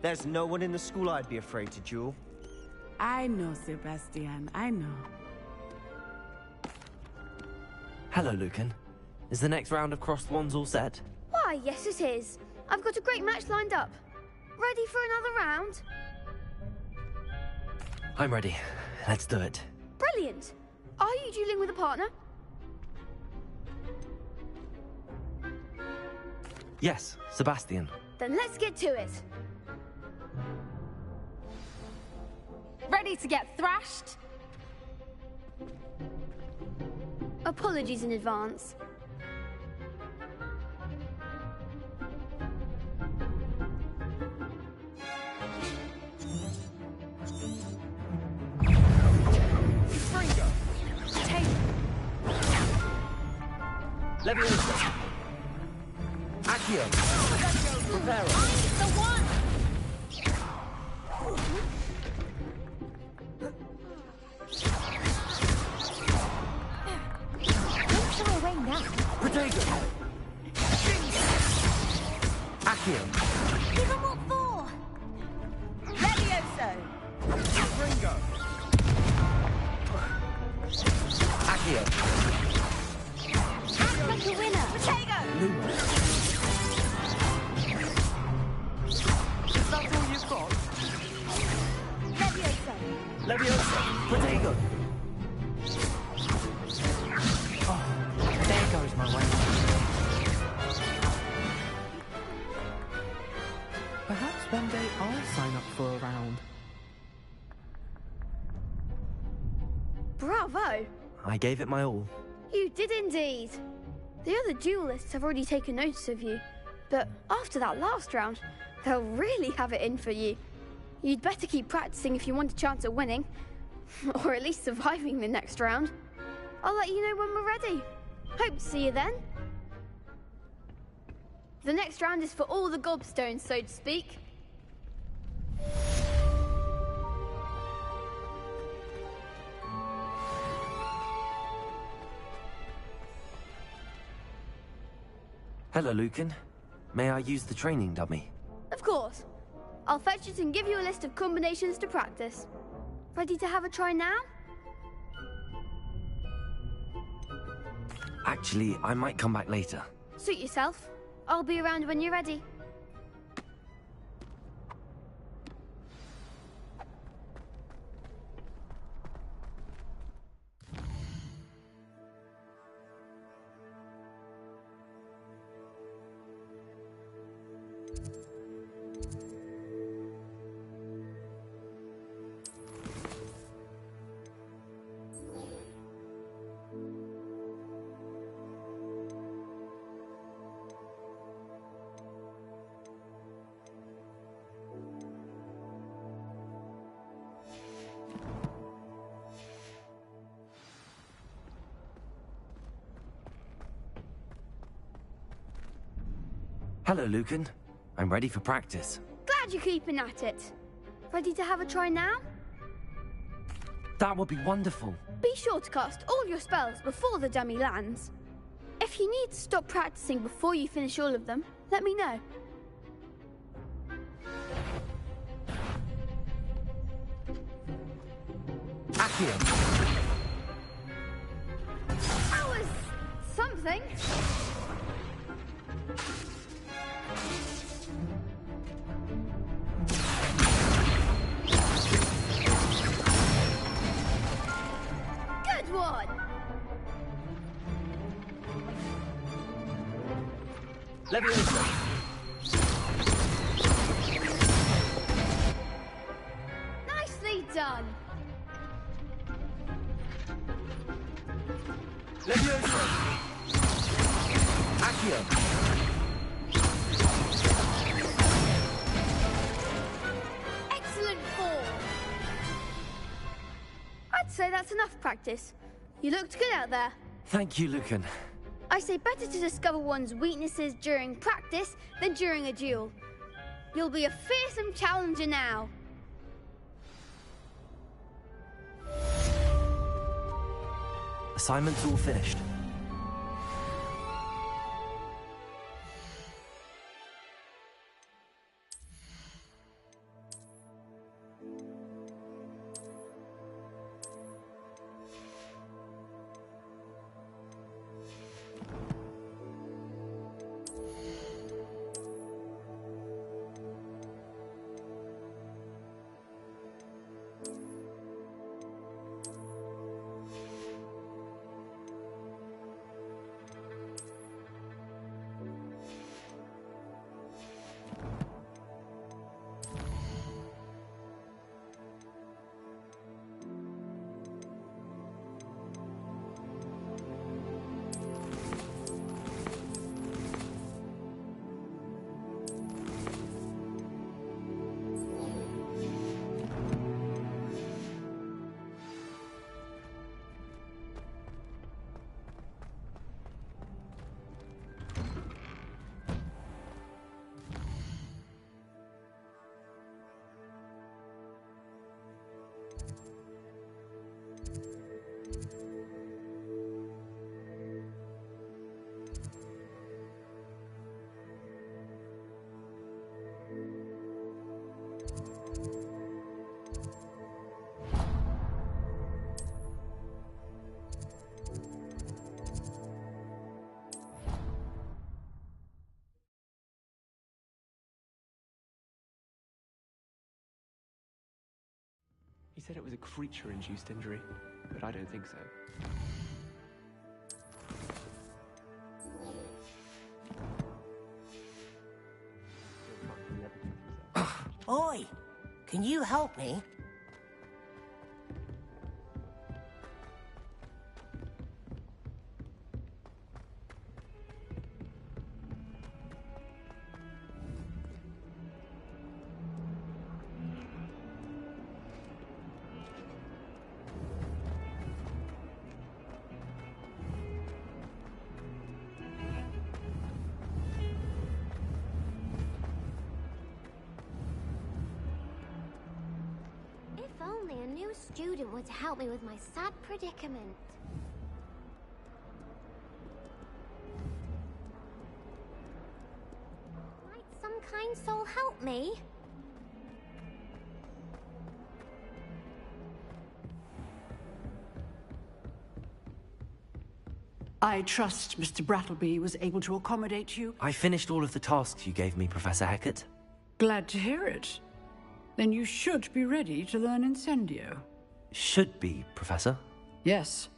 There's no one in the school I'd be afraid to duel. I know, Sebastian. I know. Hello, Lucan. Is the next round of crossed wands all set? Why, yes it is. I've got a great match lined up. Ready for another round? I'm ready. Let's do it. Brilliant. Are you dueling with a partner? Yes, Sebastian. Then let's get to it. Ready to get thrashed? Apologies in advance. Leviosa. Accio. Prepare. I'm the one! Don't shy away now. Protego. Accio. Give him what for! Levioso. Ringo. Accio. Act like a winner! Protego. Luma. Is that all you've got? Levioso! Leviosa. Protego. Oh, there goes my way. Perhaps one day I'll sign up for a round. Bravo! I gave it my all. You did indeed. The other duelists have already taken notice of you, but after that last round, they'll really have it in for you. You'd better keep practicing if you want a chance at winning, or at least surviving the next round. I'll let you know when we're ready. Hope to see you then. The next round is for all the gobstones, so to speak. Hello, Lucan. May I use the training dummy? Of course. I'll fetch it and give you a list of combinations to practice. Ready to have a try now? Actually, I might come back later. Suit yourself. I'll be around when you're ready. Hello, Lucan. I'm ready for practice. Glad you're keeping at it. Ready to have a try now? That would be wonderful. Be sure to cast all your spells before the dummy lands. If you need to stop practicing before you finish all of them, let me know. Accio. That was something. Good one. Leviosa. Nicely done. Leviosa. Accio. Excellent form. I'd say that's enough practice. You looked good out there. Thank you, Lucan. I say better to discover one's weaknesses during practice than during a duel. You'll be a fearsome challenger now. Assignment's all finished. He said it was a creature-induced injury, but I don't think so. Oi! Can you help me? If only a new student were to help me with my sad predicament. Might some kind soul help me? I trust Mr. Brattleby was able to accommodate you. I finished all of the tasks you gave me, Professor Hecat. Glad to hear it. Then you should be ready to learn Incendio. Should be, Professor. Yes.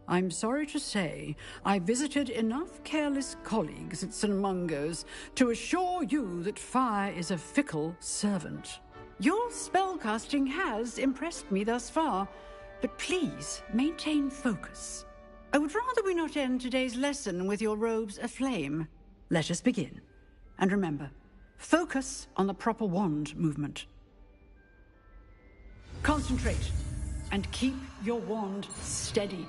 I'm sorry to say, I visited enough careless colleagues at St. Mungo's to assure you that fire is a fickle servant. Your spellcasting has impressed me thus far, but please maintain focus. I would rather we not end today's lesson with your robes aflame. Let us begin. And remember, focus on the proper wand movement. Concentrate and keep your wand steady.